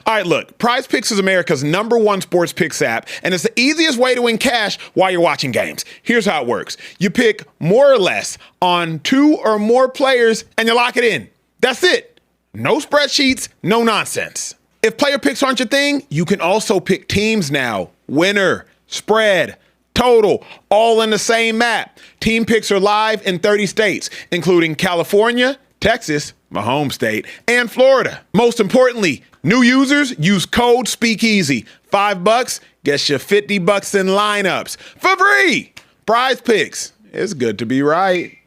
All right, look, PrizePicks is America's #1 sports picks app, and it's the easiest way to win cash while you're watching games. Here's how it works. You pick more or less on 2 or more players, and you lock it in. That's it. No spreadsheets, no nonsense. If player picks aren't your thing, you can also pick teams now. Winner, spread, total, all in the same map. Team picks are live in 30 states, including California, Texas, my home state, and Florida. Most importantly, new users use code Speakeasy. $5 gets you $50 in lineups for free. PrizePicks. It's good to be right.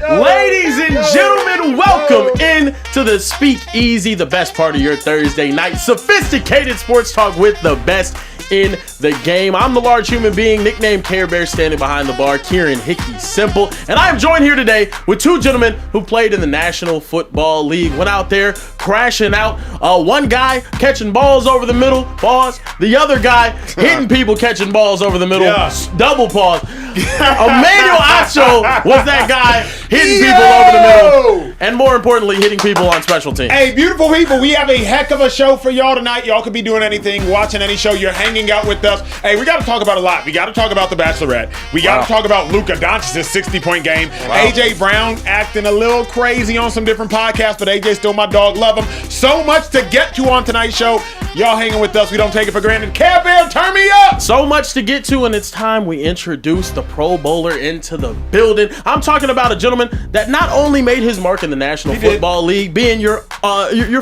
Ladies and gentlemen, welcome in to the Speakeasy, the best part of your Thursday night. Sophisticated sports talk with the best in the game. I'm the large human being, nicknamed Carebear, standing behind the bar, Kieran Hickey Simple. And I am joined here today with 2 gentlemen who played in the National Football League. Went out there crashing out. One guy catching balls over the middle, pause. The other guy hitting people catching balls over the middle, double pause. Emmanuel Acho was that guy hitting people over the middle, and more importantly, hitting people on special teams. Hey, beautiful people, we have a heck of a show for y'all tonight. Y'all could be doing anything, watching any show. You're hanging out with us. Hey, we got to talk about a lot. We got to talk about the Bachelorette. We got to talk about Luka Doncic's 60-point game. A.J. Brown acting a little crazy on some different podcasts, but A.J. still my dog. Love him. So much to get to on tonight's show. Y'all hanging with us. We don't take it for granted. Carebear, turn me up. So much to get to, and it's time we introduce the Pro Bowler into the building. I'm talking about a gentleman that not only made his mark in the National Football League, being your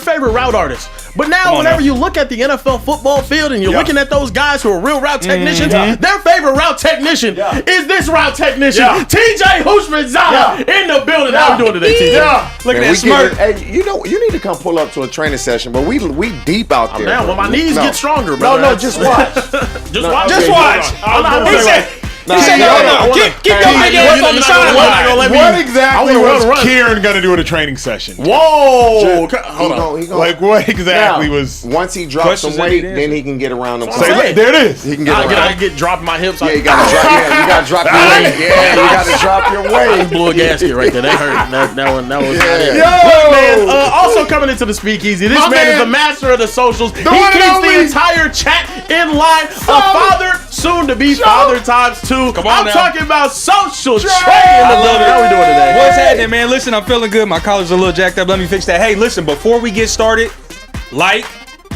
favorite route artist, but now whenever you look at the NFL football field and you're looking at those guys who are real route technicians, their favorite route technician is this route technician, TJ Hushmanzada, in the building. How we doing today, TJ? Look at that smirk. Hey, you know, you need to come pull up to a training session, but we deep out there. Man, well, my knees get stronger, bro. No, just watch. Just watch. Keep your videos on the sideline. What exactly was Kieran going to do at a training session? Whoa. Hold on. Like, what exactly was... Once he drops some weight, then he can get around them. There it is. He can get around. I get dropping my hips. Yeah, you got to drop your weight. Yeah, you got to drop your weight. Blew a gasket right there. That hurt. That was... Yo! Man, also coming into the Speakeasy, this man is the master of the socials. He keeps the entire chat in line. A father, soon to be father times 2. I'm talking about Social Trey in the building. How we doing today? What's happening, man? Listen, I'm feeling good. My collar's a little jacked up. Let me fix that. Hey, listen, before we get started, like,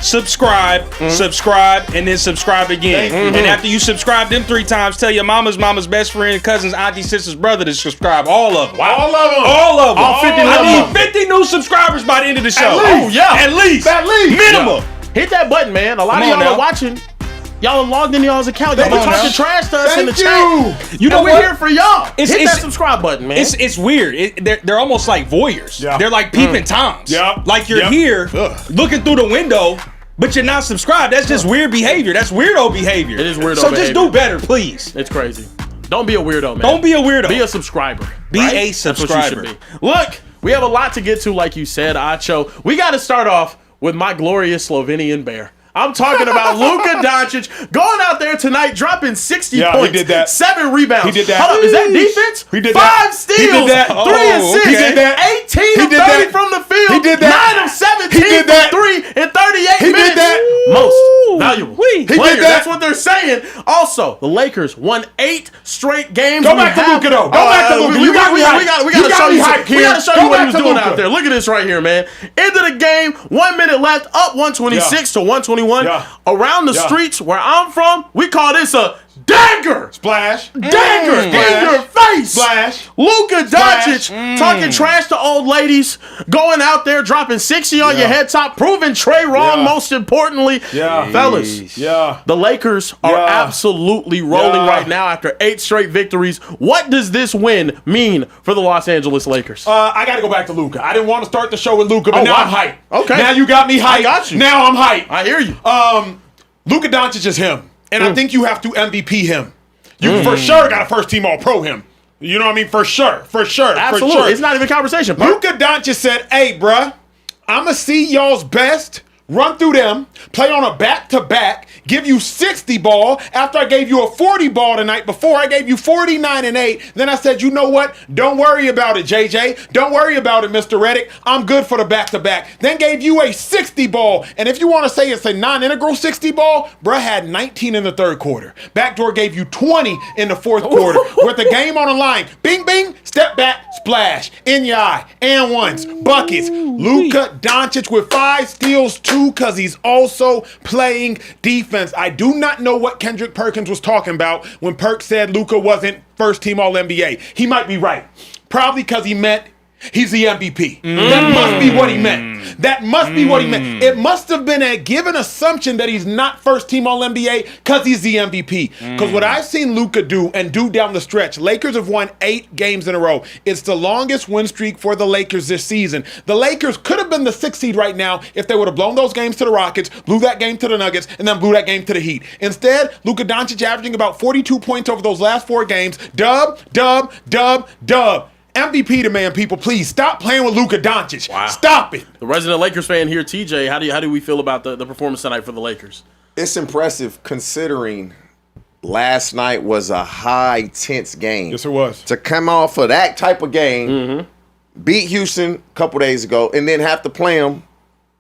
subscribe, and then subscribe again. And after you subscribe them 3 times, tell your mama's best friend, cousins, auntie, sister's brother to subscribe. All of them. All of them. All of them. All 50 I need 50 new subscribers by the end of the show. At least. Minimum. Hit that button, man. A lot of y'all are watching. Y'all are logged in y'all's account. Y'all been talking trash to us in the chat. You know we're here for y'all. Hit It's that subscribe button, man. It's weird. They're almost like voyeurs. Yeah. They're like peeping toms. Yeah. Like you're here looking through the window, but you're not subscribed. That's just weird behavior. That's weirdo behavior. It is weirdo So behavior. just do better, please. It's crazy. Don't be a weirdo, man. Don't be a weirdo. Be a subscriber. Be a subscriber. That's what you should be. Look, we have a lot to get to, like you said, Acho. We got to start off with my glorious Slovenian bear. I'm talking about Luka Doncic going out there tonight, dropping 60 points. He did that. 7 rebounds. He did that. Hold up, is that defense? He did 5 that. steals. He did that. 3 assists. He did that. 18 of 30 from the field. He did that. 9 of 17 He did that. from 3 in 38 He minutes. did that. Most valuable He did player. that. That's what they're saying. Also, the Lakers won 8 straight games. Go back to Luka, though. Go back to Luka. We got to show you. We got to show you what he was doing Luka out there. Look at this right here, man. End of the game, 1 minute left, up 126 to 121. Around the streets where I'm from, we call this a dagger. Splash. Dagger in your face. Splash. Luka Doncic talking trash to old ladies, going out there dropping 60 on your head top, proving Trey wrong. Most importantly, fellas, the Lakers are absolutely rolling right now after 8 straight victories. What does this win mean for the Los Angeles Lakers? I got to go back to Luka. I didn't want to start the show with Luka, but now I'm hyped. Okay. Now you got me hyped. I got you. Now I'm hyped. I hear you. Luka Doncic is him. And I think you have to MVP him. You for sure got a first-team All-Pro him. You know what I mean? For sure. Absolutely. For sure. It's not even a conversation. Luka Doncic said, hey, bruh, I'm going to see y'all's best run through them, play on a back-to-back, give you 60 ball after I gave you a 40 ball the night before. I gave you 49 and 8. Then I said, you know what? Don't worry about it, JJ. Don't worry about it, Mr. Reddick. I'm good for the back-to-back. Then gave you a 60 ball. And if you want to say it's a non-integral 60 ball, bruh had 19 in the third quarter. Backdoor gave you 20 in the fourth quarter with the game on the line. Bing, bing, step back, splash, in your eye, and ones, buckets. Luka Doncic with 5 steals, 2, because he's also playing defense. I do not know what Kendrick Perkins was talking about when Perk said Luka wasn't first team All-NBA. He might be right. Probably because he meant he's the MVP. That must be what he meant. That must be what he meant. It must have been a given assumption that he's not first team All-NBA because he's the MVP. Because what I've seen Luka do down the stretch, Lakers have won 8 games in a row. It's the longest win streak for the Lakers this season. The Lakers could have been the 6th seed right now if they would have blown those games to the Rockets, blew that game to the Nuggets, and then blew that game to the Heat. Instead, Luka Doncic averaging about 42 points over those last 4 games. Dub, dub, dub, dub. MVP demand, people, please stop playing with Luka Doncic. Wow. Stop it. The resident Lakers fan here, TJ, how do we feel about the performance tonight for the Lakers? It's impressive considering last night was a high tense game. Yes, it was. To come off of that type of game, beat Houston a couple days ago, and then have to play them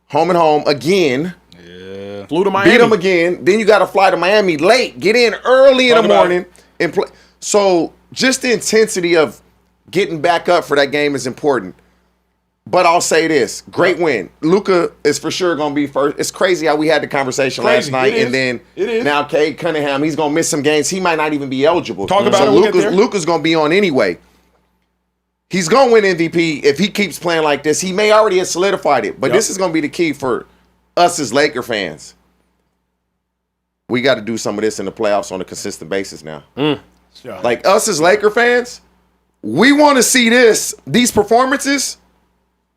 home and home again. Yeah. Flew to Miami. Beat them again. Then you got to fly to Miami late. Get in early in the morning and play. So just the intensity of getting back up for that game is important. But I'll say this. Great win. Luka is for sure going to be first. It's crazy how we had the conversation last night. And then now Cade Cunningham, he's going to miss some games. He might not even be eligible. Talk about so Luka's going to be on anyway. He's going to win MVP if he keeps playing like this. He may already have solidified it. But this is going to be the key for us as Laker fans. We got to do some of this in the playoffs on a consistent basis now. Like us as Laker fans, we want to see these performances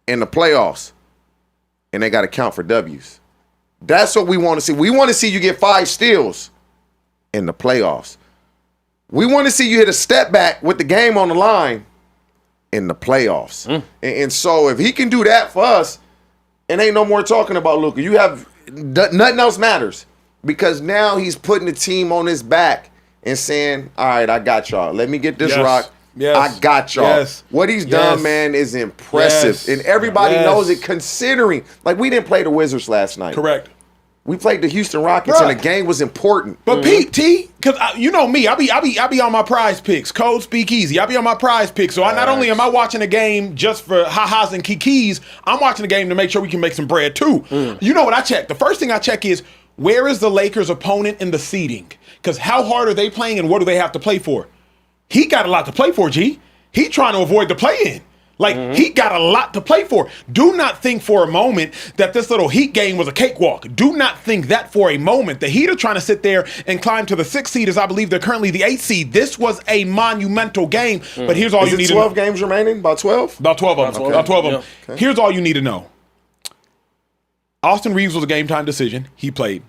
in the playoffs, and they got to count for W's. That's what we want to see. We want to see you get 5 steals in the playoffs. We want to see you hit a step back with the game on the line in the playoffs. And so if he can do that for us, and ain't no more talking about Luka. You have nothing else matters because now he's putting the team on his back and saying, all right, I got y'all. Let me get this rock. Yes. I got y'all. Yes. What he's done, man, is impressive. Yes. And everybody knows it considering, like, we didn't play the Wizards last night. Correct. We played the Houston Rockets, and the game was important. But Pete, because you know me, I be on my PrizePicks, code Speakeasy. I be on my PrizePicks. So I not only am I watching the game just for ha-has and kikis, I'm watching the game to make sure we can make some bread too. You know what I check? The first thing I check is, where is the Lakers' opponent in the seeding? Because how hard are they playing and what do they have to play for? He got a lot to play for, G. He trying to avoid the play-in. Like, he got a lot to play for. Do not think for a moment that this little Heat game was a cakewalk. Do not think that for a moment. The Heat are trying to sit there and climb to the 6th seed, as I believe they're currently the 8th seed. This was a monumental game, but here's all you need to know. 12 games remaining? About 12? About 12 of them. About 12 of them. Okay. Here's all you need to know. Austin Reeves was a game-time decision. He played.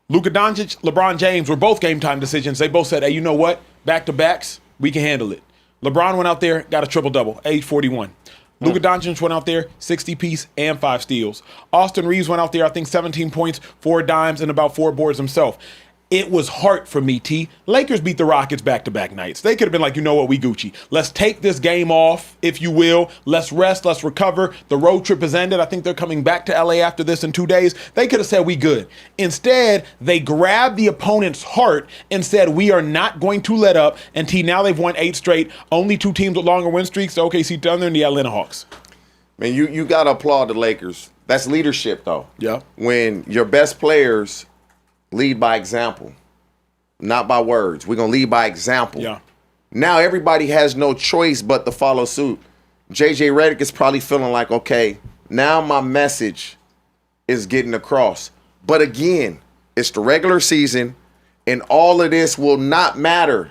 Luka Doncic, LeBron James were both game-time decisions. They both said, hey, you know what? Back-to-backs, we can handle it. LeBron went out there, got a triple-double, age 41. Luka Doncic went out there, 60-piece and 5 steals. Austin Reeves went out there, I think 17 points, 4 dimes, and about 4 boards himself. It was hard for me, T. Lakers beat the Rockets back-to-back nights. They could have been like, you know what, we Gucci. Let's take this game off, if you will. Let's rest, let's recover. The road trip has ended. I think they're coming back to LA after this in 2 days. They could have said we good. Instead, they grabbed the opponent's heart and said, we are not going to let up. And T, now they've won 8 straight. Only 2 teams with longer win streaks, the OKC Thunder and the Atlanta Hawks. Man, you got to applaud the Lakers. That's leadership, though. Yeah. When your best players lead by example, not by words. We're going to lead by example. Yeah. Now everybody has no choice but to follow suit. JJ Redick is probably feeling like, okay, now my message is getting across. But again, it's the regular season, and all of this will not matter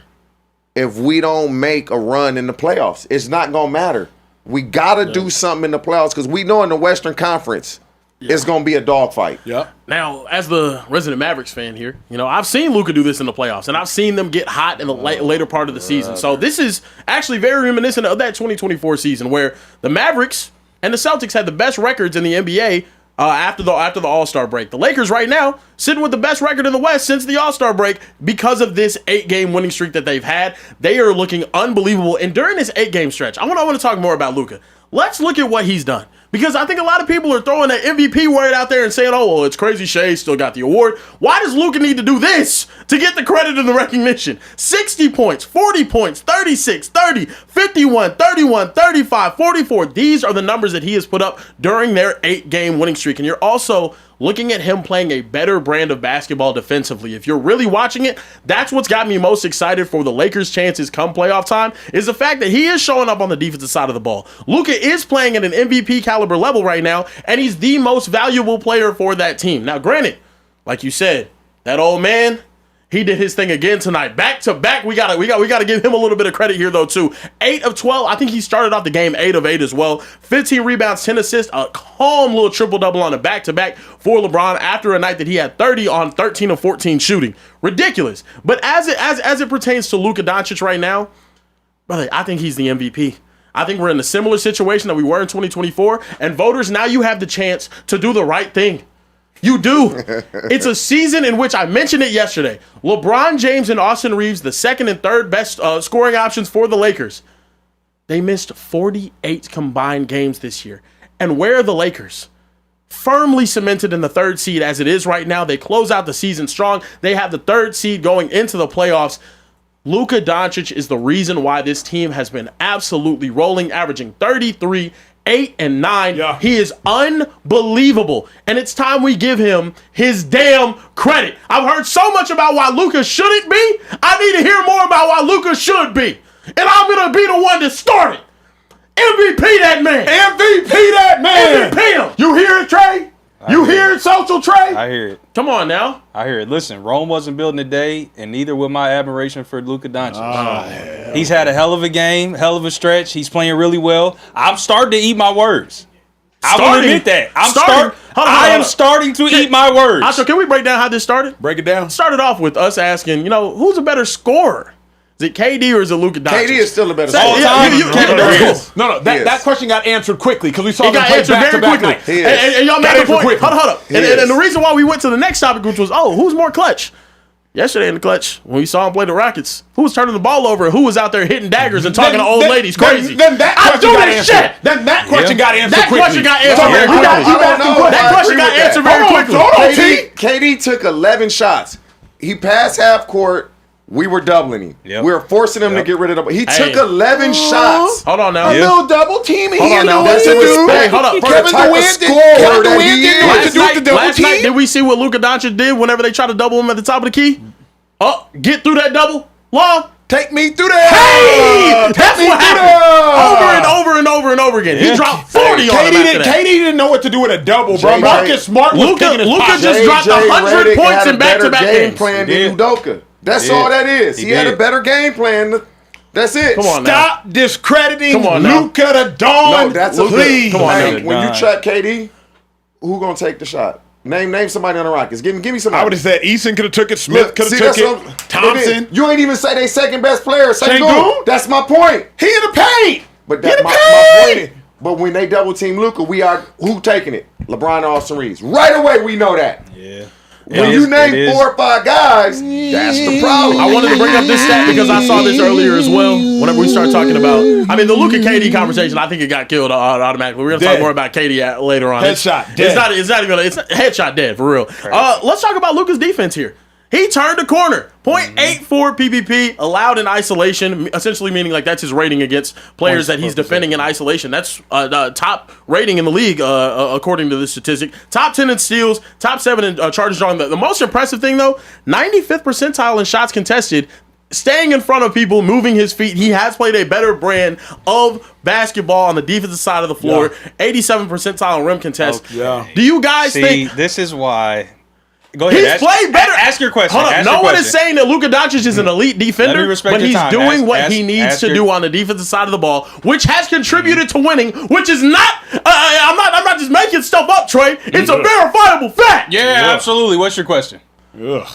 if we don't make a run in the playoffs. It's not going to matter. We got to do something in the playoffs because we know in the Western Conference, it's going to be a dogfight. Yeah. Now, as the resident Mavericks fan here, you know, I've seen Luka do this in the playoffs, and I've seen them get hot in the later part of the season. So this is actually very reminiscent of that 2024 season where the Mavericks and the Celtics had the best records in the NBA after the All-Star break. The Lakers right now sitting with the best record in the West since the All-Star break because of this 8-game winning streak that they've had. They are looking unbelievable. And during this 8-game stretch, I want to talk more about Luka. Let's look at what he's done. Because I think a lot of people are throwing that MVP word out there and saying, oh, well, it's crazy Shea still got the award. Why does Luka need to do this to get the credit and the recognition? 60 points, 40 points, 36, 30, 51, 31, 35, 44. These are the numbers that he has put up during their 8-game winning streak. And you're also looking at him playing a better brand of basketball defensively. If you're really watching it, that's what's got me most excited for the Lakers' chances come playoff time, is the fact that he is showing up on the defensive side of the ball. Luka is playing at an MVP caliber level right now, and he's the most valuable player for that team. Now, granted, like you said, that old man, he did his thing again tonight. Back to back, we gotta give him a little bit of credit here though too. 8 of 12. I think he started off the game 8 of 8 as well. 15 rebounds, 10 assists, a calm little triple double on a back to back for LeBron after a night that he had 30 on 13 of 14 shooting. Ridiculous. But as it pertains to Luka Doncic right now, brother, I think he's the MVP. I think we're in a similar situation that we were in 2024, and voters, now you have the chance to do the right thing. You do. It's a season in which, I mentioned it yesterday, LeBron James and Austin Reeves, the second and third best scoring options for the Lakers. They missed 48 combined games this year. And where are the Lakers? Firmly cemented in the 3rd seed as it is right now. They close out the season strong. They have the 3rd seed going into the playoffs. Luka Doncic is the reason why this team has been absolutely rolling, averaging 33, 8, and 9. Yeah. He is unbelievable. And it's time we give him his damn credit. I've heard so much about why Luka shouldn't be. I need to hear more about why Luka should be. And I'm going to be the one to start it. MVP that man. MVP that man. MVP him. You hear it, Trey? You hear it, Social Trey? I hear it. Come on now. I hear it. Listen, Rome wasn't built in a day, and neither will my admiration for Luka Doncic. He's had a hell of a game, hell of a stretch. He's playing really well. I'm starting to eat my words. I will admit that. I am starting to eat my words. Acho, can we break down how this started? Break it down. Started off with us asking, who's a better scorer? Is it KD or is it Luka Doncic? KD is still the better All scorer. time. No, that question got answered quickly because we saw It them got play answered back very to back quickly. night. And y'all made the point. quickly. Hold up. And the reason why we went to the next topic, which was, who's more clutch? Yesterday in the clutch, when we saw him play the Rockets, who was turning the ball over and who was out there hitting daggers and talking to old ladies crazy? Then that question got answered. Then that question got answered quickly. That question got answered very quickly. That question got answered very quickly. KD took 11 shots. He passed half court. We were doubling him. Yep. We were forcing him to get rid of the ball. He took 11 shots. Hold on now. A little double teaming. Hold on now. That's Hey, respect. hold up. Kevin Durant didn't know what to do with the double Last night, team. did we see what Luka Doncic did whenever they tried to double him at the top of the key? Get through that double. Long. Take me through Hey! that. That's what happened. Over and over again. He dropped 40 on him after that. KD didn't know what to do with a double, bro. JJ Marcus Smart was picking his Luka pocket. just dropped 100 Redick points had a in back-to-back better game games. plan He than Udoka. That's He all did. that is. He had did. a better game plan. That's it. Come on now. Stop discrediting Come on now. Luka the Dawn. No, that's please. Come on now. Hey, when you trap KD, who gonna take the shot? Name somebody on the Rockets. Give me somebody. I would have said Eason could have took it. Smith could have See, took that's it. Thompson. You ain't even say they second best player. Sengun? Sengun. That's my point. He in the paint. But He in that's the my point. paint. But when they double team Luka, who taking it? LeBron and Austin Reeves. Right away, we know that. Yeah. When you name 4 or 5 guys, that's the problem. I wanted to bring up this stat because I saw this earlier as well. Whenever we start talking about, the Luka KD conversation, I think it got killed automatically. We're gonna talk Dead. more about KD later on. Headshot, It's dead. it's headshot dead for real. Let's talk about Luka's defense here. He turned the corner. 0.84 PPP allowed in isolation, essentially meaning like that's his rating against players that he's defending in isolation. That's the top rating in the league, according to this statistic. Top 10 in steals, top 7 in charges drawn. The most impressive thing, though, 95th percentile in shots contested, staying in front of people, moving his feet. He has played a better brand of basketball on the defensive side of the floor. 87th percentile in rim contest. Yeah. Do you guys think... this is why... Go ahead. He's played better. Ask your question. Hold up. No one is saying that Luka Doncic is an elite defender, respect but your he's time. doing what he needs to do on the defensive side of the ball, which has contributed to winning. Which is not. I'm not just making stuff up, Trey. It's a verifiable fact. Yeah, absolutely. What's your question? Ugh.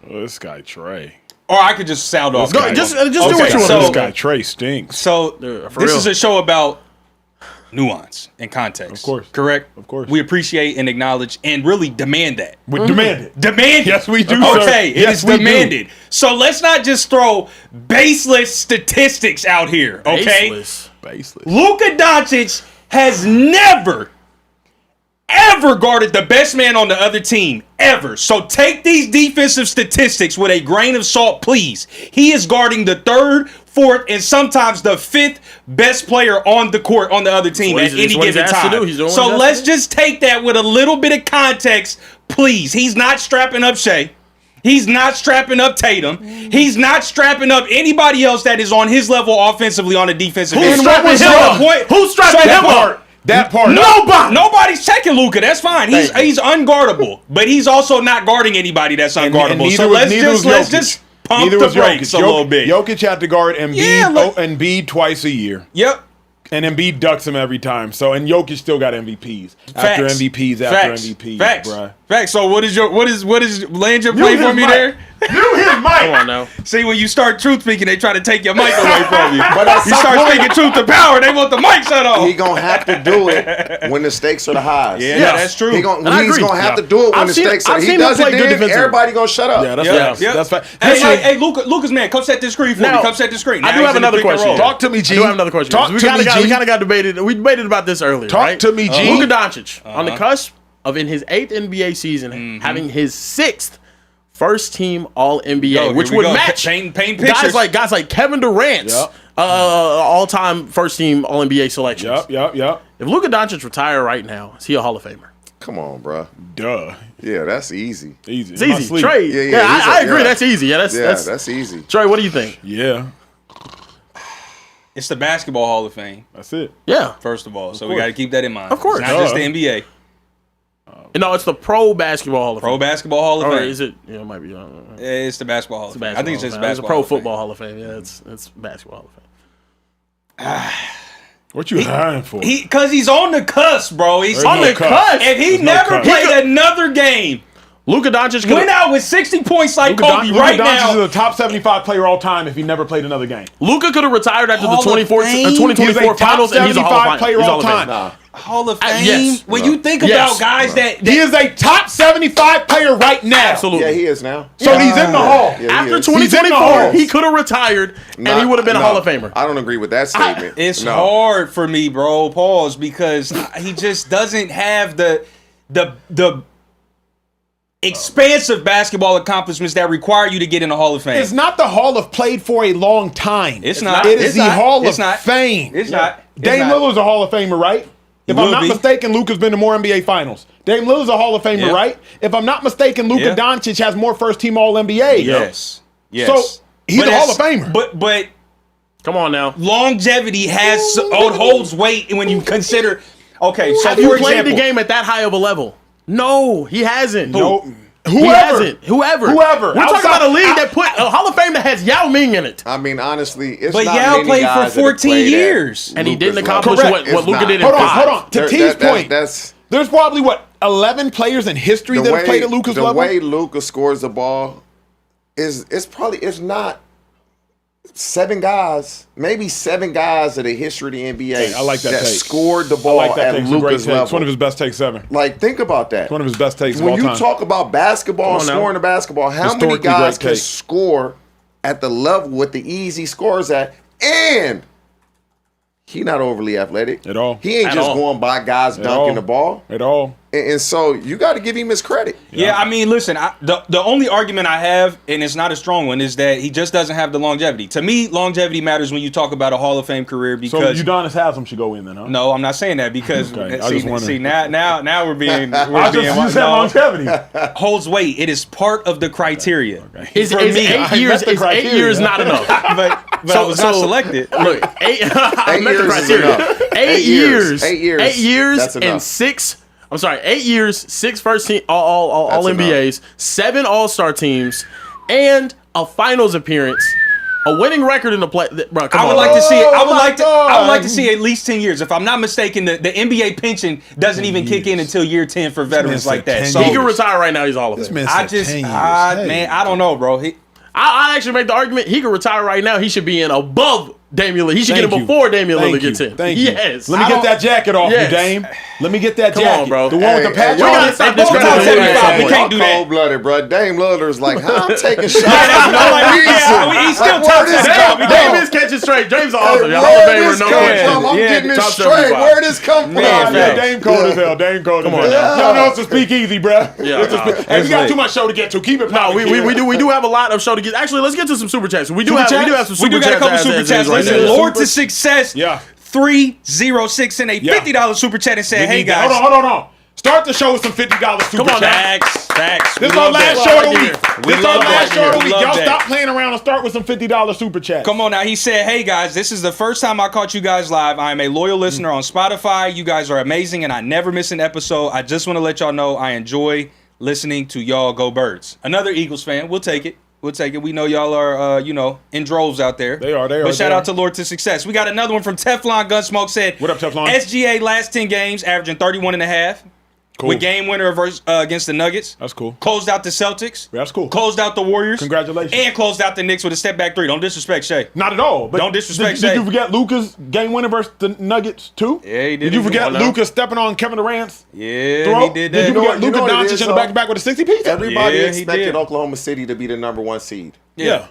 This guy Trey. Or I could just sound off. Just do what you want This to do. guy Trey stinks. So for this real. is a show about nuance and context. Of course. Correct? Of course. We appreciate and acknowledge and really demand that. We demand it. Demand it. Yes, we do, Okay, sir. it is Yes, we do. demanded. So let's not just throw baseless statistics out here, okay? Baseless. Luka Doncic has never, ever guarded the best man on the other team, ever. So take these defensive statistics with a grain of salt, please. He is guarding the third, fourth, and sometimes the fifth best player on the court on the other team at any given time. So let's just take that with a little bit of context, please. He's not strapping up Shea. He's not strapping up Tatum. He's not strapping up anybody else that is on his level offensively on the defensive end. Who's strapping him up? Who's strapping him up? That part. Nobody's checking Luka. That's fine. He's unguardable, but he's also not guarding anybody that's unguardable. So let's just pump the brakes a little bit. Jokic had to guard Embiid twice a year. Yep. And Embiid ducks him every time. So and Jokic still got MVPs after MVPs after MVPs, bruh. Facts. So what is land your play for me there? Mute his mic. Come on now. See, when you start truth speaking, they try to take your mic away from you. But at You some start point, speaking truth to power, they want the mic shut off. he gonna have to do it when the stakes are the highest. Yeah, that's true. He's gonna have to do it when the stakes are. He does it then, everybody gonna shut up. Yeah, that's Yeah, facts. yeah. That's fact. Hey, Lucas, man, come set this screen for me. Come set the screen. I Now do he's have in the another pick and question. roll. Talk to me, G. I do have another question. Talk we to kind me, G. of got debated. We debated about this earlier. Talk right? to me, G. Luka Doncic on the cusp of in his 8th NBA season having his 6th first team All NBA, which would match paint pictures. guys like Kevin Durant's all time first team All NBA selections. Yep. If Luka Doncic retire right now, is he a Hall of Famer? Come on, bro. Duh. Yeah, that's easy. Easy. It's easy. Trey. Yeah, I agree. That's easy. Yeah, that's easy. Trey, what do you think? Yeah. It's the Basketball Hall of Fame, That's it. Yeah. first of all. So we got to keep that in mind. Of course. It's not just the NBA. No, it's the Pro Basketball Hall of Fame. Pro Basketball Hall of Or Fame. is it? Yeah, it might be. I don't know. It's the Basketball Hall of Fame. I think it's just It's a Basketball Pro Hall of Fame. Football Hall of Fame. Yeah, it's Basketball Hall of Fame. What you hiring for? Because he's on the cusp, bro. He's There's on no the cusp. cusp. If he There's no never cusp. played another game, Luka Doncic went out with 60 points like Kobe right Luka Doncic now. is a top 75 player all time if he never played another game. Luka could have retired after the Hall of 2024 He's a top finals, and he's a Hall of 75 player He's all Hall of Fame. time. Hall of Fame. Yes. When you think Yes. about guys that He is a top 75 player right now. Absolutely. Yeah, he is now. So he's in the hall. Yeah, After is. He's in the 2024, Hall. he could have retired, and he would have been a Hall of Famer. I don't agree with that statement. it's No. hard for me, bro. Pause, because he just doesn't have the expansive basketball accomplishments that require you to get in the Hall of Fame. It's not the Hall of Played for a long time. It's not. It is It's the not. Hall It's of not. Fame. It's not. It's Dame not. Lillard's a Hall of Famer, right? If I'm will not be. mistaken, Luka's been to more NBA Finals. Dame Lillard's a Hall of Famer, Yeah. right? If I'm not mistaken, Luka Yeah. Doncic has more first team All NBA. Yes. So he's a Hall of Famer. But Come on now. longevity holds weight when you consider. Okay, so Have for you example, played the game at that high of a level? No, he hasn't. No. He Whoever. hasn't. Whoever. We're talking Outside- about a league that put a Hall of Fame that has Yao Ming in it. I mean, honestly, it's But not Yao many played for guys that have 14 played at years. And he Luka's didn't level. accomplish Correct. what Luka It's did in not. Hold on, 5. hold on. To There- T's that- point, that's there's probably, 11 players in history that have played at Luka's level? The way Luka scores the ball it's not 7 guys, maybe 7 guys of the history of the NBA Hey, I like that take. scored the I ball like that at take. It's a great Luka's take. level. It's one of his best takes ever. Like, think about that. It's one of his best takes of When all you time. talk about basketball, Come on now. scoring the basketball, how many Historically guys great can take. score at the level with the easy scores at? And he not overly athletic At all. He ain't At just all. going by guys At dunking all. the ball. At all. And so you got to give him his credit. Yeah, I mean, listen, the only argument I have, and it's not a strong one, is that he just doesn't have the longevity. To me, longevity matters when you talk about a Hall of Fame career So because Udonis Haslam should go in then, huh? no, I'm not saying that because Okay, I just wondered. see now we're being I just said longevity. holds weight. It is part of the criteria. Is For 8 me, years? the Is 8 criteria. years not enough? but I was not selected. Look, 8 I met the years is criteria. enough. 8 years. 8 years. 8 years That's and enough. 6. I'm sorry, 8 years, 6 first team all That's NBAs, 7 All-Star teams, and a finals appearance. A winning record in the play. Bro, come I would on. like to see it. I Oh would my like to. I God. would like to see at least 10 years. If I'm not mistaken, the NBA pension doesn't even kick in until year 10 for veterans man like said that. 10 So He years. can retire right now. He's all of This it. man I said just, 10 years. Hey. man, I don't know, bro. I actually make the argument he can retire right now. He should be in above Damian Lillard. He should Thank get him you. before Damian Thank Lillard gets you. him. Thank you. Yes. Let me get that jacket off Yes. you, Dame. Let me get that Come jacket. on, bro. The one with the patch we on gotta it. stop Both discrediting times him at 75. some We point. can't do that. Cold-blooded, bro. Dame Lillard's like, huh? I'm taking shots. He's still top this 75. come We from? can't- Dame is catching straight. James Hey, awesome. Hall of where Famer, this no come question. from? I'm Yeah, getting this top straight. 75. Where this come from? Yeah, facts. Dame cold as hell. Dame cold as hell. on now. Y'all know it's a speakeasy, bro. Yeah, It's a nah. hey, we got lit. too much show to get to. Keep it No, popping, kid. we do have a lot of show to get. Actually, let's get to some super chats. We do Super have chats? some We super do got a chats. couple as super is chats. right Listen, now. Lord to Success Yeah. 306 and a $50 super chat and said, "Hey guys, Hold on. Start the show with some $50 super Come on, chat. facts. This We is our love last that. show of the Right week. here. This is our love last that. show of the We week. love Y'all that. stop playing around and start with some $50 super chats. Come on now." He said, "Hey guys, this is the first time I caught you guys live. I am a loyal listener on Spotify. You guys are amazing, and I never miss an episode. I just want to let y'all know I enjoy listening to y'all. Go Birds." Another Eagles fan. We'll take it. We know y'all are, in droves out there. They are. But shout out to Lord to Success. We got another one from Teflon Gunsmoke. Said, What up, Teflon? SGA last 10 games, averaging 31.5. Cool. With game winner against the Nuggets. That's cool. Closed out the Celtics. That's cool. Closed out the Warriors. Congratulations. And closed out the Knicks with a step back three. Don't disrespect Shea. Not at all. But Don't disrespect Did Shea. you forget Luka's game winner versus the Nuggets too? Yeah, he did. Did you forget Come on now. Luka stepping on Kevin Durant's Yeah, throw? he did that. Did you know forget what- you Luka know what it Doncic is, in the though? back-to-back with a 60 piece? Everybody Yeah, he expected did. Oklahoma City to be the #1 seed. Yeah.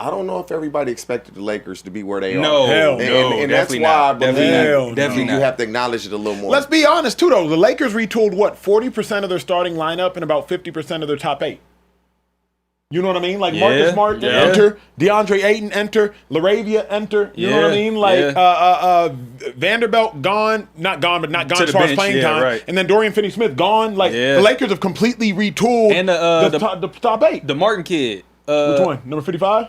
I don't know if everybody expected the Lakers to be where they No, are. Hell and, no, and that's definitely why I not. believe Hell no. Definitely you not. have to acknowledge it a little more. Let's be honest too, though. The Lakers retooled what 40% of their starting lineup and about 50% of their top 8. You know what I mean? Like Marcus Smart Yeah. enter, DeAndre Ayton enter, LaRavia enter. You know what I Yeah, mean? Like yeah. Vanderbilt gone, not gone, but not gone To as the far as bench, playing yeah, time. right. And then Dorian Finney-Smith gone. Like Yeah. the Lakers have completely retooled And the top 8. The Martin kid. Which one? Number 55?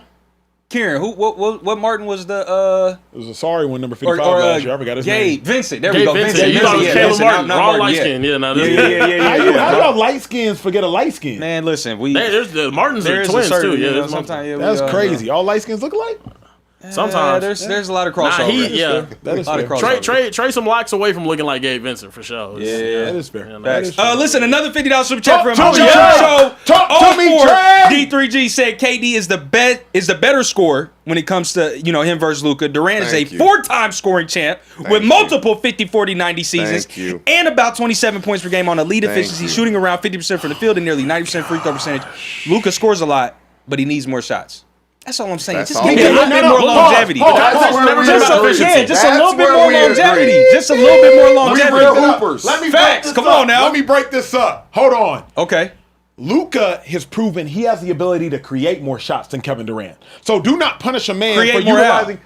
Kieran, what Martin was the It was a sorry one, number 55 last year. I forgot his name. Gabe Vincent. There we Gabe go. Vincent. You thought it was yeah, Caleb Vincent, Martin. not Wrong Martin, light yeah. skin. Yeah, no, How y'all light skins forget a light skin? Man, listen, There's the Martins there are is a twins certain, too. Yeah, you know, there's sometimes yeah, we, That's crazy. All light skins look alike? Sometimes. there's a lot of crossover. That is a lot of fair. crossover. Trade some locks away from looking like Gabe Vincent for sure. Yeah. That is fair. Yeah, That is fair. Listen, another $50 super chat from Talk to Joe me, Trey. Show. Talk to me, Trey. D3G said KD is the better scorer when it comes to him versus Luka. Durant Thank is a you. 4-time scoring champ with you. multiple 50, 40, 90 seasons Thank you. and about 27 points per game on elite Thank efficiency, you. shooting around 50% from the field and nearly 90% free throw percentage. Luka scores a lot, but he needs more shots. That's all I'm saying. That's Just all. give me a little bit more longevity. That's where we Just agree. a little bit That's more where we longevity. agree. Just a little bit more We longevity. real hoopers. Let me Facts. break this Come up. on now. Let me break this up. Hold on. Okay. Luka has proven he has the ability to create more shots than Kevin Durant. So do not punish a man Create for more utilizing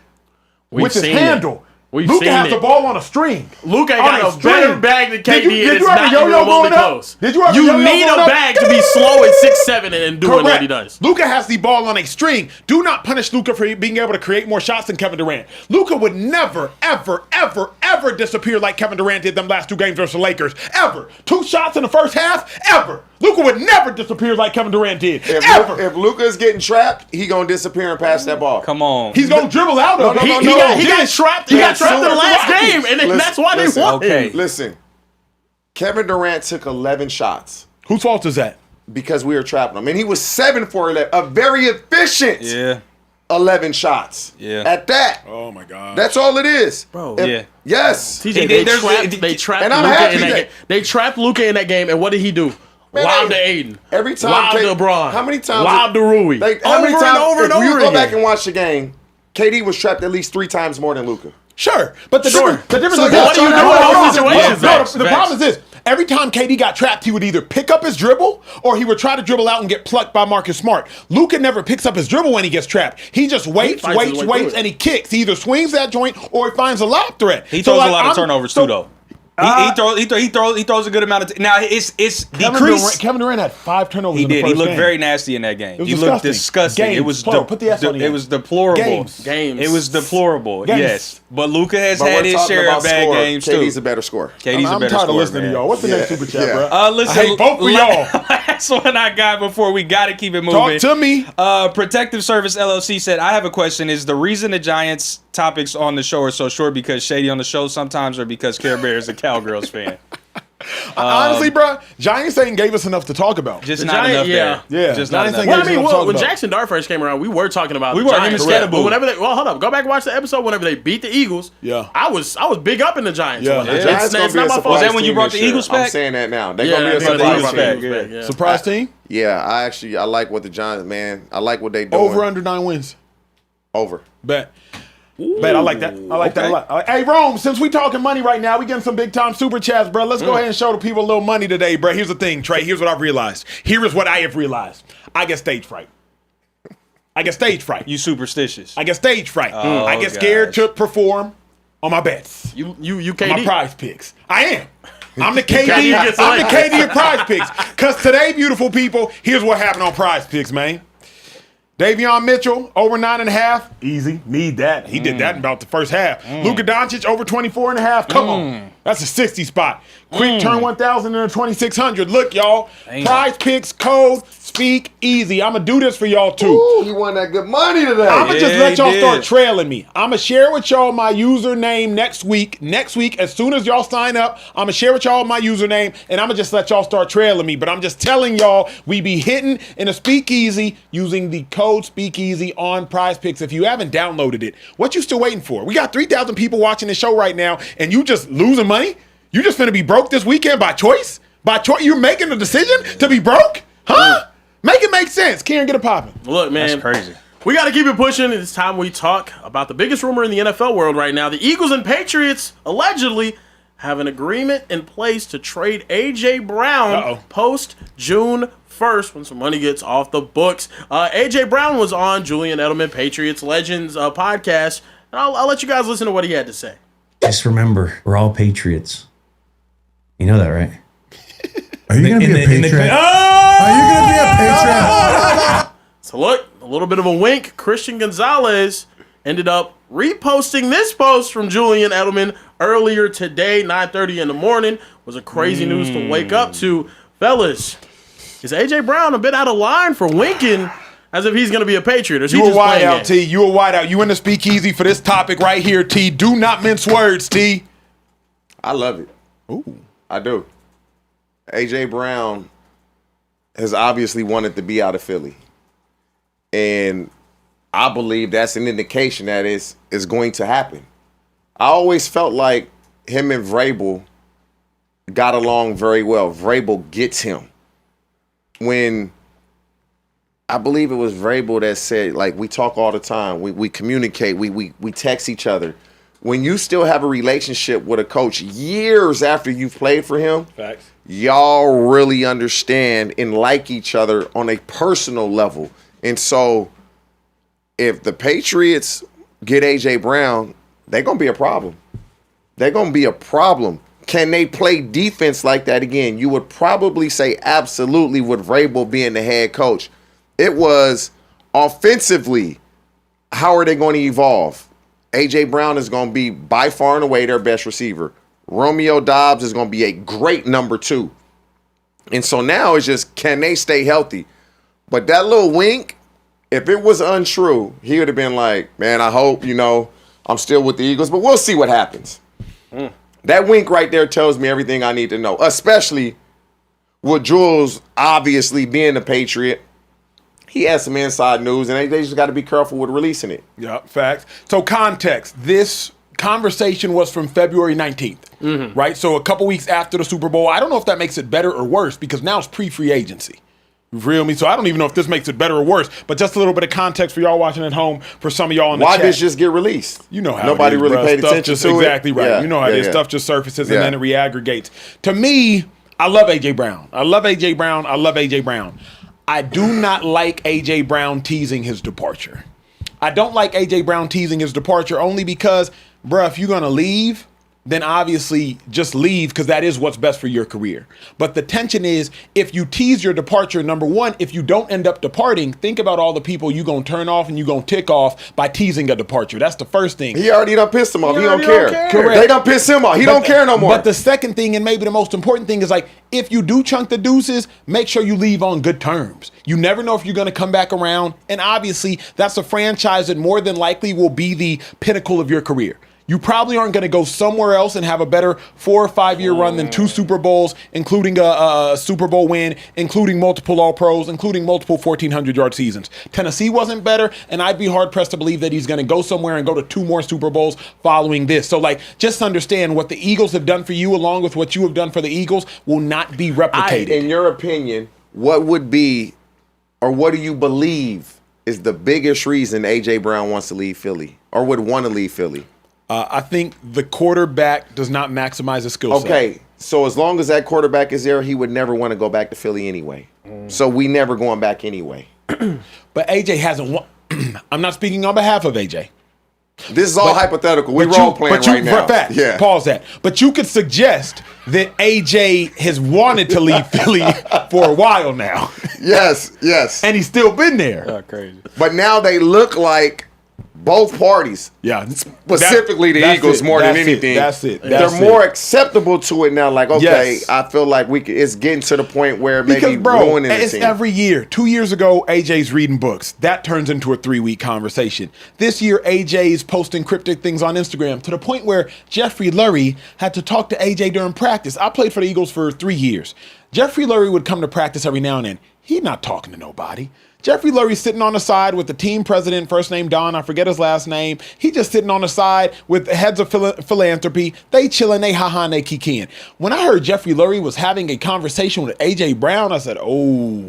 We've with his seen it. handle. We've Luka seen has it. the ball on a string. Luka On got a better bag than KD, Did and you it's ever not yo-yo even remotely going up? close. Did you ever You yo-yo need a going up? bag to be slow at 6'7" and doing what he does. Luka has the ball on a string. Do not punish Luka for being able to create more shots than Kevin Durant. Luka would never, ever, ever, ever disappear like Kevin Durant did them last 2 games versus the Lakers. Ever. 2 shots in the first half. Ever. Luka would never disappear like Kevin Durant did. Ever. If Luka's getting trapped, he gonna disappear and pass that ball. Come on. He's gonna dribble out of it. He got trapped. He got trapped in the last Rockets. game, and that's why they won. Okay. Listen, Kevin Durant took 11 shots Whose fault is that? because we were trapping him, and he was 7 for 11, a very efficient Yeah. 11 shots. Yeah. At that, Oh my God. that's all it is, Bro. If- Yeah. Yes. TJ, There's- they trapped And I'm Luka happy in that that- game. They trapped Luka in that game, and what did he do? Man, Lob to they- Aiden. Every time Lob to K- LeBron. How many times? Lob to Rui. How many times? Over and if over you go again. back and watch the game, KD was trapped at least 3 times more than Luka. Sure, but the Sure. difference So is what do you do in those situations, No, Max? the problem is this: every time KD got trapped, he would either pick up his dribble or he would try to dribble out and get plucked by Marcus Smart. Luka never picks up his dribble when he gets trapped. He just waits, fights his way through it. and he kicks. He either swings that joint or he finds a lob threat. He throws a lot of turnovers too, though. He throws a good amount of. Now it's decreased. Kevin Durant had 5 turnovers. He in the did. first He looked game. very nasty in that game. was He looked disgusting. disgusting. It Games, was plural. Put the S on the it end. was deplorable. Games. It was deplorable. Games. Yes, but Luka has But had we're his talking share about of bad score. games KD's too. a better scorer. KD's a I'm better tired of scorer, listening man. to y'all. What's the next Yeah. super chat, Yeah. bro? Listen, I hate both of y'all. Last one I got before we got to keep it moving. Talk to me. Protective Service LLC said, I have a question. Is the reason the Giants topics on the show are so short because Shady on the show sometimes or because Carebear is a Cowgirls fan? Honestly, bro, Giants ain't gave us enough to talk about. Just not enough there. Yeah. Just not enough. Giants ain't Well, I gave us enough to mean, talk when about. Jackson Dart first came around, we were talking about We the were, Giants. him and Scatterboo. But whenever hold up, go back and watch the episode. Whenever they beat the Eagles, Yeah. I was big up in the Giants. Yeah. It's, The Giants it's, gonna it's be not a my surprise fault. Was that when you team brought this the year. Eagles I'm back? saying that now. They're Yeah, gonna be a I brought the surprise Eagles team. back, yeah. Surprise team? Yeah, I like what the Giants, man. I like what they doing. Over under 9 wins. Over. Bet. Bet. I like that. I like that a lot. Hey, Rome, since we talking money right now, we getting some big time super chats, bro. Let's go ahead and show the people a little money today, bro. Here's the thing, Trey. Here's what I've realized. Here is what I have realized. I get stage fright. You superstitious. I get stage fright. Oh, I get scared gosh. to perform on my bets. You My KD. prize picks. I am. I'm the KD. KD gets I'm the away. KD of prize picks. Because today, beautiful people, here's what happened on prize picks, man. Davion Mitchell, over 9.5. Easy. Need that. He did that in about the first half. Luka Doncic, over 24.5. Come on. That's a 60 spot. Quick turn 1,000 into 2,600. Look, y'all. Damn. Prize picks, code, Speakeasy. I'm going to do this for y'all, too. Ooh, he won that good money today. I'm going to just Yeah, let y'all he start did. trailing me. I'm going to share with y'all my username next week. Next week, as soon as y'all sign up, I'm going to share with y'all my username, and I'm going to just let y'all start trailing me. But I'm just telling y'all, we be hitting in a Speakeasy using the code Speakeasy on PrizePicks. If you haven't downloaded it, what you still waiting for? We got 3,000 people watching the show right now, and you just losing money? You just finna be broke this weekend by choice? By choice? You're making the decision to be broke? Huh? Make it make sense. Kieran, get it popping. Look, man. That's crazy. We got to keep it pushing. It's time we talk about the biggest rumor in the NFL world right now. The Eagles and Patriots allegedly have an agreement in place to trade A.J. Brown post June 1st when some money gets off the books. A.J. Brown was on Julian Edelman, Patriots Legends podcast, and I'll let you guys listen to what he had to say. Just remember, we're all patriots. You know that, right? Are you going to be a patriot? Are you going to be a patriot? So look, a little bit of a wink. Christian Gonzalez ended up reposting this post from Julian Edelman earlier today, 9:30 in the morning. Was a crazy news to wake up to. Fellas, is A.J. Brown a bit out of line for winking as if he's going to be a Patriot? Or is he You a just wide playing out, T. games? You a wide out. You in the Speakeasy for this topic right here, T. Do not mince words, T. I love it. Ooh. I do. A.J. Brown has obviously wanted to be out of Philly. And I believe that's an indication that is going to happen. I always felt like him and Vrabel got along very well. Vrabel gets him. When I believe it was Vrabel that said, like, we talk all the time. We communicate. We text each other. When you still have a relationship with a coach years after you've played for him, Facts. y'all really understand and like each other on a personal level. And so if the Patriots get A.J. Brown, they're going to be a problem. They're going to be a problem. Can they play defense like that again? You would probably say absolutely with Vrabel being the head coach. It was offensively, how are they going to evolve? A.J. Brown is going to be by far and away their best receiver. Romeo Doubs is going to be a great number 2. And so now it's just, can they stay healthy? But that little wink, if it was untrue, he would have been like, man, I hope, I'm still with the Eagles, but we'll see what happens. That wink right there tells me everything I need to know, especially with Jules obviously being a Patriot. He has some inside news, and they just got to be careful with releasing it. Yeah, facts. So context, this conversation was from February 19th, right? So a couple weeks after the Super Bowl. I don't know if that makes it better or worse because now it's pre-free agency. You feel me? So I don't even know if this makes it better or worse, but just a little bit of context for y'all watching at home, for some of y'all in the Why chat. did this just get released? You know how nobody it is, really bruh. paid Stuff attention just, to it. exactly right. Yeah, You know how it is. yeah. Stuff just surfaces Yeah. and then it reaggregates. To me, I love A.J. Brown. I love A.J. Brown. I do not like A.J. Brown teasing his departure. I don't like A.J. Brown teasing his departure only because, bruh, if you're going to leave, then obviously just leave because that is what's best for your career. But the tension is, if you tease your departure, number one, if you don't end up departing, think about all the people you're going to turn off and you're going to tick off by teasing a departure. That's the first thing. He already done pissed him off. He don't already care. don't care. Correct. They done pissed him off. He don't care no more. But the second thing, and maybe the most important thing, is like, if you do chunk the deuces, make sure you leave on good terms. You never know if you're going to come back around. And obviously, that's a franchise that more than likely will be the pinnacle of your career. You probably aren't going to go somewhere else and have a better 4 or 5 year run than 2 Super Bowls, including a Super Bowl win, including multiple All-Pros, including multiple 1,400-yard seasons. Tennessee wasn't better, and I'd be hard-pressed to believe that he's going to go somewhere and go to 2 more Super Bowls following this. So, just understand what the Eagles have done for you along with what you have done for the Eagles will not be replicated. In your opinion, what would be, or what do you believe is the biggest reason A.J. Brown wants to leave Philly or would want to leave Philly? I think the quarterback does not maximize his skill set. Okay, so as long as that quarterback is there, he would never want to go back to Philly anyway. So we never going back anyway. But AJ hasn't won. I'm not speaking on behalf of AJ. This is all hypothetical. We're role playing right now. For a fact, yeah. Pause that. But you could suggest that AJ has wanted to leave Philly for a while now. Yes. And he's still been there. Oh, crazy. But now they look like both parties. Yeah. Specifically the Eagles more than anything. That's it. They're more acceptable to it now. Like, okay, yes. I feel like it's getting to the point where maybe ruining the team. Every year. 2 years ago, AJ's reading books. That turns into a 3-week conversation. This year, AJ's posting cryptic things on Instagram to the point where Jeffrey Lurie had to talk to AJ during practice. I played for the Eagles for 3 years. Jeffrey Lurie would come to practice every now and then. He's not talking to nobody. Jeffrey Lurie's sitting on the side with the team president, first name Don, I forget his last name. He just sitting on the side with the heads of philanthropy. They chilling, they ha-ha, and they kikiing. When I heard Jeffrey Lurie was having a conversation with A.J. Brown, I said, oh.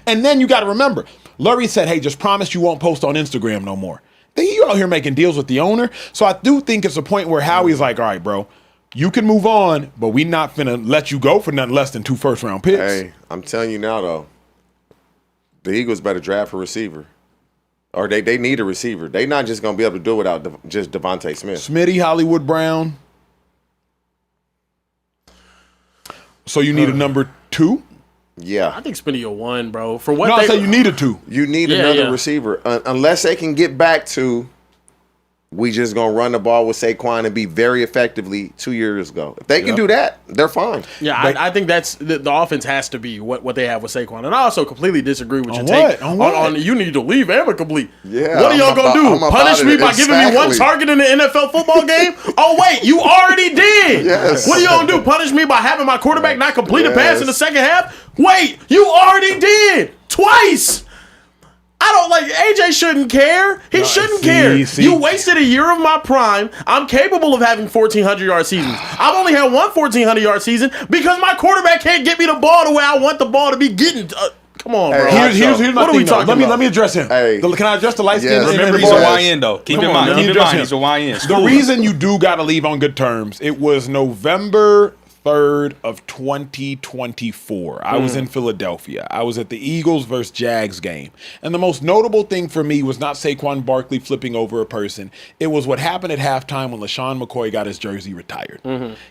And then you got to remember, Lurie said, hey, just promise you won't post on Instagram no more. Then you out here making deals with the owner. So I do think it's a point where Howie's like, all right, bro, you can move on, but we not finna let you go for nothing less than 2 first-round picks. Hey, I'm telling you now, though. The Eagles better draft a receiver. Or they need a receiver. They not just going to be able to do it without just Devontae Smith. Smitty, Hollywood Brown. So you need a number 2? Yeah. I think Smitty a 1, bro. For what I say you need a 2. You need another receiver. Unless they can get back to, we just going to run the ball with Saquon and be very effectively 2 years ago. If they can do that, they're fine. Yeah, I think that's the offense has to be what they have with Saquon. And I also completely disagree with your on take what? on you need to leave amicably. Yeah, what are y'all going to do? Punish me by giving me 1 target in the NFL football game? Oh, wait, you already did. Yes. What are y'all going to do? Punish me by having my quarterback not complete a pass in the second half? Wait, you already did. Twice. I don't like AJ shouldn't care. He shouldn't care. You wasted a year of my prime. I'm capable of having 1,400-yard seasons. I've only had one 1,400-yard season because my quarterback can't get me the ball the way I want the ball to be getting. Come on, bro. Here's my what are we talking about? Let me address him. Hey. Can I address the light skin? Yes. Remember, he's a YN, though. Keep in mind, he's a YN. The reason you do got to leave on good terms, it was November 3rd of 2024. I was in Philadelphia. I was at the Eagles versus Jags game. And the most notable thing for me was not Saquon Barkley flipping over a person. It was what happened at halftime when LaShawn McCoy got his jersey retired.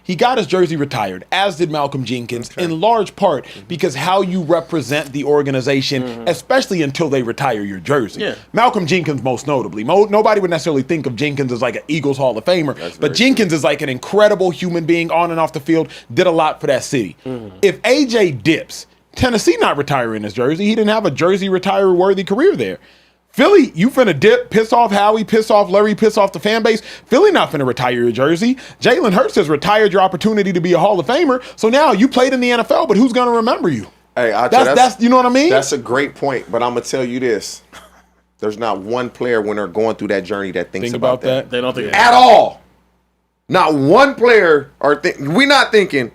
He got his jersey retired, as did Malcolm Jenkins, in large part because how you represent the organization, especially until they retire your jersey. Yeah. Malcolm Jenkins most notably. Nobody would necessarily think of Jenkins as like an Eagles Hall of Famer, but Jenkins is like an incredible human being on and off the field, did a lot for that city. If AJ dips, Tennessee not retiring his jersey. He didn't have a jersey retire worthy career there. Philly, you finna dip, piss off Howie, piss off Lurie, piss off the fan base. Philly not finna retire your jersey. Jalen Hurts has retired your opportunity to be a Hall of Famer. So now you played in the NFL, but who's gonna remember you? Hey, that's you know what I mean? That's a great point, but I'm gonna tell you this. There's not one player when they're going through that journey that thinks about that. They don't think at all. Not one player we're not thinking,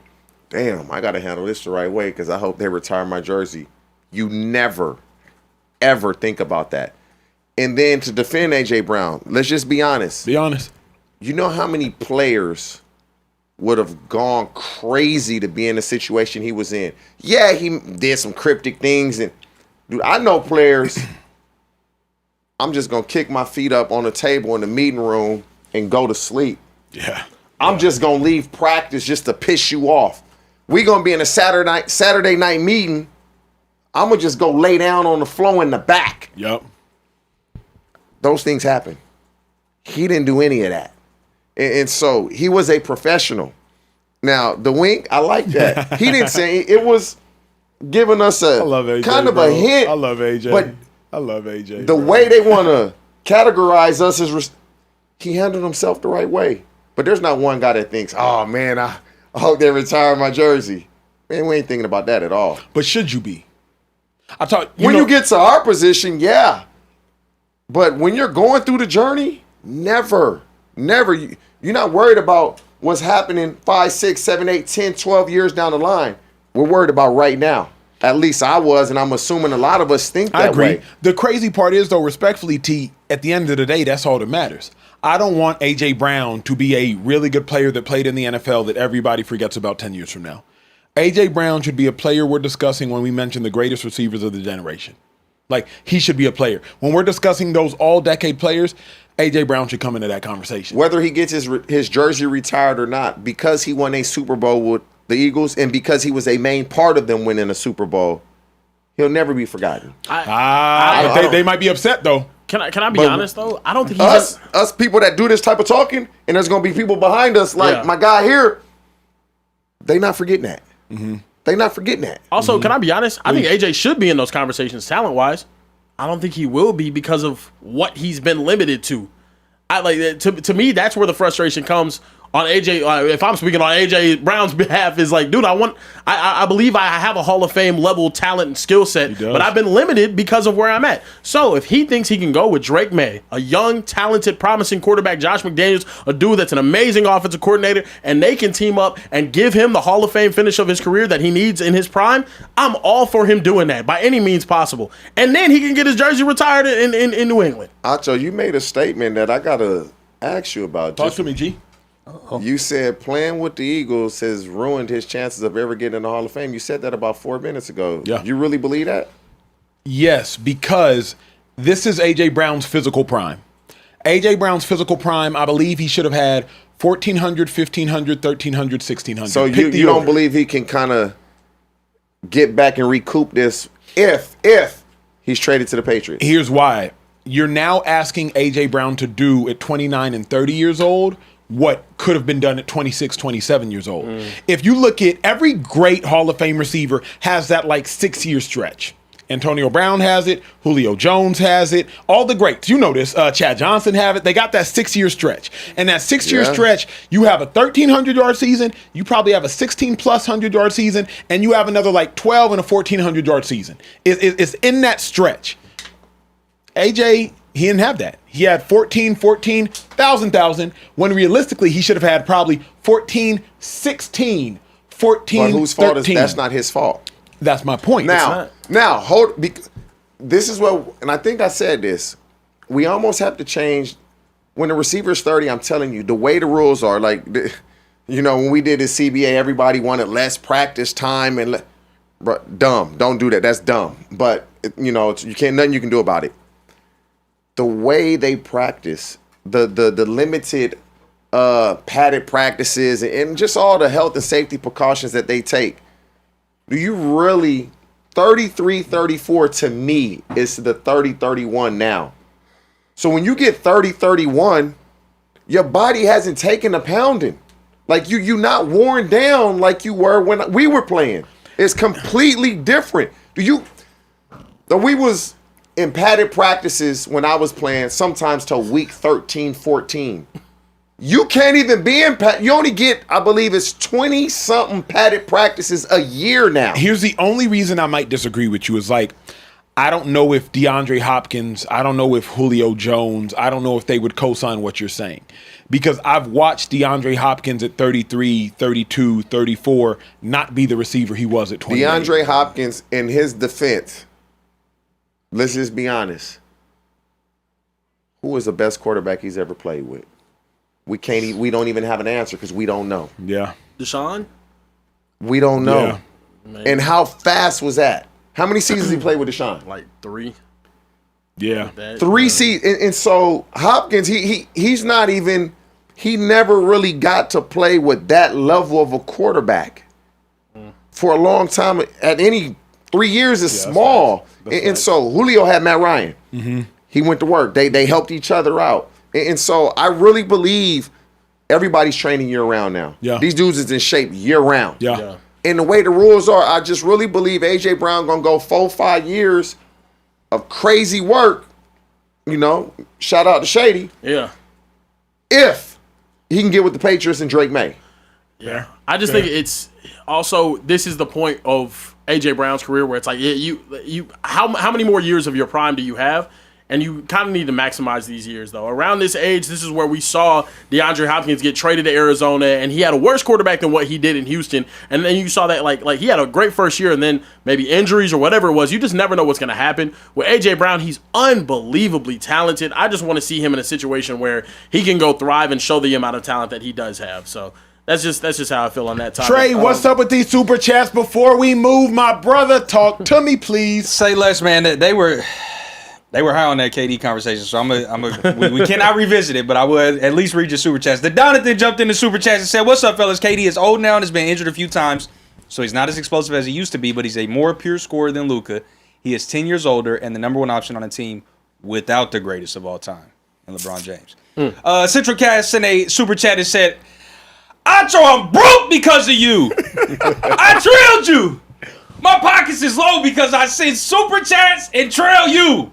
damn, I got to handle this the right way because I hope they retire my jersey. You never, ever think about that. And then to defend A.J. Brown, let's just be honest. Be honest. You know how many players would have gone crazy to be in the situation he was in? Yeah, he did some cryptic things. And dude, I know players, I'm just going to kick my feet up on the table in the meeting room and go to sleep. Yeah. I'm just going to leave practice just to piss you off. We're going to be in a Saturday night meeting. I'm going to just go lay down on the floor in the back. Yep. Those things happen. He didn't do any of that. And so he was a professional. Now, the wink, I like that. He didn't say it was giving us a kind of a hint. I love AJ. But I love AJ. The way they want to categorize us as he handled himself the right way. But there's not one guy that thinks, oh, man, I hope they retire my jersey. Man, we ain't thinking about that at all. But should you be? When you get to our position, yeah. But when you're going through the journey, never. You're not worried about what's happening 5, 6, 7, 8, 10, 12 years down the line. We're worried about right now. At least I was, and I'm assuming a lot of us think that I agree. way. The crazy part is, though, respectfully, T, at the end of the day, that's all that matters. I don't want A.J. Brown to be a really good player that played in the NFL that everybody forgets about 10 years from now. A.J. Brown should be a player we're discussing when we mention the greatest receivers of the generation. Like, he should be a player. When we're discussing those all-decade players, A.J. Brown should come into that conversation. Whether he gets his jersey retired or not, because he won a Super Bowl with the Eagles and because he was a main part of them winning a Super Bowl, he'll never be forgotten. They might be upset, though. Can I be honest, though? I don't think us people that do this type of talking, and there's going to be people behind us like my guy here, they not forgetting that. Mm-hmm. They not forgetting that. Also, can I be honest? I think AJ should be in those conversations talent-wise. I don't think he will be because of what he's been limited to. To me, that's where the frustration comes on AJ. If I'm speaking on AJ Brown's behalf, is like, dude, I believe I have a Hall of Fame level talent and skill set, but I've been limited because of where I'm at. So if he thinks he can go with Drake May, a young, talented, promising quarterback, Josh McDaniels, a dude that's an amazing offensive coordinator, and they can team up and give him the Hall of Fame finish of his career that he needs in his prime, I'm all for him doing that by any means possible. And then he can get his jersey retired in New England. Acho, you made a statement that I gotta ask you about. Talk to me, G. You said playing with the Eagles has ruined his chances of ever getting in the Hall of Fame. You said that about 4 minutes ago. Yeah. You really believe that? Yes, because this is A.J. Brown's physical prime. A.J. Brown's physical prime, I believe he should have had 1,400, 1,500, 1,300, 1,600. So you don't believe he can kind of get back and recoup this if he's traded to the Patriots? Here's why. You're now asking A.J. Brown to do at 29 and 30 years old what could have been done at 26, 27 years old. If you look at every great Hall of Fame receiver has that like 6-year stretch. Antonio Brown has it. Julio Jones has it. All the greats, you know this. Chad Johnson have it. They got that 6-year stretch. And that 6-year stretch, you have a 1,300-yard season. You probably have a 16-plus 100-yard season. And you have another like 12 and a 1,400-yard season. It's in that stretch. AJ, he didn't have that. He had 14, 1,000, when realistically he should have had probably 14, 16, 14, but whose fault 13. That's not his fault. That's my point. Now, this is what, and I think I said this, we almost have to change, when the receiver's 30, I'm telling you, the way the rules are, like, when we did the CBA, everybody wanted less practice time, and dumb. Don't do that. That's dumb. But, you can't, nothing you can do about it. The way they practice, the limited padded practices, and just all the health and safety precautions that they take, do you really, 33, 34 to me is the 30, 31 now. So when you get 30, 31, your body hasn't taken a pounding. Like you not worn down like you were when we were playing. It's completely different. We was in padded practices when I was playing, sometimes till week 13, 14. You can't even be in padded. You only get, I believe it's 20-something padded practices a year now. Here's the only reason I might disagree with you is like, I don't know if DeAndre Hopkins, I don't know if Julio Jones, I don't know if they would co-sign what you're saying. Because I've watched DeAndre Hopkins at 33, 32, 34 not be the receiver he was at 28. DeAndre Hopkins, in his defense, let's just be honest. Who is the best quarterback he's ever played with? We don't even have an answer because we don't know. Yeah. Deshaun? We don't know. Yeah. And how fast was that? How many seasons he played with Deshaun? Like 3. Yeah. 3 seasons. And so Hopkins, he's not even, he never really got to play with that level of a quarterback for a long time. At any 3 years is small. And so Julio had Matt Ryan. Mm-hmm. He went to work. They helped each other out. And so I really believe everybody's training year-round now. Yeah. These dudes is in shape year-round. Yeah. And the way the rules are, I just really believe A.J. Brown going to go 4-5 years of crazy work. Shout out to Shady. Yeah. if he can get with the Patriots and Drake May. Yeah. I just think it's also, this is the point of A.J. Brown's career where it's like, how many more years of your prime do you have? And you kind of need to maximize these years, though. Around this age, this is where we saw DeAndre Hopkins get traded to Arizona, and he had a worse quarterback than what he did in Houston. And then you saw that, like he had a great first year, and then maybe injuries or whatever it was. You just never know what's going to happen. With A.J. Brown, he's unbelievably talented. I just want to see him in a situation where he can go thrive and show the amount of talent that he does have. So that's just how I feel on that topic. Trey, what's up with these super chats before we move? My brother, talk to me, please. Say less, man. They were high on that KD conversation, so we cannot revisit it, but I would at least read your super chats. The Donathan jumped in the super chats and said, "What's up, fellas? KD is old now and has been injured a few times, so he's not as explosive as he used to be, but he's a more pure scorer than Luka. He is 10 years older and the number one option on a team without the greatest of all time, and LeBron James." Central Cast sent a super chat and said, "Acho, I'm broke because of you. I trailed you. My pockets is low because I sent super chats and trail you.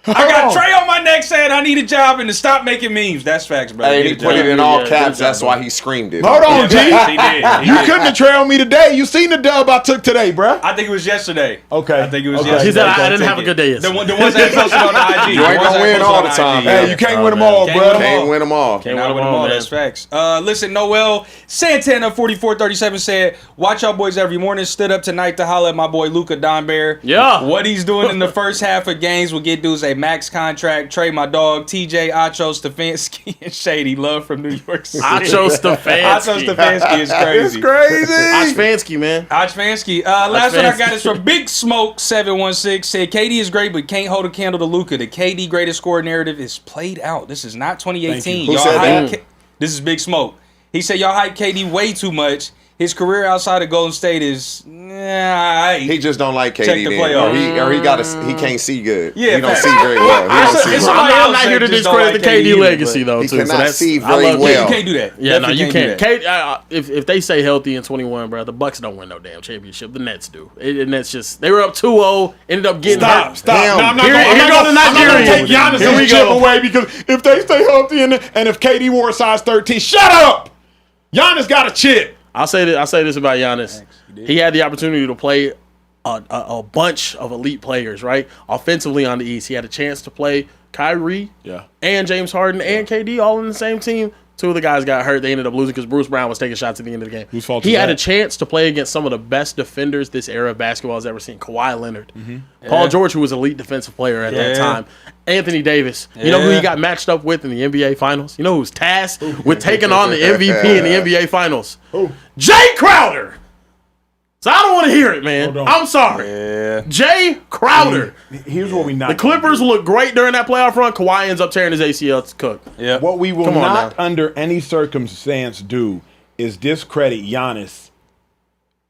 I got Trey on my neck saying I need a job and to stop making memes." That's facts, bro. Hey, he put it in all caps. That's why he screamed it. Hold on, G. He did. You couldn't have trailed me today. You seen the dub I took today, bruh. I think it was yesterday. Okay. I think it was Okay. yesterday. He said, I didn't have a good day The yesterday. ones that posted on the IG. You ain't gonna win all the time, man. Hey, you can't win them all, Can't bruh. win 'em Can't win them all. Can't Not win with them them all, all. man. That's facts. Listen, Noel Santana 4437 said, "Watch y'all boys every morning. Stood up tonight to holler at my boy Luka Donbear. Yeah. What he's doing in the first half of games will get dudes a max contract. Trey, my dog, TJ, Acho, Stefanski, and Shady. Love from New York City." Acho Stefanski. Acho Stefanski is crazy. It's crazy. Ashfansky, man. Achfansky. Last one I got is from Big Smoke 716. Said KD is great, but can't hold a candle to Luka. The KD greatest scorer narrative is played out. This is not 2018. Who Y'all said hype that? This is Big Smoke. He said y'all hype KD way too much. His career outside of Golden State is He just don't like KD Check the then. playoff. He can't see good. Yeah, he don't facts. see very well. He don't see it's well. somebody I'm else not that here to just don't discredit like the KD either, legacy, but though, He too. cannot So that's, see I love very KD. well. You can't do that. Yeah, no, Definitely you do can't. that. If they stay healthy in 21, bro, the Bucks don't win no damn championship. The Nets do. And that's just, they were up 2-0, ended up getting hurt. Stop. Damn. No, I'm not Here- gonna, here I'm go not the gonna, I'm not gonna Nigerian. take Giannis' Here we chip go. away because if they stay healthy and if KD wore a size 13, shut up. Giannis got a chip. I'll say this about Giannis. He had the opportunity to play a bunch of elite players, right? Offensively on the East. He had a chance to play Kyrie and James Harden and KD all in the same team. Two of the guys got hurt. They ended up losing because Bruce Brown was taking shots at the end of the game. Whose fault he is had that? a chance to play against some of the best defenders this era of basketball has ever seen. Kawhi Leonard. Paul George, who was an elite defensive player at that time. Anthony Davis. You know who he got matched up with in the NBA Finals? You know who's tasked with taking on the MVP in the NBA Finals? Jay Crowder. So I don't want to hear it, man. I'm sorry. Yeah. Jay Crowder. Here's what we not. The Clippers look great during that playoff run. Kawhi ends up tearing his ACL to cook. Yeah. What we will Come on not, now. under any circumstance, do is discredit Giannis'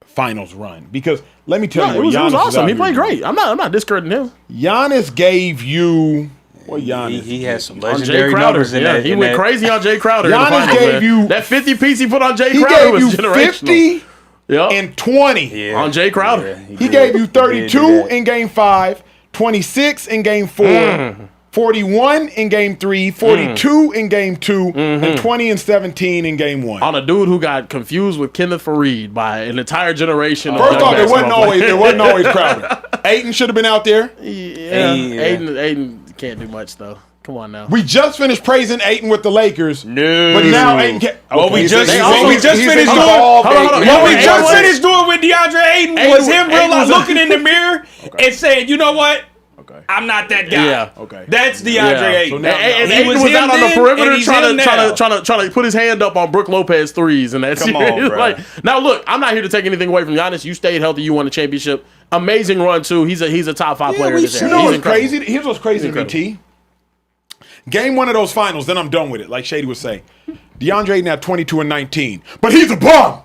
finals run because let me tell No, you, it was what Giannis is awesome. out He here played doing. great. I'm not discrediting him. Giannis gave you what Giannis? He had some On Jay legendary Crowder. numbers in that. He in went that. crazy on Jay Crowder. in the Giannis finals, gave man. you- that 50 piece he put on Jay He Crowder gave was you generational. 50 Yep. and 20. Yeah. On Jay Crowder. Yeah, He did. gave you He 32 did that. in game 5, 26 in game 4, 41 in game 3, 42 in game 2, and 20 and 17 in game 1. On a dude who got confused with Kenneth Faried by an entire generation. of First young off, it wasn't basketball always Crowder. Ayton should have been out there. Yeah, Yeah. Aiden can't do much though. Come on now. We just finished praising Ayton with the Lakers. No. But now Ayton can't. What we He's just a- what we he's just a- finished he's doing. evolved Hold on, hold on. Ayton. What we Ayton just was- finished doing with DeAndre Ayton Ayton was was- him Ayton was- looking in the mirror and saying, "You know what? I'm not that guy." Yeah. Okay. That's DeAndre Yeah. Ayton. So now- And He Ayton was him out on the then, perimeter and he's trying him now. to put his hand up on Brook Lopez threes and that's Come on, bro. like now look, I'm not here to take anything away from Giannis. You stayed healthy, you won a championship. Amazing run too. He's a top 5 player in this You era. know He's what's incredible. crazy? Here's what's crazy to me, T. Game 1 of those finals, then I'm done with it. Like Shady would say, DeAndre Ayton had 22 and 19, but he's a bum.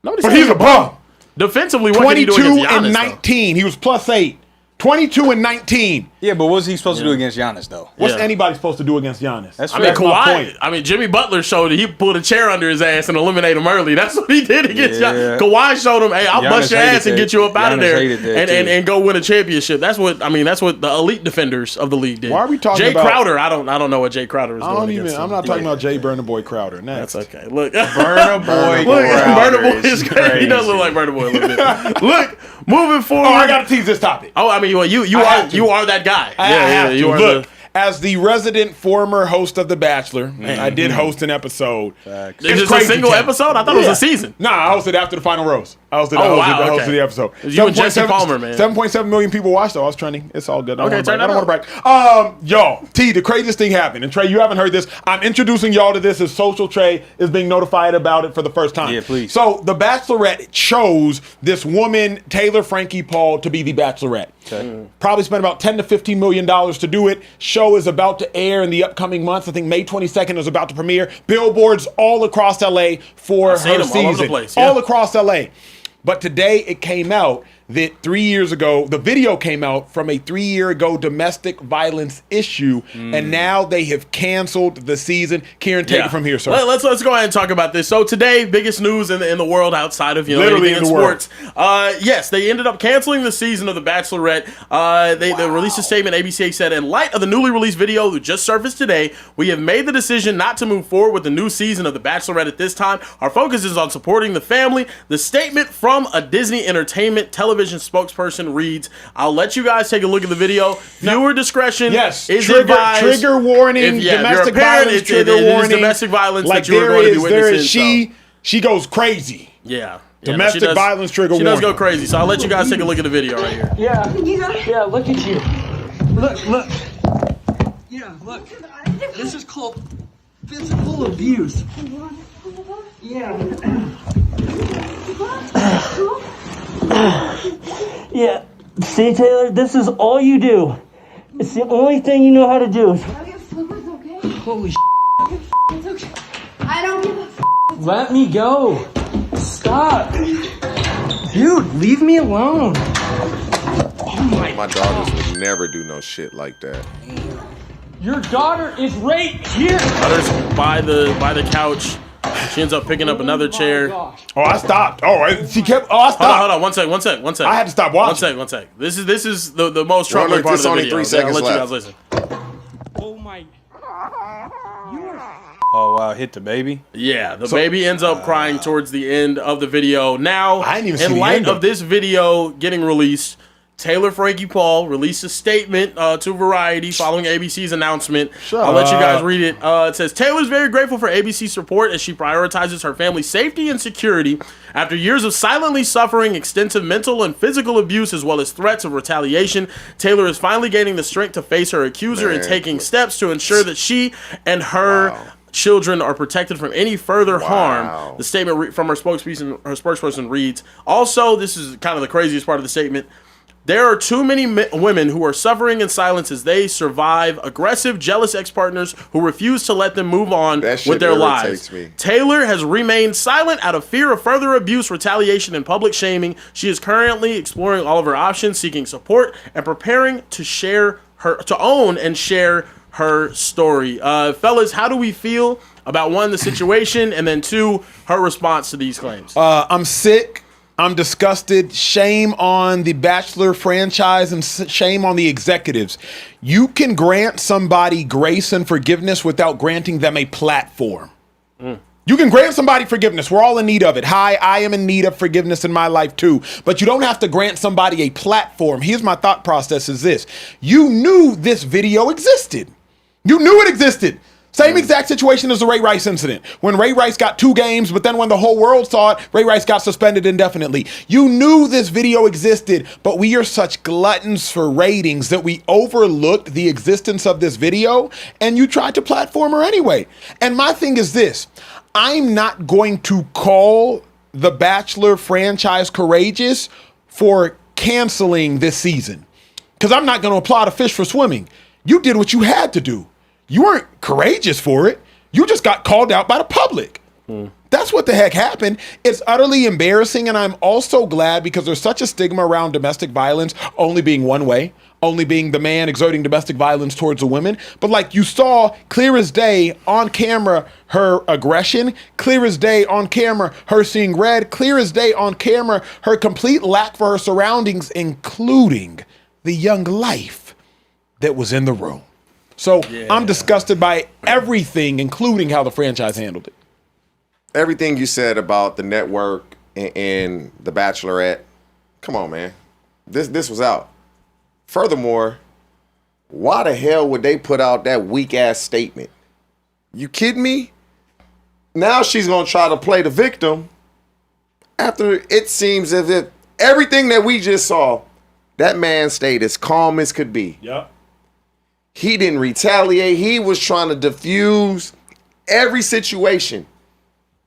Nobody's But saying he's a bum. defensively. What did he do 22 against Giannis, and though? 19. He was +8. 22 and 19. Yeah, but what's he supposed to do against Giannis, though? What's anybody supposed to do against Giannis? That's I mean, That's my Kawhi. point. I mean, Jimmy Butler showed that he pulled a chair under his ass and eliminated him early. That's what he did against Yeah. Giannis. Kawhi showed him, "Hey, I'll Giannis bust your hated ass and that. get you up out of Giannis there hated that, too. and go win a championship." That's what the elite defenders of the league did. Why are we talking Jay about- Crowder? I don't know what Jay Crowder is doing. against him. I'm not talking about Jay Burner Boy Crowder. Next. That's okay. Look, Burna Boy Burna Boy is is crazy. He does look like Burna Boy a little bit. Look, moving forward. Oh, I got to tease this topic. Oh, I mean, well, you are that guy. I have to. you are Look, as the resident former host of The Bachelor, I did host an episode. Facts. It's just a crazy, single Ken. episode? I thought it was a season. Nah, I hosted after the final rose. I hosted Okay. the episode. You and Jesse Palmer, man. 7.7 million people watched, though. I was trending. It's all good. Okay, turn I that don't want to brag. Y'all, T, the craziest thing happened. And Trey, you haven't heard this. I'm introducing y'all to this as Social Trey is being notified about it for the first time. Yeah, please. So, The Bachelorette chose this woman, Taylor Frankie Paul, to be the Bachelorette. Okay. Probably spent about $10 to $15 million to do it. Show is about to air in the upcoming months. I think May 22nd is about to premiere. Billboards all across LA for her seen them season. all over the place, yeah. All across LA. But today it came out that 3 years ago, the video came out from a 3 year ago domestic violence issue, and now they have canceled the season. Kieran, take it from here, sir. Let's go ahead and talk about this. So today, biggest news in the world outside of Literally anything in the world. sports. Yes, they ended up canceling the season of The Bachelorette. They released a statement. ABC said, in light of the newly released video that just surfaced today, we have made the decision not to move forward with the new season of The Bachelorette at this time. Our focus is on supporting the family. The statement from a Disney Entertainment television spokesperson reads, I'll let you guys take a look at the video. Viewer discretion Yes, is trigger advised. warning, If you're a domestic parent, violence, it trigger is warning. domestic violence Like that you are going to be witnessing. She goes crazy. Yeah. Domestic no, she does- violence trigger She does warning. go crazy. So I'll let you guys take a look at the video right here. Yeah, look at you. Look. Yeah, look. This is called physical abuse. Yeah. Yeah. See, Taylor, this is all you do. It's the only thing you know how to do. Holy It's okay. I don't give a f. Let me go. Stop. Dude, leave me alone. Oh My daughters would never do no shit like that. Your daughter is right here. Others by the couch. She ends up picking up another chair. Gosh. Oh, I stopped. She kept. Oh, I stopped. Hold on. One sec. I had to stop watching. One sec. This is the most No, troubling look, part of there's the only video. 3 seconds I'll let you left. guys listen. Oh my. Oh, wow. Hit the baby. Yeah, the baby ends up crying towards the end of the video. Now, I didn't even see in the light end of of this video getting released, Taylor Frankie Paul released a statement to Variety following ABC's announcement. I'll let you guys read it. It says, Taylor's very grateful for ABC's support as she prioritizes her family's safety and security. After years of silently suffering extensive mental and physical abuse as well as threats of retaliation, Taylor is finally gaining the strength to face her accuser and taking steps to ensure that she and her children are protected from any further harm. The statement from her spokesperson reads, also, this is kind of the craziest part of the statement, there are too many women who are suffering in silence as they survive aggressive, jealous ex-partners who refuse to let them move on That shit with their irritates lives. me. Taylor has remained silent out of fear of further abuse, retaliation, and public shaming. She is currently exploring all of her options, seeking support, and preparing to own and share her story. Fellas, how do we feel about, one, the situation, and then two, her response to these claims? I'm sick. I'm disgusted. Shame on the Bachelor franchise and shame on the executives. You can grant somebody grace and forgiveness without granting them a platform. You can grant somebody forgiveness. We're all in need of it. Hi, I am in need of forgiveness in my life too. But you don't have to grant somebody a platform. Here's my thought process is this. You knew this video existed. You knew it existed. Same exact situation as the Ray Rice incident. When Ray Rice got 2 games, but then when the whole world saw it, Ray Rice got suspended indefinitely. You knew this video existed, but we are such gluttons for ratings that we overlooked the existence of this video, and you tried to platform her anyway. And my thing is this. I'm not going to call the Bachelor franchise courageous for canceling this season, because I'm not going to applaud a fish for swimming. You did what you had to do. You weren't courageous for it. You just got called out by the public. That's what the heck happened. It's utterly embarrassing, and I'm also glad because there's such a stigma around domestic violence only being one way, only being the man exerting domestic violence towards a woman. But like you saw clear as day on camera, her aggression, clear as day on camera, her seeing red, clear as day on camera, her complete lack for her surroundings, including the young life that was in the room. So I'm disgusted by everything, including how the franchise handled it. Everything you said about the network and the Bachelorette, come on, man. This was out. Furthermore, why the hell would they put out that weak-ass statement? You kidding me? Now she's going to try to play the victim after it seems as if everything that we just saw, that man stayed as calm as could be. Yep. He didn't retaliate. He was trying to diffuse every situation.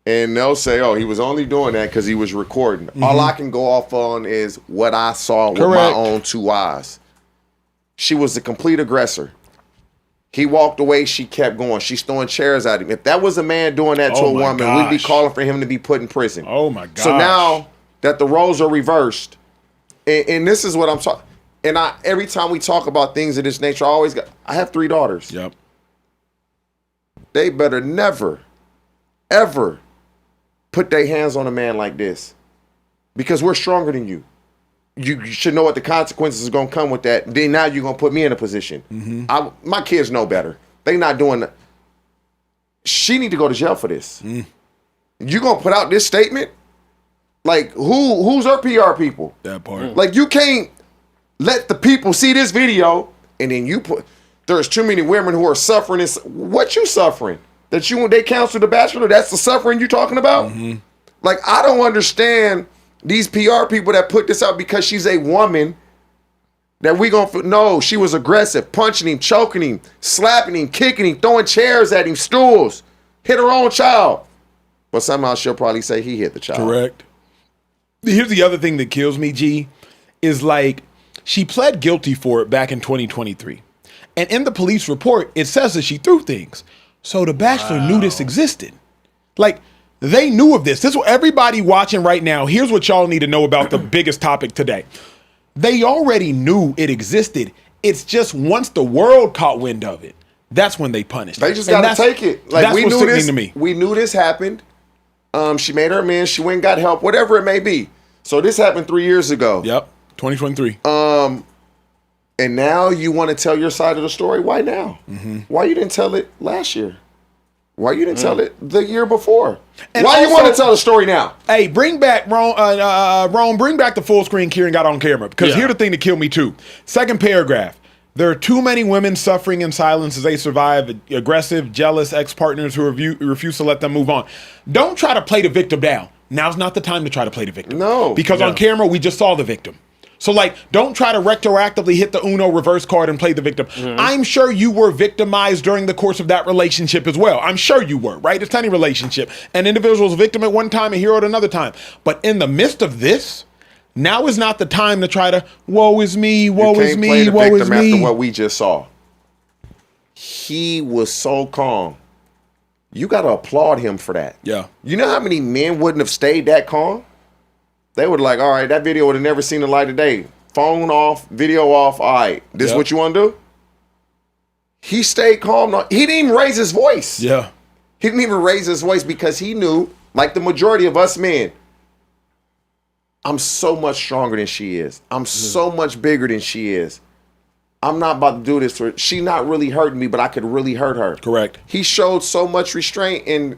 And they'll say, oh, he was only doing that because he was recording. All I can go off on is what I saw with my own two eyes. She was the complete aggressor. He walked away. She kept going. She's throwing chairs at him. If that was a man doing that to a woman, we'd be calling for him to be put in prison. Oh, my gosh. So now that the roles are reversed, and this is what I'm talking. And every time we talk about things of this nature, I have 3 daughters. Yep. They better never, ever put their hands on a man like this, because we're stronger than you. You should know what the consequences are going to come with that. Then now you're going to put me in a position. My kids know better. They not doing that. She need to go to jail for this. You going to put out this statement? Like, who's her PR people? That part. Like, you can't let the people see this video and then there's too many women who are suffering. What you suffering? They canceled The Bachelor? That's the suffering you talking about? Like, I don't understand these PR people that put this out because she's a woman that no, she was aggressive, punching him, choking him, slapping him, kicking him, throwing chairs at him, stools, hit her own child. But somehow she'll probably say he hit the child. Correct. Here's the other thing that kills me, G, is like she pled guilty for it back in 2023. And in the police report, it says that she threw things. So The Bachelor knew this existed. Like, they knew of this. This is what everybody watching right now. Here's what y'all need to know about the biggest topic today. They already knew it existed. It's just once the world caught wind of it, that's when they punished. They just got to take it. Like, that's we what's knew sickening this. To me. We knew this happened. She made her amends. She went and got help, whatever it may be. So this happened 3 years ago. Yep, 2023. And now you want to tell your side of the story. Why now? Why you didn't tell it last year? Why you didn't tell it the year before? And why you want to tell the story now? Hey, bring back Rome, bring back the full screen Kieran got on camera. Because here's the thing that killed me too. Second paragraph. There are too many women suffering in silence as they survive aggressive, jealous ex-partners who refuse to let them move on. Don't try to play the victim down. Now's not the time to try to play the victim. No. Because on camera, we just saw the victim. So, like, don't try to retroactively hit the Uno reverse card and play the victim. I'm sure you were victimized during the course of that relationship as well. I'm sure you were, right? It's any relationship. An individual is a victim at one time, a hero at another time. But in the midst of this, now is not the time to try to, woe is me, woe is me, woe is me. After what we just saw. He was so calm. You got to applaud him for that. Yeah. You know how many men wouldn't have stayed that calm? They would like, all right, that video would have never seen the light of day. Phone off, video off. All right, this is what you want to do? He stayed calm. He didn't even raise his voice. Yeah. He didn't even raise his voice because he knew, like the majority of us men, I'm so much stronger than she is. I'm so much bigger than she is. I'm not about to do this for her. She's not really hurting me, but I could really hurt her. Correct. He showed so much restraint, and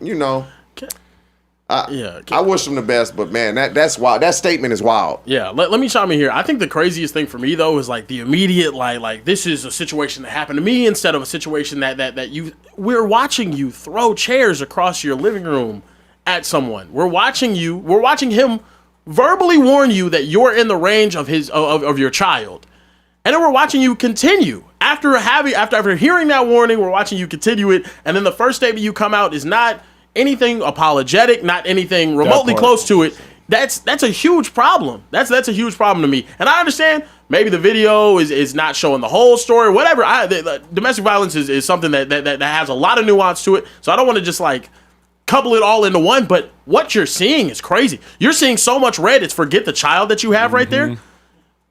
I wish him the best, but man, that's wild. That statement is wild. Yeah, let me chime in here. I think the craziest thing for me though is like the immediate like this is a situation that happened to me instead of a situation that we're watching you throw chairs across your living room at someone. We're watching him verbally warn you that you're in the range of of your child. And then we're watching you continue. After hearing that warning, we're watching you continue it, and then the first statement you come out is not anything apologetic, not anything remotely close to it. That's a huge problem. That's a huge problem to me. And I understand maybe the video is not showing the whole story, whatever. Domestic violence is something that has a lot of nuance to it. So I don't want to just like couple it all into one, but what you're seeing is crazy. You're seeing so much red, it's forget the child that you have right there.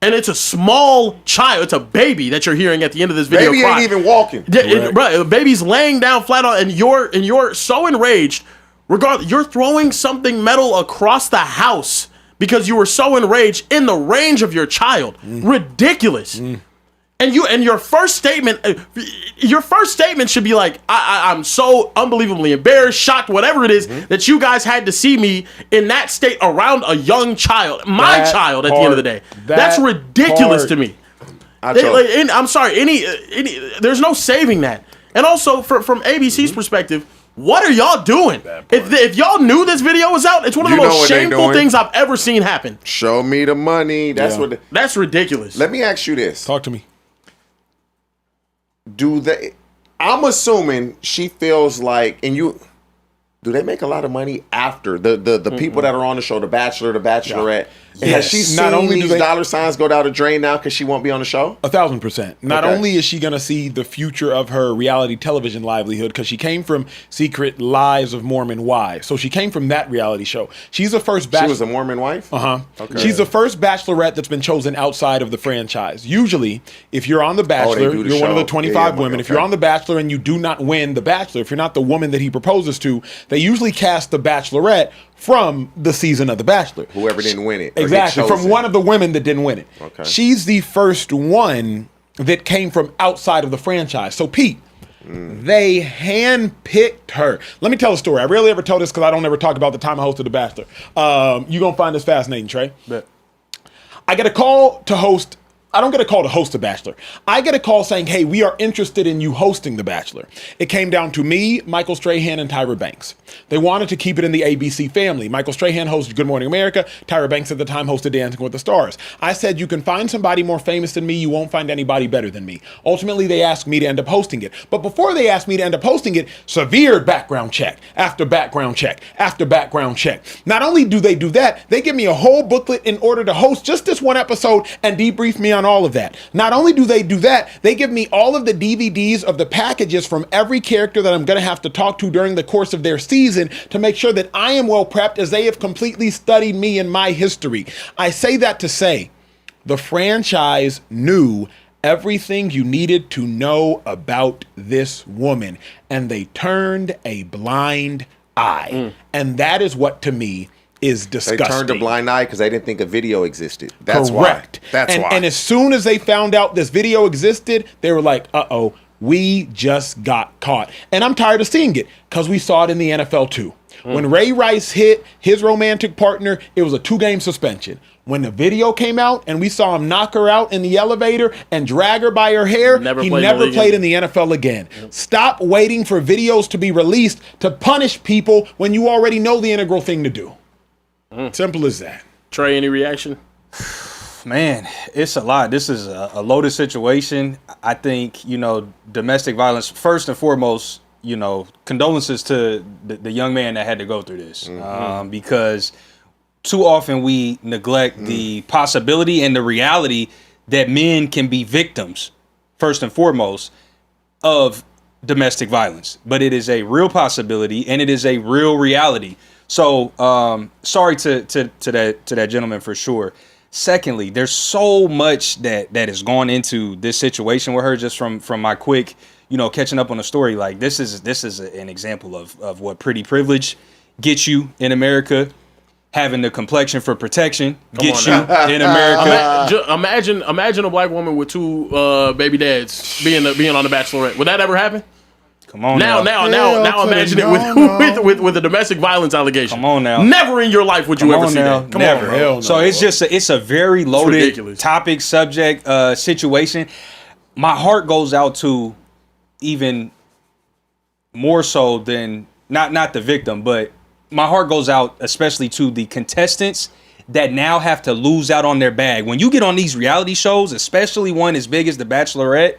And it's a small child. It's a baby that you're hearing at the end of this video. Baby ain't even walking. Bro, baby's laying down flat on, and you're so enraged. Regardless, you're throwing something metal across the house because you were so enraged in the range of your child. Ridiculous. And your first statement should be like, I'm so unbelievably embarrassed, shocked, whatever it is, that you guys had to see me in that state around a young child, my child. At the end of the day, that's ridiculous to me. I'm sorry, there's no saving that. And also from ABC's perspective, what are y'all doing? If y'all knew this video was out, it's one of the most shameful things I've ever seen happen. Show me the money. That's ridiculous. Let me ask you this. Talk to me. I'm assuming she feels like, do they make a lot of money after the people that are on the show, The Bachelor, The Bachelorette? Yes. Has she seen these dollar signs go down the drain now because she won't be on the show? 1,000%. Not only is she going to see the future of her reality television livelihood, because she came from Secret Lives of Mormon Wives. So she came from that reality show. She's the first She was a Mormon wife? Okay. She's the first Bachelorette that's been chosen outside of the franchise. Usually, if you're on The Bachelor, you're one of the 25 women. If you're on The Bachelor and you do not win The Bachelor, if you're not the woman that he proposes to, they usually cast the Bachelorette from the season of The Bachelor. Whoever didn't win it. Exactly, from one of the women that didn't win it. Okay. She's the first one that came from outside of the franchise. So, Pete, they handpicked her. Let me tell a story. I rarely ever tell this because I don't ever talk about the time I hosted The Bachelor. You're going to find this fascinating, Trey. Bet. I get a call to host. I don't get a call to host The Bachelor. I get a call saying, hey, we are interested in you hosting The Bachelor. It came down to me, Michael Strahan, and Tyra Banks. They wanted to keep it in the ABC family. Michael Strahan hosted Good Morning America. Tyra Banks at the time hosted Dancing with the Stars. I said, you can find somebody more famous than me. You won't find anybody better than me. Ultimately, they asked me to end up hosting it. But before they asked me to end up hosting it, severe background check after background check after background check. Not only do they do that, they give me a whole booklet in order to host just this one episode and debrief me on all of that. Not only do they do that, they give me all of the DVDs of the packages from every character that I'm going to have to talk to during the course of their season to make sure that I am well prepped, as they have completely studied me and my history. I say that to say the franchise knew everything you needed to know about this woman, and they turned a blind eye. And that is what, to me, is disgusting. They turned a blind eye because they didn't think a video existed. That's correct. Why. That's why. And as soon as they found out this video existed, they were like, uh-oh, we just got caught. And I'm tired of seeing it because we saw it in the NFL too. When Ray Rice hit his romantic partner, it was a 2-game suspension. When the video came out and we saw him knock her out in the elevator and drag her by her hair, he never played in the NFL again. Stop waiting for videos to be released to punish people when you already know the integral thing to do. Simple as that. Trey, any reaction? Man, it's a lot. This is a loaded situation. I think, domestic violence, first and foremost, condolences to the young man that had to go through this. Because too often we neglect the possibility and the reality that men can be victims, first and foremost, of domestic violence. But it is a real possibility and it is a real reality. So sorry to that gentleman for sure. Secondly, there's so much that has gone into this situation with her, just from my quick, catching up on the story. Like this is an example of what pretty privilege gets you in America. Having the complexion for protection gets you in America. Imagine a black woman with 2 baby dads being on The Bachelorette. Would that ever happen? Come on now imagine it with a domestic violence allegation. Come on now. Never in your life would you ever see that. Come Never. on, bro. So it's a very loaded topic, subject, situation. My heart goes out to even more so than not the victim, but my heart goes out especially to the contestants that now have to lose out on their bag. When you get on these reality shows, especially one as big as The Bachelorette,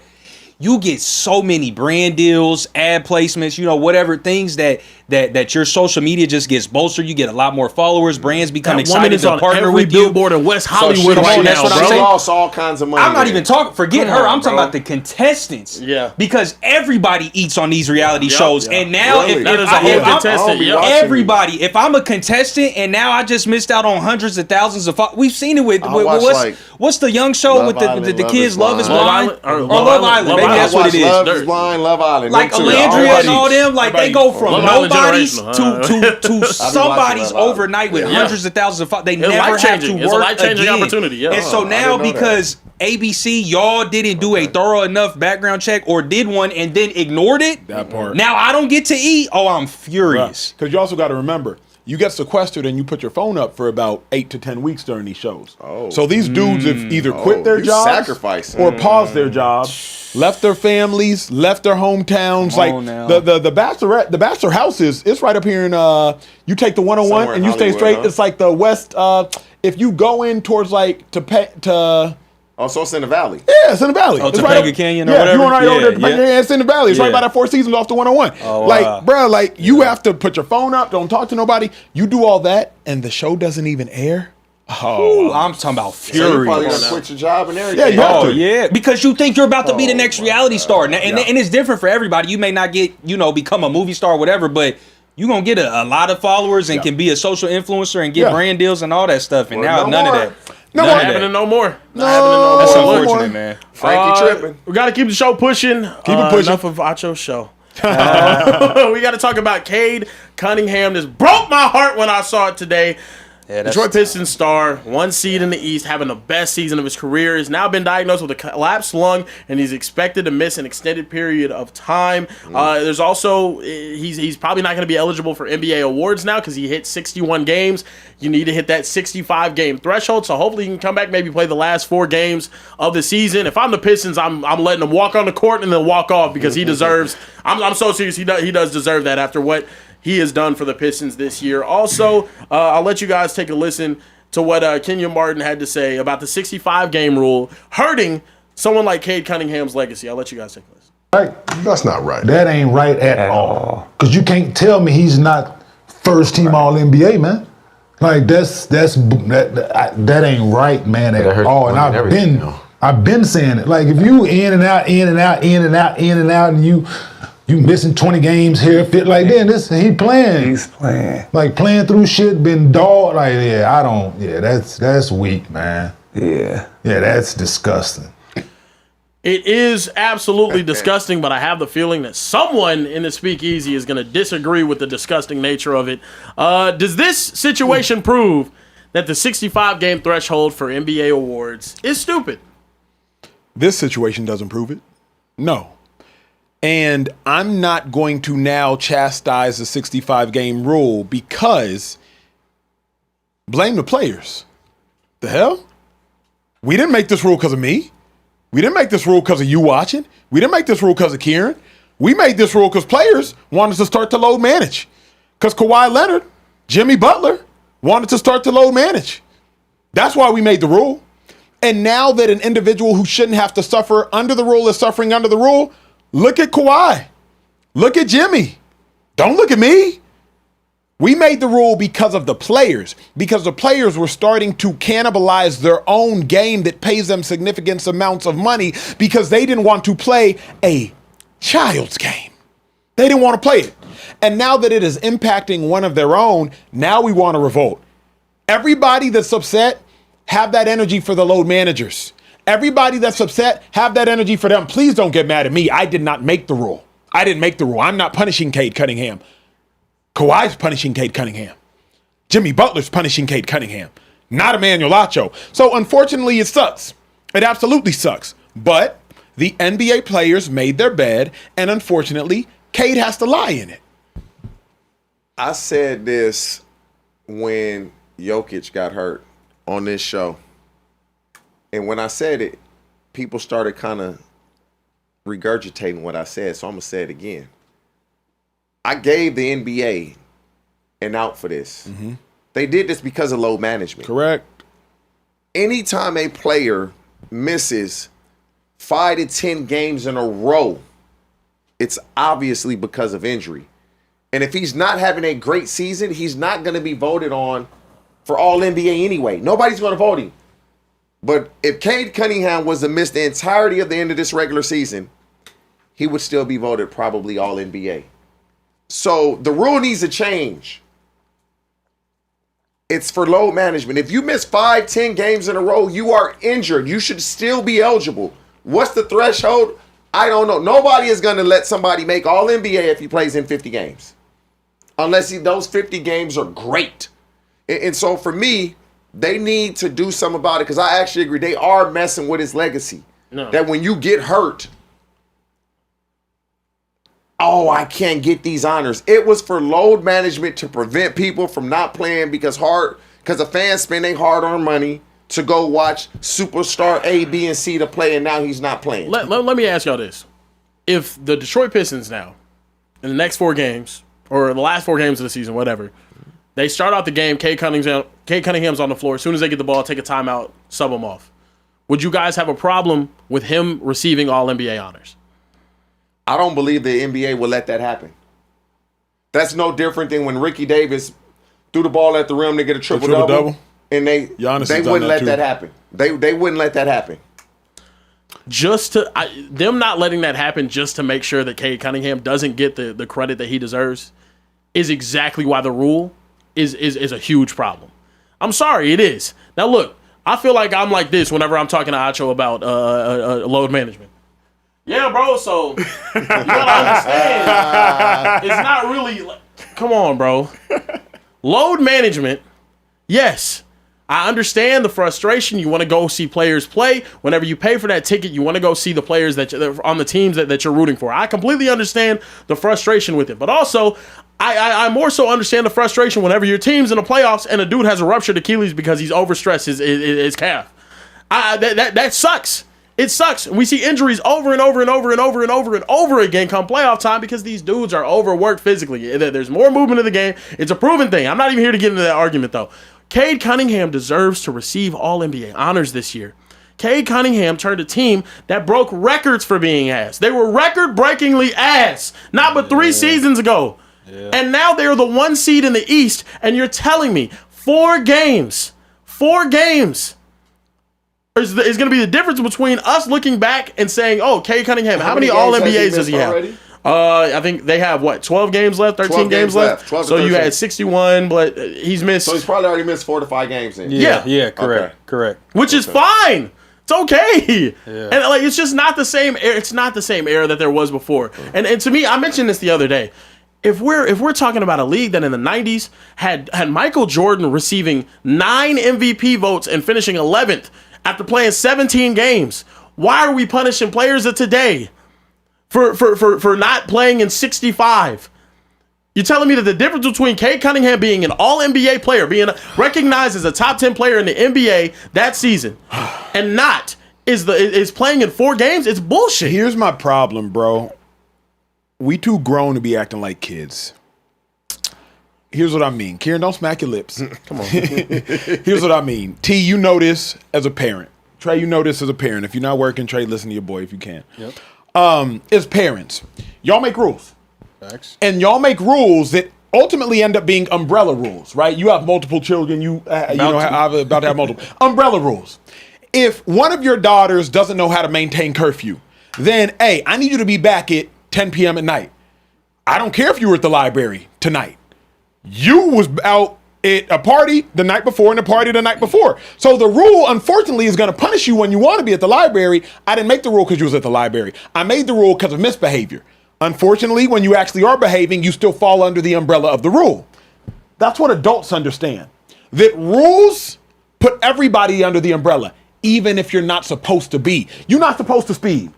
you get so many brand deals, ad placements, whatever things that your social media just gets bolstered. You get a lot more followers. Brands become excited to partner with you. Billboard in West Hollywood right now, She lost all kinds of money. I'm not even talking. Forget her. I'm talking about the contestants. Yeah. Because everybody eats on these reality shows, and now Really? if I'm a contestant and now I just missed out on hundreds of thousands of we've seen it with what's the young show with the kids Love is Blind or Love Island. Maybe that's what it is. Love is Blind, Love Island. Like Alandria and all them, like they go from nobodies to somebody's overnight with hundreds of thousands of followers. They never have to work It's a life-changing again. opportunity. Yeah. And so now because ABC, y'all didn't do a thorough enough background check or did one and then ignored it. That part. Now I don't get to eat. Oh, I'm furious. Because you also got to remember, you get sequestered and you put your phone up for about 8 to 10 weeks during these shows. Oh. So these dudes have either quit their jobs sacrificing. or paused their jobs, left their families, left their hometowns. The Bachelorette, the Bachelor house it's right up here in you take the 101 Somewhere and in you stay Hollywood, straight. huh? It's like the west. If you go in towards like to. Oh, so it's in the valley. Yeah, it's in the valley. Oh, it's Topanga up, Canyon or yeah, whatever? you want right over there. Yeah, Yeah, it's in the valley. It's right by that Four Seasons off the 101. Oh, like, bro, like you have to put your phone up. Don't talk to nobody. You do all that, and the show doesn't even air. Oh, I'm talking about So you probably furious. gonna quit your job and everything. Yeah, you have Oh to. yeah, because you think you're about to be the next reality star, and it's different for everybody. You may not get, become a movie star or whatever, but you gonna get a lot of followers and can be a social influencer and get brand deals and all that stuff. And now none of that. No None more. of that. Happening no more. That's No. unfortunate, man. Frankie tripping. We got to keep the show pushing. Keep it pushing. Enough of Acho's show. We got to talk about Cade Cunningham. This broke my heart when I saw it today. Yeah, Detroit Pistons star, 1 seed in the East, having the best season of his career, has now been diagnosed with a collapsed lung, and he's expected to miss an extended period of time. There's also, he's probably not going to be eligible for NBA awards now because he hit 61 games. You need to hit that 65 game threshold, so hopefully he can come back, maybe play the last 4 games of the season. If I'm the Pistons, I'm letting him walk on the court and then walk off because he deserves. I'm so serious. He does deserve that after what he has done for the Pistons this year. Also, I'll let you guys take a listen to what Kenyon Martin had to say about the 65-game rule hurting someone like Cade Cunningham's legacy. I'll let you guys take a listen. Right? That's not right. That ain't right at all. Because you can't tell me he's not first-team All-NBA, man. Like, that ain't right, man, at all. And I've been saying it. Like, if you in and out, and you missing 20 games here, fit like then he playing. He's playing. Like playing through shit, been dog. Like that's weak, man. Yeah. Yeah, that's disgusting. It is absolutely disgusting, but I have the feeling that someone in the Speakeasy is going to disagree with the disgusting nature of it. Does this situation prove that the 65-game threshold for NBA awards is stupid? This situation doesn't prove it. No. And I'm not going to now chastise the 65-game rule because blame the players. The hell? We didn't make this rule because of me. We didn't make this rule because of you watching. We didn't make this rule because of Kieran. We made this rule because players wanted to start to load manage. Because Kawhi Leonard, Jimmy Butler wanted to start to load manage. That's why we made the rule. And now that an individual who shouldn't have to suffer under the rule is suffering under the rule, look at Kawhi. Look at Jimmy. Don't look at me. We made the rule because of the players, because the players were starting to cannibalize their own game that pays them significant amounts of money because they didn't want to play a child's game. They didn't want to play it. And now that it is impacting one of their own, now we want to revolt. Everybody that's upset, have that energy for the load managers. Everybody that's upset, have that energy for them. Please don't get mad at me. I did not make the rule. I didn't make the rule. I'm not punishing Cade Cunningham. Kawhi's punishing Cade Cunningham. Jimmy Butler's punishing Cade Cunningham. Not Emmanuel Acho. So unfortunately, it sucks. It absolutely sucks. But the NBA players made their bed, and unfortunately, Cade has to lie in it. I said this when Jokic got hurt on this show. And when I said it, people started kind of regurgitating what I said, so I'm going to say it again. I gave the NBA an out for this. Mm-hmm. They did this because of load management. Correct. Anytime a player misses 5 to 10 games in a row, it's obviously because of injury. And if he's not having a great season, he's not going to be voted on for All NBA anyway. Nobody's going to vote him. But if Cade Cunningham was to miss the entirety of the end of this regular season, he would still be voted probably All NBA. So the rule needs to change. It's for load management. If you miss 5, 10 games in a row, you are injured. You should still be eligible. What's the threshold? I don't know. Nobody is going to let somebody make All NBA if he plays in 50 games. Unless those 50 games are great. And so for me, they need to do something about it because I actually agree. They are messing with his legacy. No. That when you get hurt, I can't get these honors. It was for load management to prevent people from not playing because the fans spend their hard-earned money to go watch superstar A, B, and C to play, and now he's not playing. Let me ask y'all this. If the Detroit Pistons now, in the next 4 games, or the last 4 games of the season, whatever, they start out the game, Cade Cunningham's on the floor. As soon as they get the ball, take a timeout, sub him off. Would you guys have a problem with him receiving All NBA honors? I don't believe the NBA will let that happen. That's no different than when Ricky Davis threw the ball at the rim to get a triple-double. And they wouldn't let that happen. They wouldn't let that happen. Them not letting that happen just to make sure that Cade Cunningham doesn't get the credit that he deserves is exactly why the rule is a huge problem. I'm sorry, it is. Now look, I feel like I'm like this whenever I'm talking to Acho about load management. Yeah, bro, so you gotta understand, it's not really, come on, bro. Load management, yes. I understand the frustration. You want to go see players play. Whenever you pay for that ticket, you want to go see the players that on the teams that you're rooting for. I completely understand the frustration with it. But also, I more so understand the frustration whenever your team's in the playoffs and a dude has a ruptured Achilles because he's overstressed his calf. That sucks. It sucks. We see injuries over and over and over and over and over and over again come playoff time because these dudes are overworked physically. There's more movement in the game. It's a proven thing. I'm not even here to get into that argument, though. Cade Cunningham deserves to receive All NBA honors this year. Cade Cunningham turned a team that broke records for being ass. They were record-breakingly ass, not but 3 seasons ago. Yeah. And now they're the 1 seed in the East, and you're telling me 4 games is going to be the difference between us looking back and saying, oh, Cade Cunningham, how many All-NBAs does he have? I think they have, 12 games left, 13 games left? 12 so you had 61, but he's missed. So he's probably already missed 4 to 5 games then. Yeah, correct. Which is fine. It's okay. Yeah. And it's just not the same it's not the same era that there was before. And to me, I mentioned this the other day. If we're talking about a league that in the 90s had Michael Jordan receiving 9 MVP votes and finishing 11th after playing 17 games, why are we punishing players of today for not playing in 65? You're telling me that the difference between Cade Cunningham being an All-NBA player, being recognized as a top 10 player in the NBA that season, and not is playing in 4 games? It's bullshit. Here's my problem, bro. We too grown to be acting like kids. Here's what I mean. Kieran, don't smack your lips. Come on. Here's what I mean. T, you know this as a parent. Trey, you know this as a parent. If you're not working, Trey, listen to your boy if you can. Yep. As parents, y'all make rules. Facts. And y'all make rules that ultimately end up being umbrella rules, right? You have multiple children. About to have multiple. Umbrella rules. If one of your daughters doesn't know how to maintain curfew, then, hey, I need you to be back at 10 p.m. at night. I don't care if you were at the library tonight. You was out at a party the night before and a party the night before. So the rule, unfortunately, is going to punish you when you want to be at the library. I didn't make the rule because you was at the library. I made the rule because of misbehavior. Unfortunately, when you actually are behaving, you still fall under the umbrella of the rule. That's what adults understand. That rules put everybody under the umbrella, even if you're not supposed to be. You're not supposed to speed.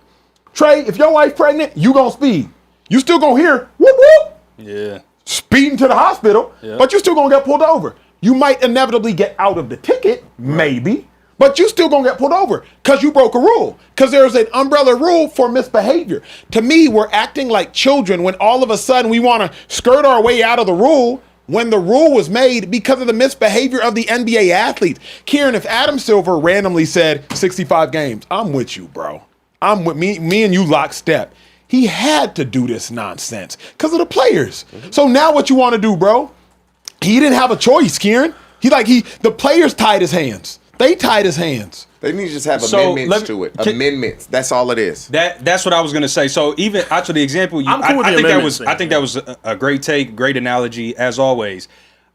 Trey, if your wife's pregnant, you gonna speed. You still gonna hear whoop whoop. Yeah. Speeding to the hospital, but you still gonna get pulled over. You might inevitably get out of the ticket, maybe, but you still gonna get pulled over because you broke a rule. Because there's an umbrella rule for misbehavior. To me, we're acting like children when all of a sudden we want to skirt our way out of the rule when the rule was made because of the misbehavior of the NBA athletes. Kieran, if Adam Silver randomly said 65 games, I'm with you, bro. I'm with me and you lockstep. He had to do this nonsense because of the players. So now what you want to do, bro? He didn't have a choice, Kieran. The players tied his hands. They tied his hands. They need to just have amendments to it. Amendments. That's all it is. That's what I was gonna say. So even actually, the example I think that was a great take, great analogy as always.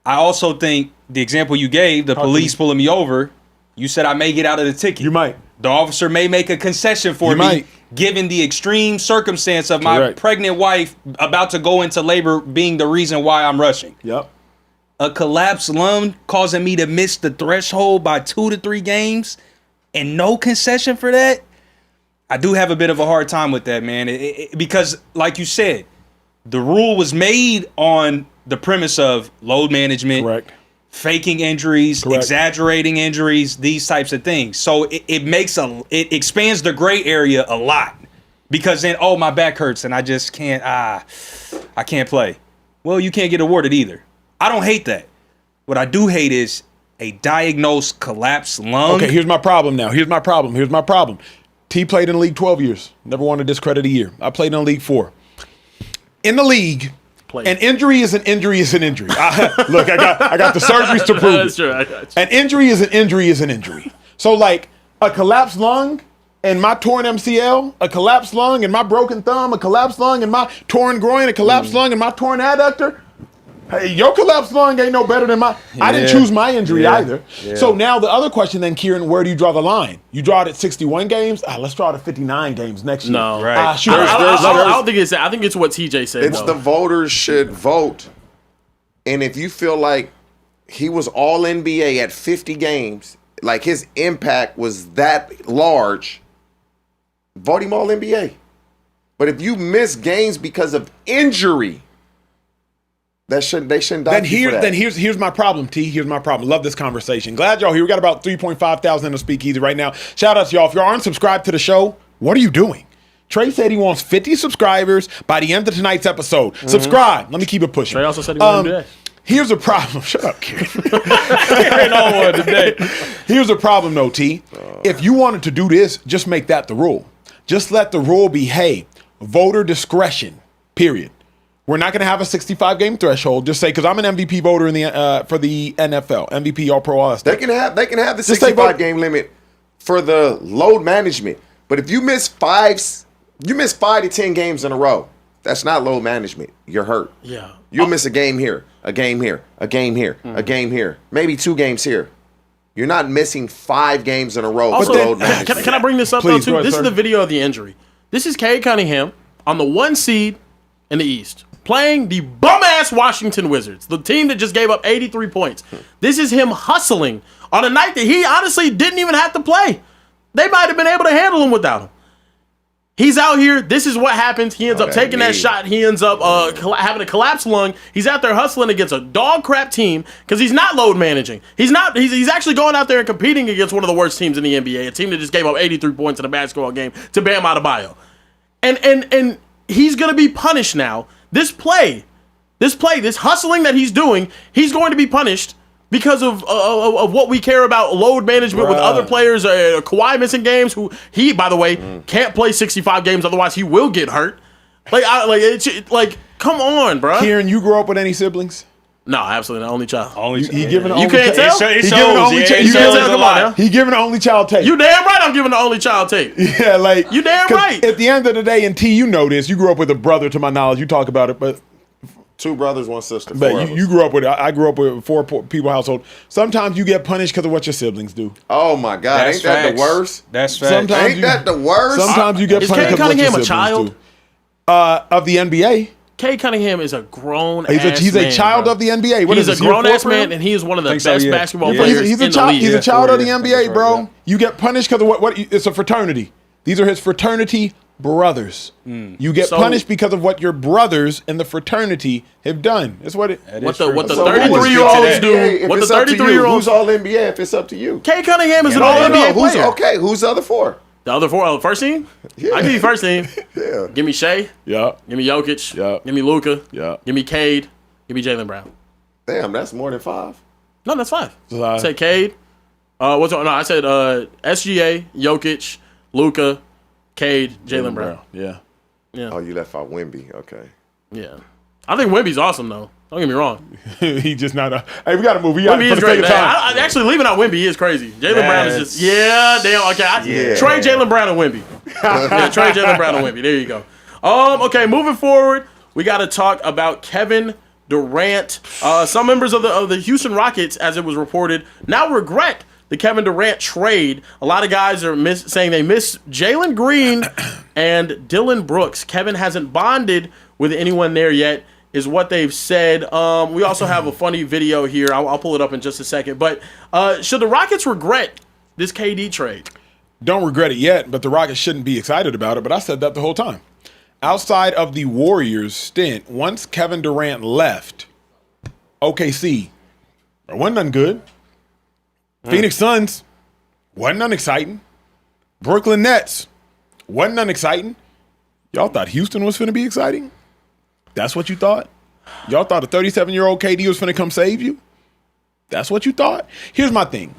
I also think the example you gave, the police pulling me over, you said I may get out of the ticket. You might. The officer may make a concession for me, given the extreme circumstance of my pregnant wife about to go into labor being the reason why I'm rushing. Yep. A collapsed lung causing me to miss the threshold by 2 to 3 games and no concession for that. I do have a bit of a hard time with that, man. Because, like you said, the rule was made on the premise of load management, faking injuries, exaggerating injuries, these types of things. So it expands the gray area a lot. Because then, my back hurts and I just can't, I can't play. Well, you can't get awarded either. I don't hate that. What I do hate is a diagnosed collapsed lung. Okay, here's my problem now. Here's my problem. T played in the league 12 years. Never won a discredit a year. I played in the league 4. In the league, an injury is an injury is an injury. Look, I got the surgeries to prove That's true. I got you. An injury is an injury is an injury. So like a collapsed lung and my torn MCL, a collapsed lung and my broken thumb, a collapsed lung and my torn groin, a collapsed lung and my torn adductor. Hey, your collapsed lung ain't no better than my. I didn't choose my injury either. Yeah. So now the other question then, Kieran, where do you draw the line? You draw it at 61 games? Let's draw it at 59 games next year. No, right. I don't think it's that. I think it's what TJ said. It's the voters should vote. And if you feel like he was all NBA at 50 games, like his impact was that large, vote him all NBA. But if you miss games because of injury, they shouldn't die. Then here's my problem, T. Here's my problem. Love this conversation. Glad y'all here. We got about 3.5 thousand in the Speakeasy right now. Shout out to y'all. If you aren't subscribed to the show, what are you doing? Trey said he wants 50 subscribers by the end of tonight's episode. Subscribe. Let me keep it pushing. Trey also said he wanted to do that. Here's a problem. Shut up, Kieran. Kieran on one today. Here's a problem, though, T. If you wanted to do this, just make that the rule. Just let the rule be, hey, voter discretion, period. We're not going to have a 65-game threshold. Just say, because I'm an MVP voter in the for the NFL, MVP, All-Pro, All-Star. They can have the 65-game limit for the load management. But if you miss 5 to 10 games in a row, that's not load management. You're hurt. Yeah. You'll miss a game here, a game here, a game here, a game here, maybe 2 games here. You're not missing 5 games in a row for load management. Can I bring this up, Please, though, too? ahead, This sir. is the video of the injury. This is Cade Cunningham on the 1 seed in the East, playing the bum-ass Washington Wizards, the team that just gave up 83 points. This is him hustling on a night that he honestly didn't even have to play. They might have been able to handle him without him. He's out here. This is what happens. He ends up taking that shot. He ends up having a collapsed lung. He's out there hustling against a dog crap team because he's not load managing. He's not. He's actually going out there and competing against one of the worst teams in the NBA, a team that just gave up 83 points in a basketball game to Bam Adebayo. And he's going to be punished now. This hustling that he's doing, he's going to be punished because of what we care about, load management with other players. Kawhi missing games, who he, by the way, can't play 65 games, otherwise he will get hurt. Come on, bro. Kieran, you grew up with any siblings? No, absolutely not. Only child. He giving You can't tell? He giving the only child. You can't tell? Come on now. He giving the only child take. You damn right I'm giving the only child take. Yeah, like You damn right. At the end of the day, and T, you know this. You grew up with a brother, to my knowledge. You talk about it, but 2 brothers, 1 sister. But you grew up with. I grew up with a 4-people household. Sometimes you get punished because of what your siblings do. Oh my God, ain't that the worst? That's facts. Sometimes Ain't that the worst? Sometimes you get Is punished Cade because of what your Cunningham a siblings child? do. Of the NBA. Cade Cunningham is a grown He's ass a child of the NBA. What He's is a this, year grown 4 ass for him? man, and he is one of the Think so, best yeah. basketball Yeah. players He's in a child. the league. He's a child of the NBA, That's right, bro. yeah. You get punished because of what? It's a fraternity. These are his fraternity brothers. You get punished because of what your brothers in the fraternity have done. That's what it. What the So 33-year-olds do? If What the it's up to you, 33-year-olds? Who's all NBA if it's up to you? Cade Cunningham is an No, all NBA who's player. okay? Who's the other 4? The other 4, first team? Yeah. I give you first team. Yeah. Give me Shea. Yeah. Give me Jokic. Yeah. Give me Luka. Yeah. Give me Cade. Give me Jaylen Brown. Damn, that's more than 5. No, that's 5. So, I said Cade. I said SGA, Jokic, Luka, Cade, Jaylen Brown. Yeah. Oh, you left out Wemby. Okay. Yeah. I think Wemby's awesome, though. Don't get me wrong. He just not a. Hey, we got to move. Wemby is great. Actually, leaving out Wemby is crazy. Jaylen Brown is just damn. Okay, trade Jaylen Brown and Wemby. Trade Jaylen Brown and Wemby. There you go. Okay, moving forward, we got to talk about Kevin Durant. Some members of the Houston Rockets, as it was reported, now regret the Kevin Durant trade. A lot of guys are saying they miss Jalen Green and Dylan Brooks. Kevin hasn't bonded with anyone there yet, is what they've said. We also have a funny video here. I'll pull it up in just a second. But should the Rockets regret this KD trade? Don't regret it yet, but the Rockets shouldn't be excited about it. But I said that the whole time. Outside of the Warriors stint, once Kevin Durant left OKC, it wasn't nothing good. Phoenix Suns, wasn't nothing exciting. Brooklyn Nets, wasn't nothing exciting. Y'all thought Houston was going to be exciting? That's what you thought? Y'all thought a 37-year-old KD was going to come save you? That's what you thought? Here's my thing.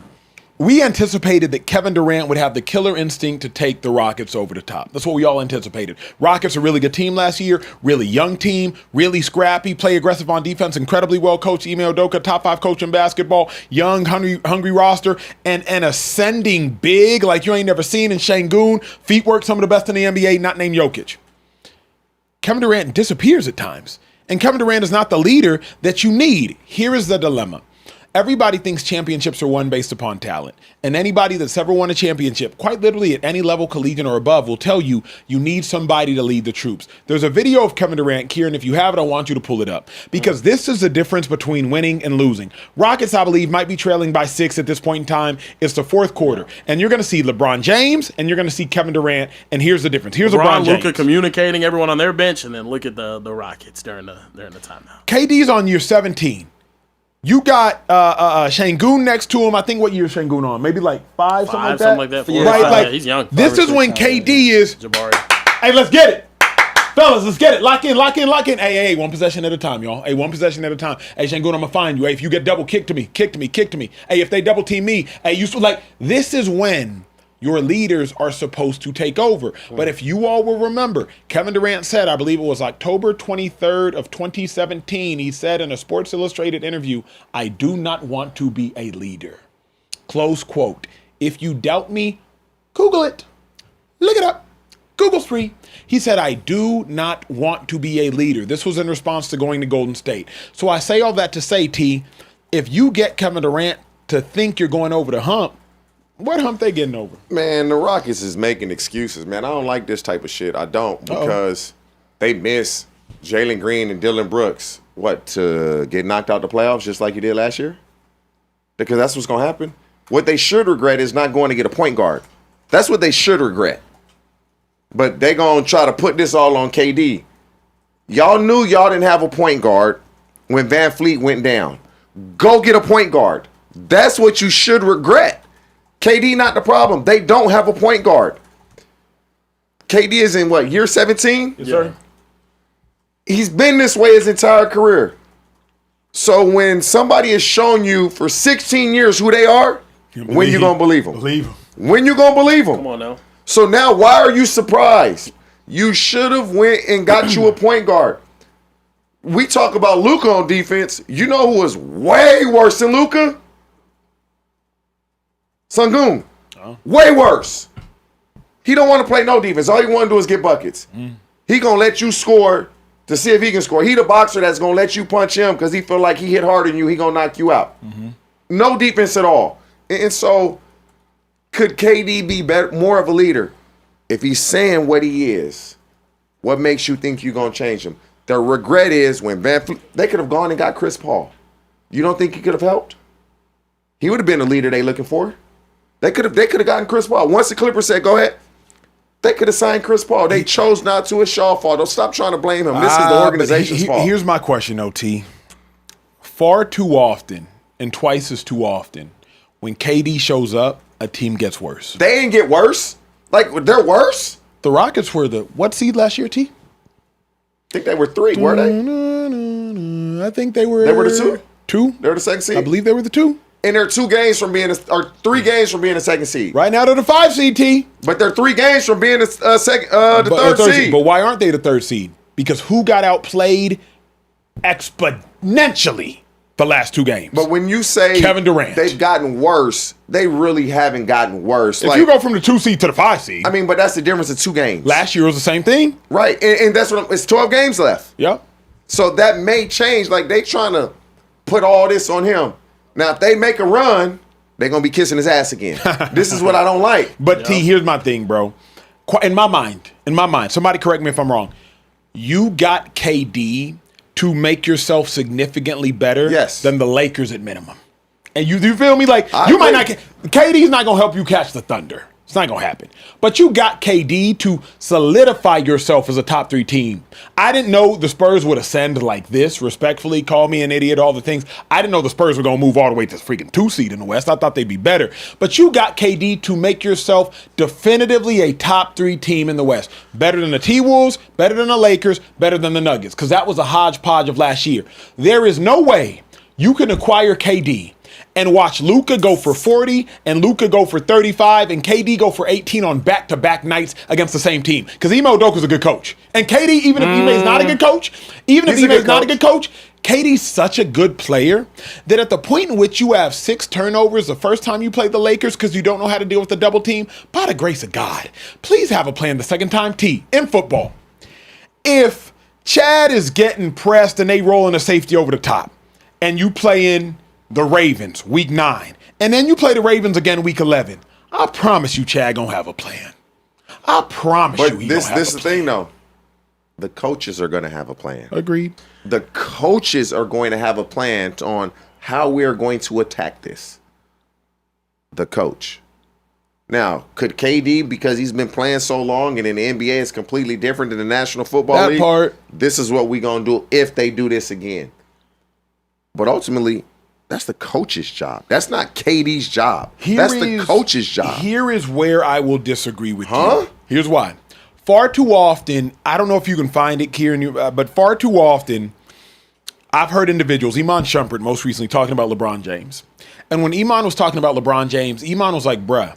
We anticipated that Kevin Durant would have the killer instinct to take the Rockets over the top. That's what we all anticipated. Rockets a really good team last year, really young team, really scrappy, play aggressive on defense, incredibly well coached. Ime Udoka, top 5 coach in basketball, young, hungry roster, and an ascending big like you ain't never seen in Şengün. Feet work, some of the best in the NBA, not named Jokic. Kevin Durant disappears at times, and Kevin Durant is not the leader that you need. Here is the dilemma. Everybody thinks championships are won based upon talent. And anybody that's ever won a championship, quite literally at any level, collegiate or above, will tell you you need somebody to lead the troops. There's a video of Kevin Durant, Kieran. If you have it, I want you to pull it up. Because this is the difference between winning and losing. Rockets, I believe, might be trailing by 6 at this point in time. It's the fourth quarter. And you're going to see LeBron James and you're going to see Kevin Durant. And here's the difference. Here's LeBron James. Luka communicating everyone on their bench, and then look at the Rockets during the timeout. KD's on year 17. You got Şengün next to him. I think what year is Şengün on? Maybe like 5, something like that. Right, he's young. This is when KD is. Jabari. Hey, let's get it. Fellas, let's get it. Lock in. Hey, one possession at a time, y'all. Hey, one possession at a time. Hey, Şengün, I'm going to find you. Hey, if you get double, kick to me. Hey, if they double team me. Hey, this is when your leaders are supposed to take over. But if you all will remember, Kevin Durant said, I believe it was October 23rd of 2017, he said in a Sports Illustrated interview, I do not want to be a leader. Close quote. If you doubt me, Google it. Look it up. Google's free. He said, I do not want to be a leader. This was in response to going to Golden State. So I say all that to say, T, if you get Kevin Durant to think you're going over the hump, what hump they getting over? Man, the Rockets is making excuses, man. I don't like this type of shit. I don't, because they miss Jalen Green and Dylan Brooks. What, to get knocked out the playoffs just like you did last year? Because that's what's going to happen. What they should regret is not going to get a point guard. That's what they should regret. But they going to try to put this all on KD. Y'all knew y'all didn't have a point guard when Van Fleet went down. Go get a point guard. That's what you should regret. KD not the problem. They don't have a point guard. KD is in what, year 17? Yes, sir. He's been this way his entire career. So when somebody has shown you for 16 years who they are, when you going to believe them? Believe them. When you going to believe them? Come on now. So now why are you surprised? You should have went and got you a point guard. We talk about Luka on defense. You know who was way worse than Luka? Şengün. Way worse. He don't want to play no defense. All he want to do is get buckets. He going to let you score to see if he can score. He the boxer that's going to let you punch him because he feel like he hit harder than you. He going to knock you out. No defense at all. And so could KD be better, more of a leader? If he's saying what he is, what makes you think you're going to change him? The regret is when they could have gone and got Chris Paul. You don't think he could have helped? He would have been the leader they looking for. They could have gotten Chris Paul. Once the Clippers said, go ahead, they could have signed Chris Paul. They chose not to. It's Shaw's fault. Don't stop trying to blame him. This is the organization's fault. Here's my question, OT. Far too often, and twice as too often, when KD shows up, a team gets worse. They ain't get worse. Like, they're worse? The Rockets were the, what seed last year, T? I think they were 3, were they? I think they were. They were the 2? 2. They were the second seed? I believe they were the 2. And they're 2 games from being or 3 games from being a second seed. Right now they're the 5 seed, T. But they're 3 games from being the third seed. But why aren't they the 3rd seed? Because who got outplayed exponentially the last 2 games? But when you say Kevin Durant, they've gotten worse, they really haven't gotten worse. If you go from the 2 seed to the 5 seed, I mean, but that's the difference of 2 games. Last year was the same thing, right? And that's what it's 12 games left. Yep. So that may change. Like they trying to put all this on him. Now, if they make a run, they're gonna be kissing his ass again. This is what I don't like. But T, here's my thing, bro. In my mind, somebody correct me if I'm wrong. You got KD to make yourself significantly better than the Lakers at minimum. And you feel me? Like you might not. KD's not gonna help you catch the Thunder. It's not going to happen. But you got KD to solidify yourself as a top 3 team. I didn't know the Spurs would ascend like this. Respectfully, call me an idiot, all the things. I didn't know the Spurs were going to move all the way to the freaking 2 seed in the West. I thought they'd be better. But you got KD to make yourself definitively a top 3 team in the West. Better than the T-Wolves, better than the Lakers, better than the Nuggets. Because that was a hodgepodge of last year. There is no way you can acquire KD and watch Luka go for 40 and Luka go for 35 and KD go for 18 on back-to-back nights against the same team. Because Ime Udoka's a good coach. And KD, even if Ime's not a good coach, KD's such a good player that at the point in which you have 6 turnovers the first time you play the Lakers because you don't know how to deal with the double team, by the grace of God, please have a plan the second time. T, in football, if Chad is getting pressed and they rolling a safety over the top and you play in the Ravens, week 9. And then you play the Ravens again, week 11. I promise you, Chad gonna have a plan. I promise you he gonna have a plan. But this is the thing, though. The coaches are going to have a plan. Agreed. The coaches are going to have a plan on how we're going to attack this. The coach. Now, could KD, because he's been playing so long and in the NBA is completely different than the National Football League? That part. This is what we're going to do if they do this again. But ultimately, that's the coach's job. That's not KD's job. That's the coach's job. Here is where I will disagree with you. Here's why. Far too often, I don't know if you can find it, Kieran, but far too often, I've heard individuals, Iman Shumpert most recently, talking about LeBron James. And when Iman was talking about LeBron James, Iman was like, bruh,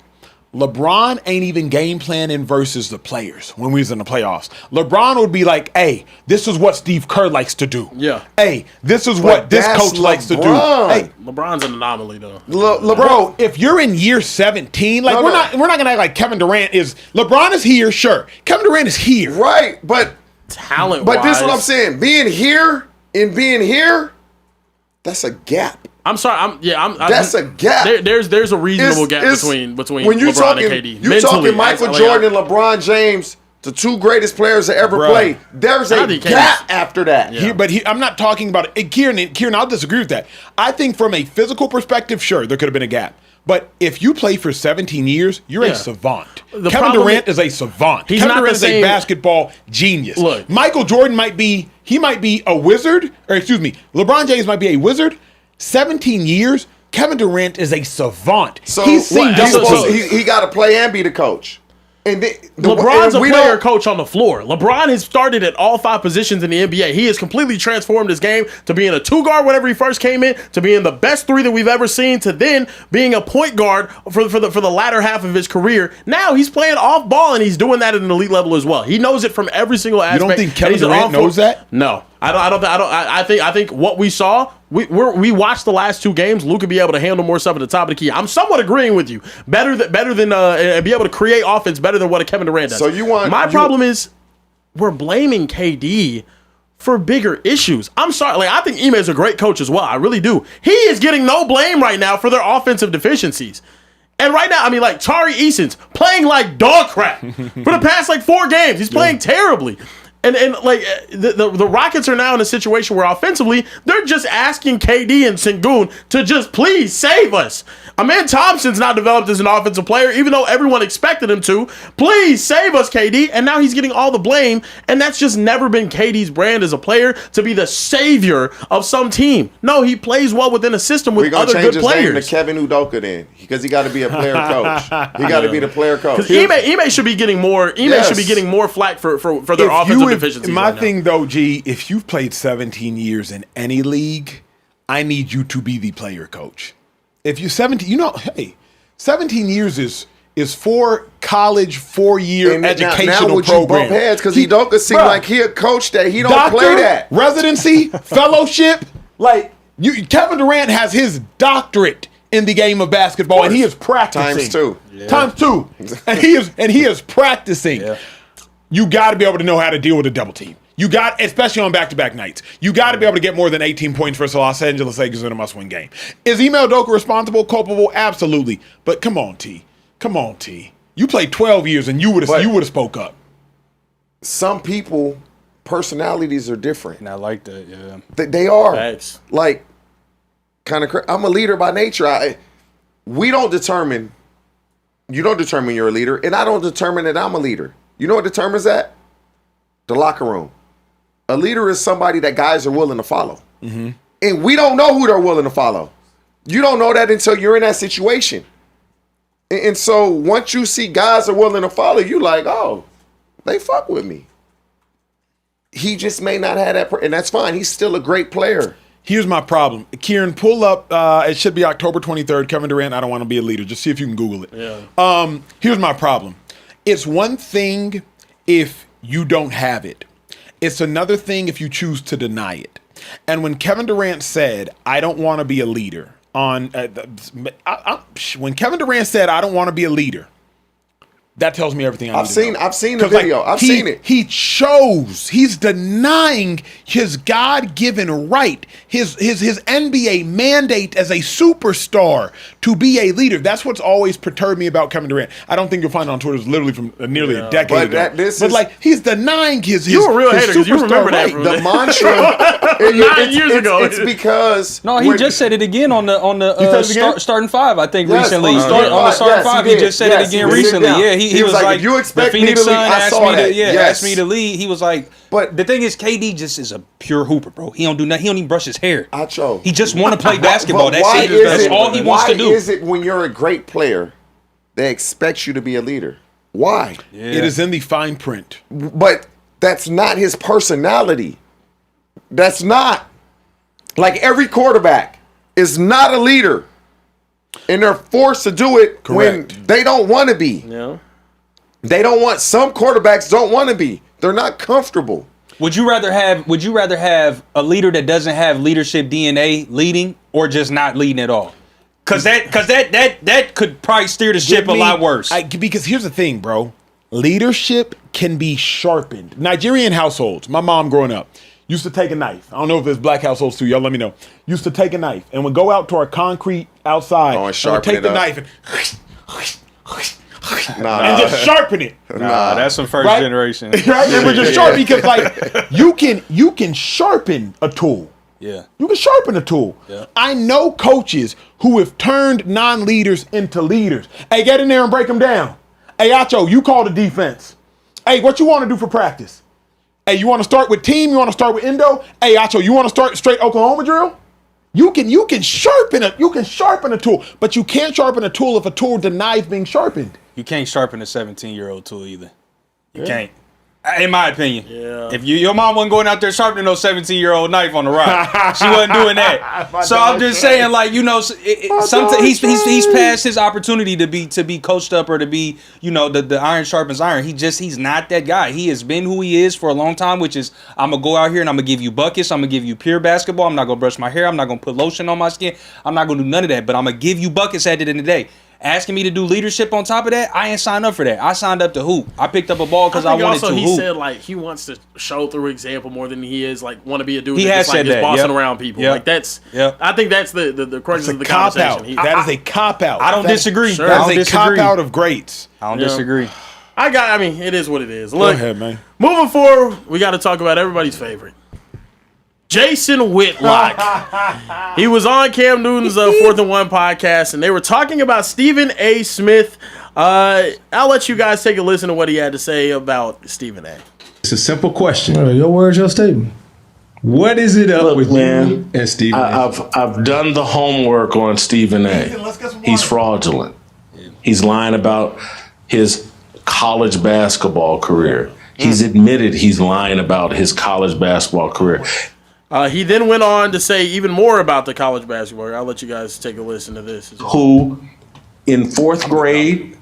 LeBron ain't even game planning versus the players when we was in the playoffs. LeBron would be like, hey, this is what Steve Kerr likes to do. Yeah. Hey, this is what this coach likes to do. Hey, LeBron's an anomaly, though. Bro, if you're in year 17, like we're not gonna act like Kevin Durant is. LeBron is here, sure. Kevin Durant is here, right? But talent. But this is what I'm saying. Being here and being here, that's a gap. I'm sorry. That's a gap. There's a reasonable gap between when you're LeBron talking, and KD. You're talking Michael Jordan and LeBron James, the 2 greatest players to ever play. There's a gap after that. Yeah. I'm not talking about it. Kieran, I'll disagree with that. I think from a physical perspective, sure, there could have been a gap. But if you play for 17 years, you're a savant. Kevin Durant is a savant. Kevin Durant is a basketball genius. Look, Michael Jordan might be a wizard, or excuse me, LeBron James might be a wizard. 17 years, Kevin Durant is a savant. So he's seen he got to play and be the coach. And LeBron's a player coach on the floor. LeBron has started at all 5 positions in the NBA. He has completely transformed his game to being a 2 guard whenever he first came in, to being the best 3 that we've ever seen, to then being a point guard for the latter half of his career. Now he's playing off ball and he's doing that at an elite level as well. He knows it from every single aspect. You don't think Kevin Durant knows that? No. I think what we saw, we watched the last 2 games. Luka be able to handle more stuff at the top of the key. I'm somewhat agreeing with you. Better than be able to create offense better than what a Kevin Durant does. So my problem is we're blaming KD for bigger issues. I'm sorry. Like, I think Ime is a great coach as well. I really do. He is getting no blame right now for their offensive deficiencies. And right now, I mean, like, Tari Eason's playing like dog crap for the past 4 games. He's playing terribly. And the Rockets are now in a situation where offensively, they're just asking KD and Sengun to just please save us. Amen Thompson's not developed as an offensive player, even though everyone expected him to. Please save us, KD. And now he's getting all the blame. And that's just never been KD's brand as a player, to be the savior of some team. No, he plays well within a system with other good players. We're going to change his name to Kevin Udoka then, because he got to be a player coach. He got to be the player coach. Because Ime should be getting more. Should be getting more flack for their offensive deficiencies. My thing though, G, if you've played 17 years in any league, I need you to be the player coach. if you 17, 17 years is 4 college 4-year educational now would you bump heads because he don't seem like he a coach that he don't play that residency fellowship. Like Kevin Durant has his doctorate in the game of basketball, and he is practicing times two, and he is practicing. Yeah. You got to be able to know how to deal with a double team. You got, especially on back-to-back nights, you got to be able to get more than 18 points versus Los Angeles Lakers in a must-win game. Is Ime Udoka responsible, culpable? Absolutely. But come on, T. You played 12 years and you would have spoke up. Some people, personalities are different. And I like that, yeah. They are. Thanks. Like, kind of. I'm a leader by nature. You don't determine you're a leader, and I don't determine that I'm a leader. You know what determines that? The locker room. A leader is somebody that guys are willing to follow. Mm-hmm. And we don't know who they're willing to follow. You don't know that until you're in that situation. And so once you see guys are willing to follow, you like, oh, they fuck with me. He just may not have that, and that's fine. He's still a great player. Here's my problem. Kieran, pull up, it should be October 23rd, Kevin Durant, I don't want to be a leader. Just see if you can Google it. Yeah. Here's my problem. It's one thing if you don't have it. It's another thing if you choose to deny it. And when Kevin Durant said, I don't want to be a leader, when Kevin Durant said, I don't want to be a leader, that tells me everything I need to know. I've seen the video. I've seen it. He's denying his God-given right, his NBA mandate as a superstar to be a leader. That's what's always perturbed me about Kevin Durant. I don't think you'll find it on Twitter. It's literally from nearly a decade ago. He's denying his you were a real hater because you remember right. that. The mantra 9 years ago. It's because he just said it again on the starting five. I think recently on the starting five. He just said it again recently. Yeah. He was like, you expect the Phoenix me to lead? Sun asked me to lead. He was like, but the thing is, KD just is a pure hooper, bro. He don't do nothing. He don't even brush his hair. Acho. He just want to play basketball. That's all he wants to do. Why is it when you're a great player, they expect you to be a leader? Why? Yeah. It is in the fine print. But that's not his personality. That's not. Like every quarterback is not a leader. And they're forced to do it when they don't want to be. Yeah. Some quarterbacks don't want to be. They're not comfortable. Would you rather have a leader that doesn't have leadership DNA leading or just not leading at all? Cause that could probably steer the ship a lot worse. Because here's the thing, bro. Leadership can be sharpened. Nigerian households, my mom growing up, used to take a knife. I don't know if it's black households too. Y'all let me know. Used to take a knife and would go out to our concrete outside and would take the knife and and just sharpen it. Nah, that's some first generation. Right? And we're just sharpen because you can sharpen a tool. Yeah. You can sharpen a tool. Yeah. I know coaches who have turned non-leaders into leaders. Hey, get in there and break them down. Hey, Acho, you call the defense. Hey, what you want to do for practice? Hey, you want to start with team? You want to start with Indo? Hey, Acho, you want to start straight Oklahoma drill? You can sharpen a tool, but you can't sharpen a tool if a tool denies being sharpened. You can't sharpen a 17-year-old tool either. You can't. In my opinion. Yeah. If your mom wasn't going out there sharpening no 17-year-old knife on the rock, she wasn't doing that. So I'm just saying, sometimes he's past his opportunity to be coached up or to be, the iron sharpens iron. He's not that guy. He has been who he is for a long time, which is I'm gonna go out here and I'm gonna give you buckets. I'm gonna give you pure basketball. I'm not gonna brush my hair. I'm not gonna put lotion on my skin. I'm not gonna do none of that. But I'm gonna give you buckets at the end of the day. Asking me to do leadership on top of that, I ain't signed up for that. I signed up to hoop. I picked up a ball because I wanted to hoop. He said he wants to show through example more than he is want to be a dude he that just is bossing around people. Yep. I think that's the crux of the conversation. That is a cop-out. I don't disagree. Sure. That is a cop-out of greats. I don't disagree. It is what it is. Look, go ahead, man. Moving forward, we got to talk about everybody's favorite. Jason Whitlock. He was on Cam Newton's 4th and 1 podcast, and they were talking about Stephen A. Smith. I'll let you guys take a listen to what he had to say about Stephen A. It's a simple question. Your words, your statement. What is it up with you and Stephen A? I've done the homework on Stephen A. He's fraudulent. He's lying about his college basketball career. He's admitted he's lying about his college basketball career. He then went on to say even more about the college basketball. I'll let you guys take a listen to this. Who, in 4th grade,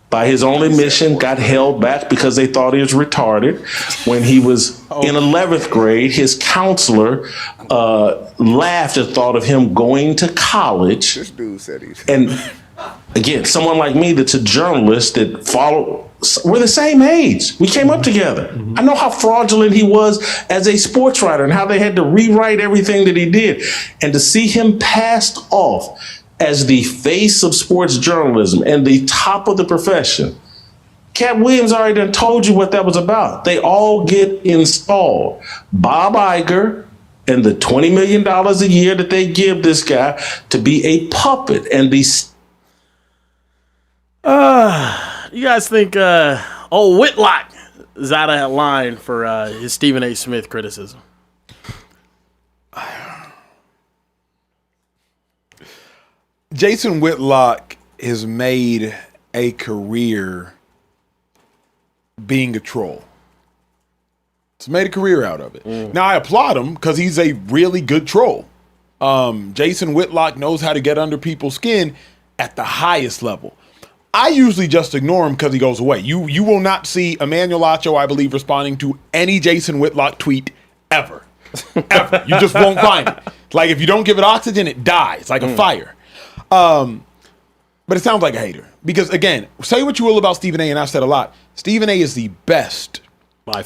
by his own admission, got held back because they thought he was retarded. When he was in 11th grade, his counselor laughed at the thought of him going to college. This dude said he's... And again, someone like me that's a journalist that we're the same age. We came up together. I know how fraudulent he was as a sports writer and how they had to rewrite everything that he did. And to see him passed off as the face of sports journalism and the top of the profession. Cat Williams already done told you what that was about. They all get installed. Bob Iger and the $20 million a year that they give this guy to be a puppet and the... You guys think old Whitlock is out of that line for his Stephen A. Smith criticism? Jason Whitlock has made a career being a troll. He's made a career out of it. Now, I applaud him because he's a really good troll. Jason Whitlock knows how to get under people's skin at the highest level. I usually just ignore him because he goes away. You will not see Emmanuel Acho, I believe, responding to any Jason Whitlock tweet ever. Ever. You just won't find it. Like, if you don't give it oxygen, it dies like a fire. But it sounds like a hater. Because, again, say what you will about Stephen A., and I've said a lot. Stephen A. is the best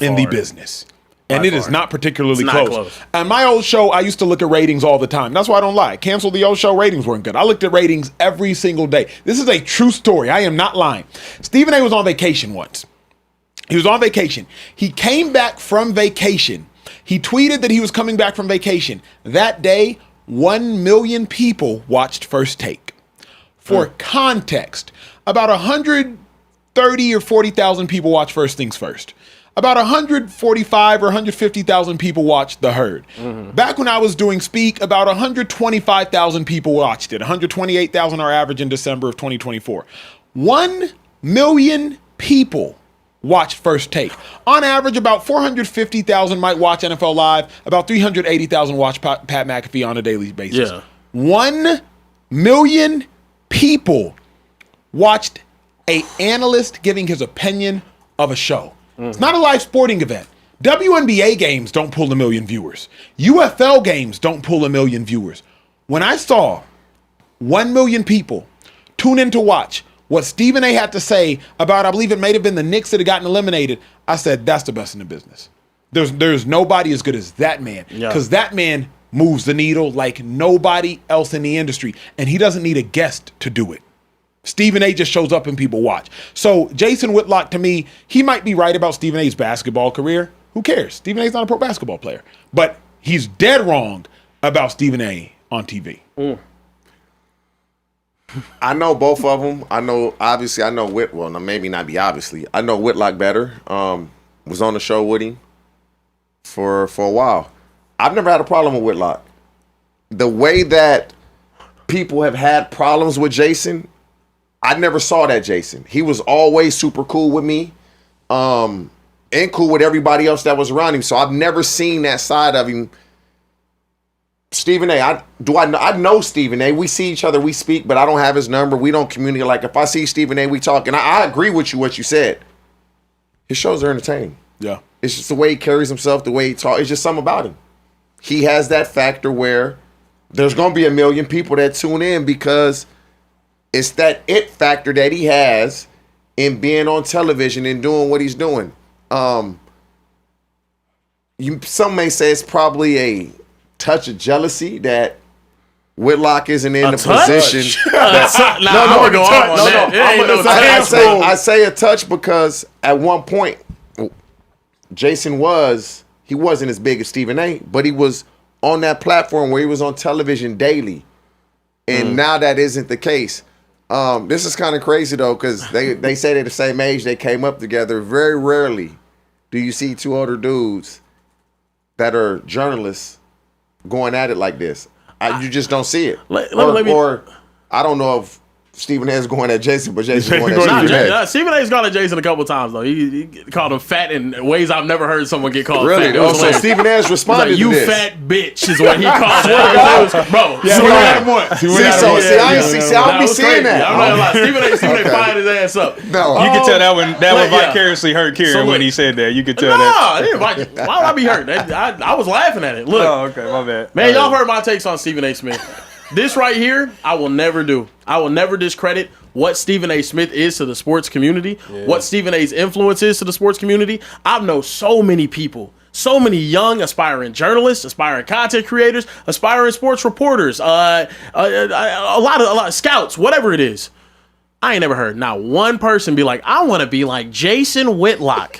in the business. And it is not particularly close. And my old show, I used to look at ratings all the time. That's why I don't lie. Cancel the old show, ratings weren't good. I looked at ratings every single day. This is a true story. I am not lying. Stephen A. was on vacation once. He was on vacation. He came back from vacation. He tweeted that he was coming back from vacation. That day, 1 million people watched First Take. For context, about 130 or 40,000 people watch First Things First. About 145 or 150,000 people watched The Herd. Back when I was doing Speak, about 125,000 people watched it. 128,000 our average in December of 2024. 1 million people watched First Take. On average, about 450,000 might watch NFL Live. About 380,000 watch Pat McAfee on a daily basis. 1 million people watched an analyst giving his opinion of a show. It's not a live sporting event. WNBA games don't pull 1 million viewers. UFL games don't pull 1 million viewers. When I saw 1 million people tune in to watch what Stephen A. had to say about, I believe it may have been the Knicks that had gotten eliminated, I said, that's the best in the business. There's nobody as good as that man. Because that man moves the needle like nobody else in the industry. And he doesn't need a guest to do it. Stephen A. just shows up and people watch. So Jason Whitlock, to me, he might be right about Stephen A.'s basketball career. Who cares? Stephen A.'s not a pro basketball player. But he's dead wrong about Stephen A. on TV. I know both of them. I know Whitlock. Well, maybe not be obviously. I know Whitlock better. Was on the show with him for a while. I've never had a problem with Whitlock. The way that people have had problems with Jason, I never saw that Jason. He was always super cool with me, and cool with everybody else that was around him. So I've never seen that side of him. Stephen A. I know Stephen A. We see each other, we speak, but I don't have his number. We don't communicate. Like if I see Stephen A., we talk, and I agree with you what you said. His shows are entertaining. Yeah, it's just the way he carries himself, the way he talks. It's just something about him. He has that factor where there's gonna be 1 million people that tune in because it's that it factor that he has in being on television and doing what he's doing. Some may say it's probably a touch of jealousy that Whitlock isn't in the position. I say a touch because at one point, Jason wasn't as big as Stephen A., but he was on that platform where he was on television daily. And now that isn't the case. This is kind of crazy though, because they say they're the same age, they came up together. Very rarely do you see two older dudes that are journalists going at it like this. You just don't see it. Let me or I don't know if Stephen A is going at Jason, but Jason going at Stephen A. Stephen A's gone at Jason a couple times though. He called him fat in ways I've never heard someone get called. Really? Fat. Oh, so Stephen A's responded like, to you this. fat bitch is what he called it. Bro, I don't be seeing that. I'm not gonna lie. Stephen A fired his ass up. No, you can tell that one vicariously hurt Kieran when he said that. You could tell that. Why would I be hurt? I was laughing at it. Look. Oh, okay, my bad. Man, y'all heard my takes on Stephen A. Smith. This right here, I will never do. I will never discredit what Stephen A. Smith is to the sports community, what Stephen A.'s influence is to the sports community. I know so many people, so many young aspiring journalists, aspiring content creators, aspiring sports reporters, a lot of scouts, whatever it is. I ain't never heard not one person be like, I want to be like Jason Whitlock.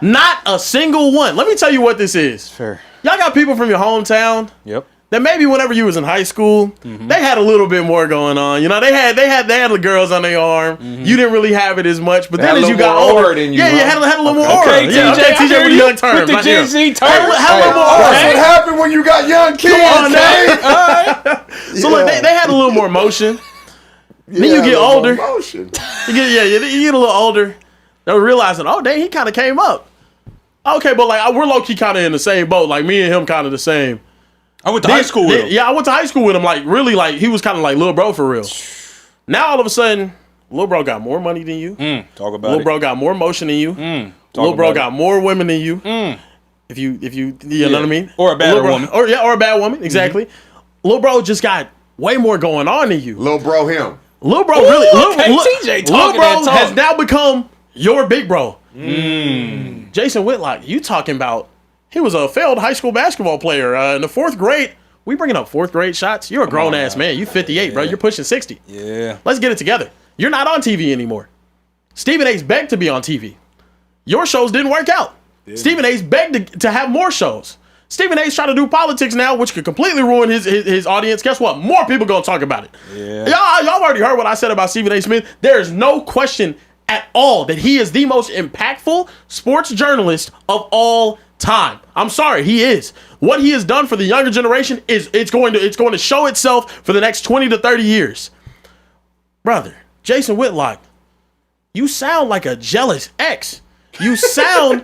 Not a single one. Let me tell you what this is. Fair. Y'all got people from your hometown. Yep. That maybe whenever you was in high school, they had a little bit more going on. You know, they had the girls on their arm. You didn't really have it as much, but then as you got older, you had a little more aura. Okay, TJ with the young terms. With the Gen Z terms. Had a little more aura. That's what happened when you got young kids. Come on now. So look, they had a little more motion. Then you get older. You get a little older. They're realizing, oh, dang, he kind of came up. Okay, but like we're low key kind of in the same boat. Like me and him kind of the same. I went to high school with him. Yeah, I went to high school with him. Like, really, like, he was kind of like Lil Bro for real. Now, all of a sudden, Lil Bro got more money than you. Talk about Lil Bro got more motion than you. Lil Bro got more women than you. If you know what I mean? Or a bad woman. Or a bad woman, exactly. Lil Bro just got way more going on than you. Lil Bro him. Lil Bro really. TJ Lil Bro has now become your big bro. Jason Whitlock, you talking about... He was a failed high school basketball player in the 4th grade. We bringing up 4th grade shots? You're a grown-ass man. You 58, bro. You're pushing 60. Yeah. Let's get it together. You're not on TV anymore. Stephen A's begged to be on TV. Your shows didn't work out. Stephen A's begged to have more shows. Stephen A's trying to do politics now, which could completely ruin his audience. Guess what? More people going to talk about it. Yeah. Y'all already heard what I said about Stephen A. Smith. There is no question at all that he is the most impactful sports journalist of all time. I'm sorry, he is. What he has done for the younger generation is it's going to show itself for the next 20 to 30 years. Brother, Jason Whitlock, you sound like a jealous ex. You sound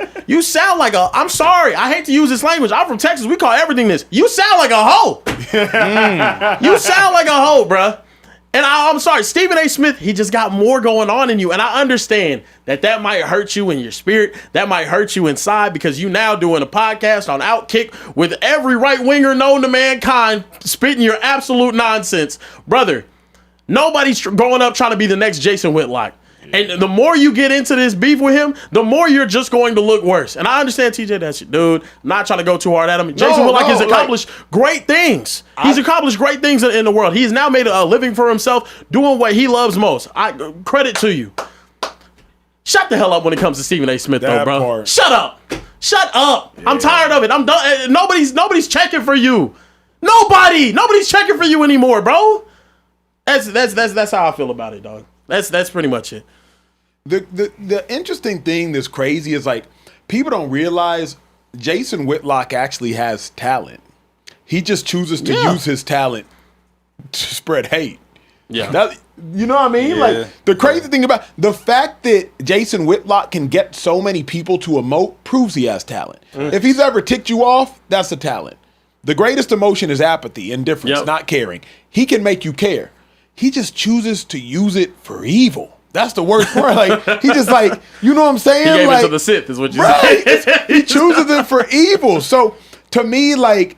like a, I'm sorry, I hate to use this language. I'm from Texas. We call everything this. You sound like a hoe. You sound like a hoe, bruh. And I'm sorry, Stephen A. Smith, he just got more going on in you. And I understand that might hurt you in your spirit. That might hurt you inside because you now doing a podcast on Outkick with every right-winger known to mankind spitting your absolute nonsense. Brother, nobody's growing up trying to be the next Jason Whitlock. And the more you get into this beef with him, the more you're just going to look worse. And I understand, TJ, that's your dude. I'm not trying to go too hard at him. Jason Whitlock has accomplished great things. He's accomplished great things in the world. He's now made a living for himself doing what he loves most. Credit to you. Shut the hell up when it comes to Stephen A. Smith, though, bro. Part. Shut up. Shut up. Yeah. I'm tired of it. I'm done. Nobody's checking for you. Nobody's checking for you anymore, bro. That's how I feel about it, dog. That's pretty much it. The interesting thing that's crazy is like people don't realize Jason Whitlock actually has talent. He just chooses to use his talent to spread hate. Yeah. You know what I mean? Yeah. Like the crazy thing about the fact that Jason Whitlock can get so many people to emote proves he has talent. If he's ever ticked you off, that's a talent. The greatest emotion is apathy, indifference, not caring. He can make you care. He just chooses to use it for evil. That's the worst part. Like he just like, you know what I'm saying? He gave like, it to the Sith, is what you said. He chooses it for evil. So to me, like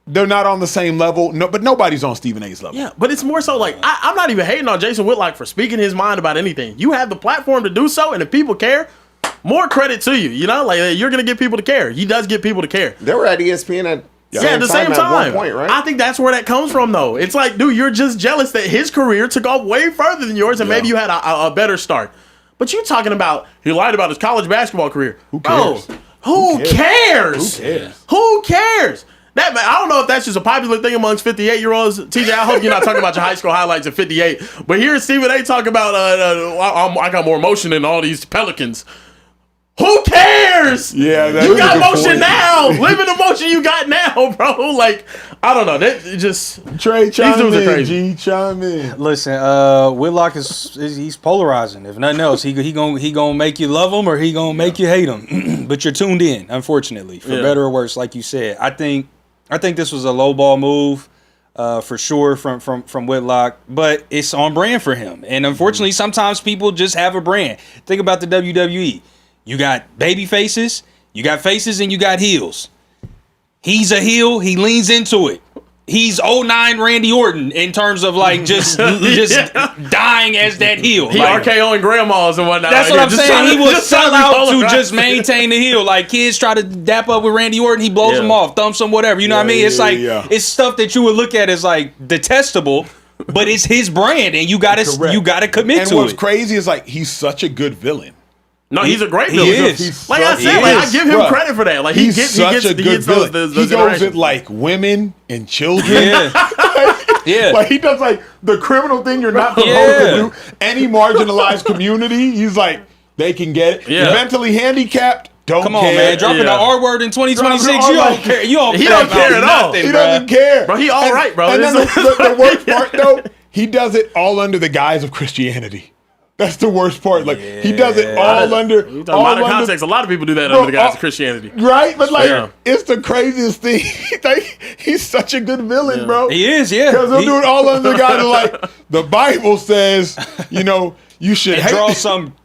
they're not on the same level. No, but nobody's on Stephen A's level. Yeah, but it's more so like I'm not even hating on Jason Whitlock for speaking his mind about anything. You have the platform to do so, and if people care, more credit to you. You know, like you're gonna get people to care. He does get people to care. They were at ESPN at at the same time. At one point, right? I think that's where that comes from, though. It's like, dude, you're just jealous that his career took off way further than yours, and maybe you had a better start. But you talking about he lied about his college basketball career? Who cares? Bro, who cares? Who cares? Who cares? That man, I don't know if that's just a popular thing amongst 58-year-olds. TJ, I hope you're not talking about your high school highlights at 58. But here's Stephen A. talk about I got more emotion than all these Pelicans. Who cares? years. Yeah, you got motion now. Live in the motion you got now, bro. Like, I don't know. That just Trey, chime dudes are in. crazy. G, chime in. Listen, Whitlock he's polarizing. If nothing else, he gonna make you love him or he gonna make you hate him. But you're tuned in, unfortunately, for better or worse. Like you said, I think this was a low ball move. For sure from Whitlock, but it's on brand for him. And unfortunately, sometimes people just have a brand. Think about the WWE. You got baby faces, you got faces, and you got heels. He's a heel. He leans into it. He's 09 Randy Orton in terms of like just dying as that heel. He like, RKOing grandmas and whatnot. That's what I'm saying. He will sell out to right. just maintain the heel. Like kids try to dap up with Randy Orton, he blows them off, thumps them, whatever. You know what I mean? It's like it's stuff that you would look at as like detestable, but it's his brand, and you gotta commit to it. And what's crazy is like he's such a good villain. No, he's a great villain. Like I said, I give him credit for that. Like he gets a good villain. He goes at like women and children. Yeah. Like he does like the criminal thing you're not supposed to do. Any marginalized community, he's like, they can get it. Yeah. Mentally handicapped, don't Come care. on, man. Dropping the R word in 2026, you don't care. You don't care at all. He doesn't care. Bro, he all right, bro. And then the worst part though, he does it all under the guise of Christianity. That's the worst part. Like he does it all under. Modern context, a lot of people do that under the guise of Christianity. Right, but like it's the craziest thing. Like he's such a good villain, bro. He is, yeah. Because he'll do it all under the guise of like the Bible says, you should draw some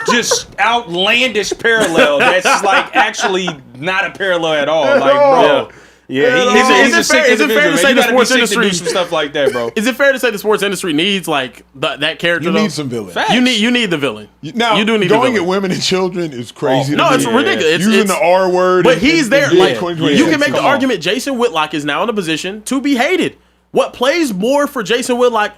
just outlandish parallel that's like actually not a parallel at all. Like, bro. Yeah, is it fair to say the sports industry do some stuff like that, bro? Is it fair to say the sports industry needs like that character? You need some villain. You need the villain. Now, you do need going the villain. at women and children is crazy. No, it's ridiculous. Using the R word, but he's there. Like you can make the argument. argument. Jason Whitlock is now in a position to be hated. What plays more for Jason Whitlock?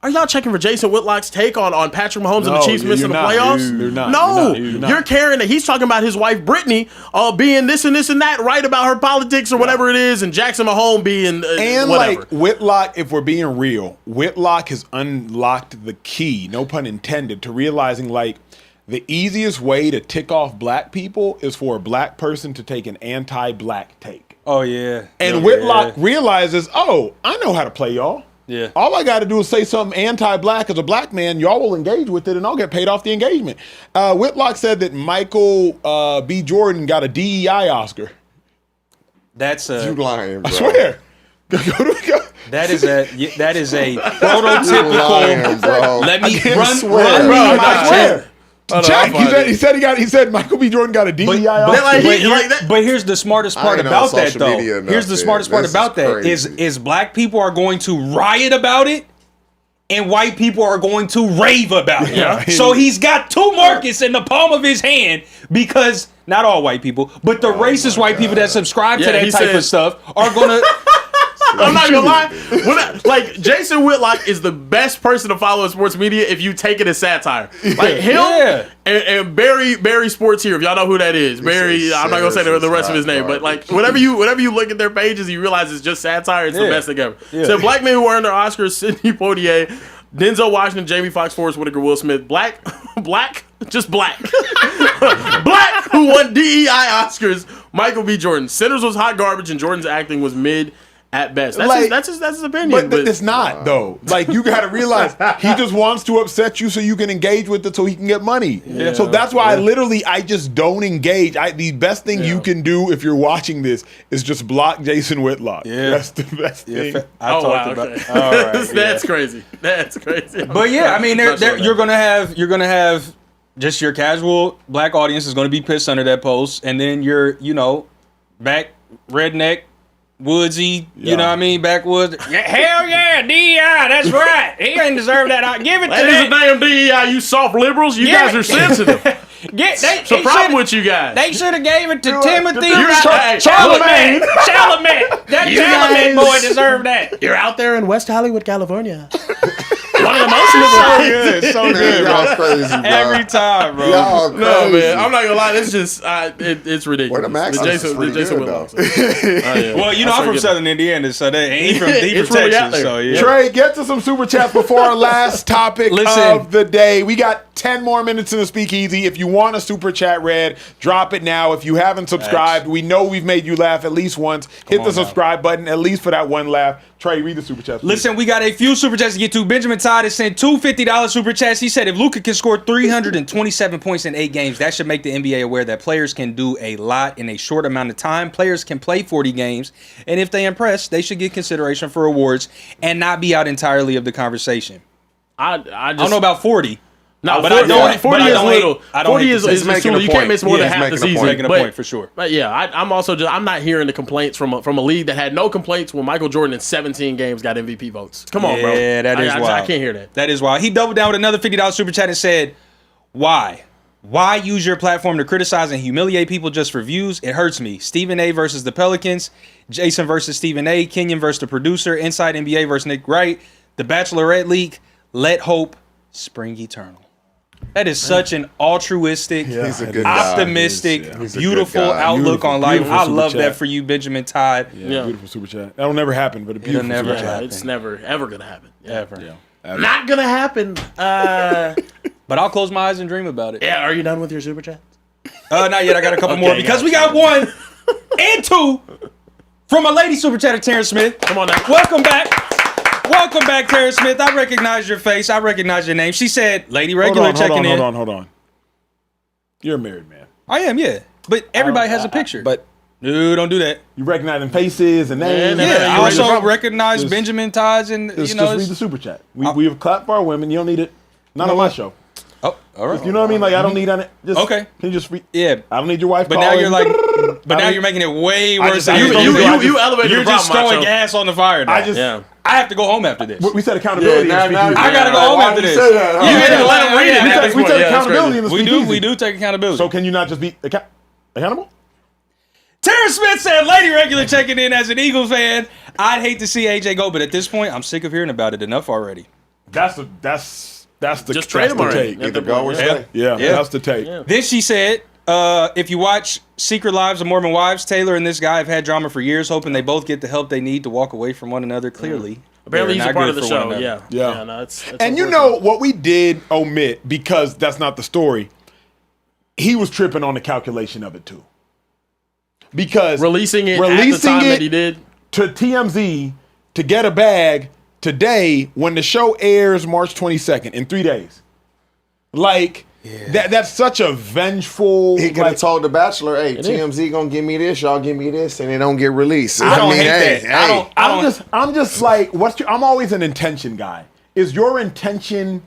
Are y'all checking for Jason Whitlock's take on Patrick Mahomes and the Chiefs missing the playoffs? You're not. No, You're not. You're caring that he's talking about his wife Brittany being this and this and that, right about her politics or whatever it is, and Jackson Mahomes being and whatever. Like Whitlock, if we're being real, Whitlock has unlocked the key, no pun intended, to realizing like the easiest way to tick off black people is for a black person to take an anti-black take. Oh yeah. And Whitlock realizes, I know how to play y'all. Yeah. All I got to do is say something anti-black as a black man. Y'all will engage with it, and I'll get paid off the engagement. Whitlock said that Michael B. Jordan got a DEI Oscar. That's You lying, bro. I swear. That is a prototypical. Bro. Let me I run I swear. Check. He said Michael B. Jordan got a DEI Oscar. But here's the smartest part about that, though. Here's the smartest part about that is black people are going to riot about it, and white people are going to rave about it. Yeah. So he's got two markets in the palm of his hand because not all white people, but the racist white people that subscribe to that type of stuff are going to. I'm not gonna lie. Like Jason Whitlock is the best person to follow in sports media if you take it as satire. Like him and Barry Sports here. If y'all know who that is, Barry. I'm not gonna say the rest of his name, but like whenever you look at their pages, you realize it's just satire. It's the best thing ever. So black men who earned their Oscars: Sidney Poitier, Denzel Washington, Jamie Foxx, Forrest Whitaker, Will Smith. Black, just black. Black who won DEI Oscars. Michael B. Jordan. Sinners was hot garbage, and Jordan's acting was mid. At best, that's his opinion. But it's not though. Like you got to realize he just wants to upset you so you can engage with it so he can get money. Yeah. So that's why I just don't engage. The best thing you can do if you're watching this is just block Jason Whitlock. Yeah, that's the best thing. All right, that's crazy. That's crazy. But yeah, I mean, you're gonna have just your casual black audience is gonna be pissed under that post, and then your back redneck. Woodsy, you know what I mean? Backwoods. Hell yeah, DEI, that's right. He ain't deserve that. Give it to that. That is a damn DEI, you soft liberals. You guys are sensitive. What's the problem with you guys? They should have gave it to Timothy Chalamet. That Chalamet boy deserved that. You're out there in West Hollywood, California. One of the most liberal. So good, Y'all crazy, bro. Every time, bro. Y'all crazy. No, man. I'm not gonna lie. It's just, it's ridiculous. Where the Max Jason Whitlock. Well, I'm from Southern Indiana, so he from Texas. So yeah. Trey, get to some super chats before our last topic of the day. We got 10 more minutes in the Speakeasy. If you want a super chat read, drop it now. If you haven't subscribed, we know we've made you laugh at least once. Hit the subscribe button at least for that one laugh. Trey, read the super chats. Please. Listen, we got a few super chats to get to. Benjamin Todd has sent two $50 super chats. He said if Luka can score 327 points in 8 games, that should make the NBA aware that players can do a lot in a short amount of time. Players can play 40 games, and if they impress, they should get consideration for awards and not be out entirely of the conversation. I don't know about 40. No, but 40 is little. 40 is too. You can't miss more than half the season. Making a point for sure. But yeah, I'm also I'm not hearing the complaints from a league that had no complaints when Michael Jordan in 17 games got MVP votes. Come on, bro. Yeah, that is wild. I can't hear that. That is wild. He doubled down with another $50 super chat and said, "Why? Why use your platform to criticize and humiliate people just for views? It hurts me. Stephen A. versus the Pelicans, Jason versus Stephen A., Kenyon versus the producer, Inside NBA versus Nick Wright, the Bachelorette leak. Let hope spring eternal." That is such an altruistic, optimistic, beautiful outlook on life. I love that for you, Benjamin Todd. Yeah, beautiful super chat. That'll never happen, but a beautiful super chat. It's never, ever going to happen. Ever. Yeah. Not going to happen. But I'll close my eyes and dream about it. Yeah, are you done with your super chat? Not yet. I got a couple more because we got 1 and 2 from a lady super chatter, Terrence Smith. Come on now. Welcome back. Welcome back, Terrence Smith. I recognize your face. I recognize your name. She said, Lady Regular checking in. Hold on. You're a married man. I am, yeah. But everybody has a picture. But no, don't do that. You recognizing faces and names. Yeah, I also recognize Benjamin Todd's and, just read the super chat. We have clapped for our women. You don't need it. Not on my show. Oh, all right. You know what I mean? Like, I don't need on it. Just, okay. Can you just read? Yeah. I don't need your wife But now you're like, now you're making it way worse. You elevated You're the just problem, throwing Acho. gas on the fire now. I have to go home after this. We said accountability. I gotta go home after this. You didn't let him read it. We said accountability in the Speakeasy. We do take accountability. So can you not just be accountable? Terrence Smith said, Lady Regular checking in as an Eagles fan. I'd hate to see AJ go, but at this point, I'm sick of hearing about it enough already. That's the just trade him already. Either go or stay. Yeah, that's the take. Yeah. Then she said, if you watch Secret Lives of Mormon Wives, Taylor and this guy have had drama for years, hoping they both get the help they need to walk away from one another. Clearly, apparently he's a part of the show. Yeah. No, it's and you know what we did omit, because that's not the story. He was tripping on the calculation of it too. Because releasing it at the time that he did to TMZ to get a bag today when the show airs March 22nd in 3 days. Like, that's such a vengeful. He could have told The Bachelor, "Hey, TMZ gonna give me this, y'all give me this," and it don't get released. I don't hate that. I'm just like, I'm always an intention guy. Is your intention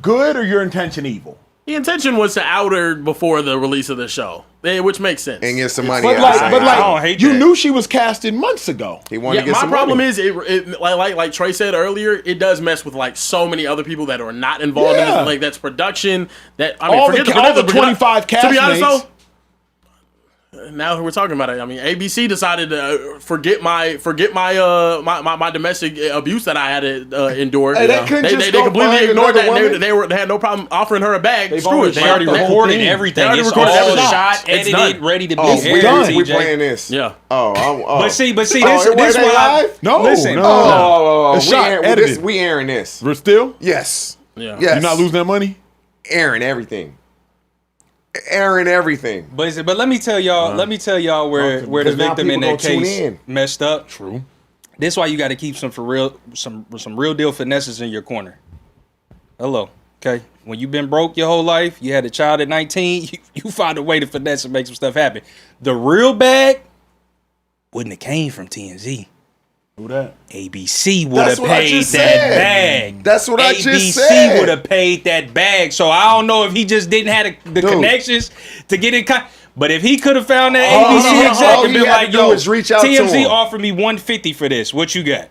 good or your intention evil? The intention was to out her before the release of the show, which makes sense. And get some money. But out. I don't hate you that. knew she was casted months ago. He wanted to get my some problem money. is, like Trey said earlier, it does mess with like so many other people that are not involved in it. Like that's production. That I mean, all the 25 castmates. To be honest though, now we're talking about it. I mean, ABC decided to forget my domestic abuse that I had to endure. Hey, they completely ignored that. And they had no problem offering her a bag. Screw it. They already recorded everything. They already it's recorded all everything. shot, edited, ready to be aired. We playing this. Yeah. But See, this why? No, listen. It's shot, edited. We airing this. We're still? Yes. Yeah. Yes. You're not losing that money? Airing everything. Airing everything. But let me tell y'all where the victim in that case messed up. True. This is why you got to keep some real deal finesses in your corner. Hello. Okay. When you've been broke your whole life, you had a child at 19, you find a way to finesse and make some stuff happen. The real bag wouldn't have came from TMZ. Who that? ABC would have paid that bag. That's what I just said. ABC would have paid that bag. So I don't know if he just didn't have the connections to get in contact. But if he could have found that ABC exec and been like, "Yo, TMZ offered me $150 for this. What you got?"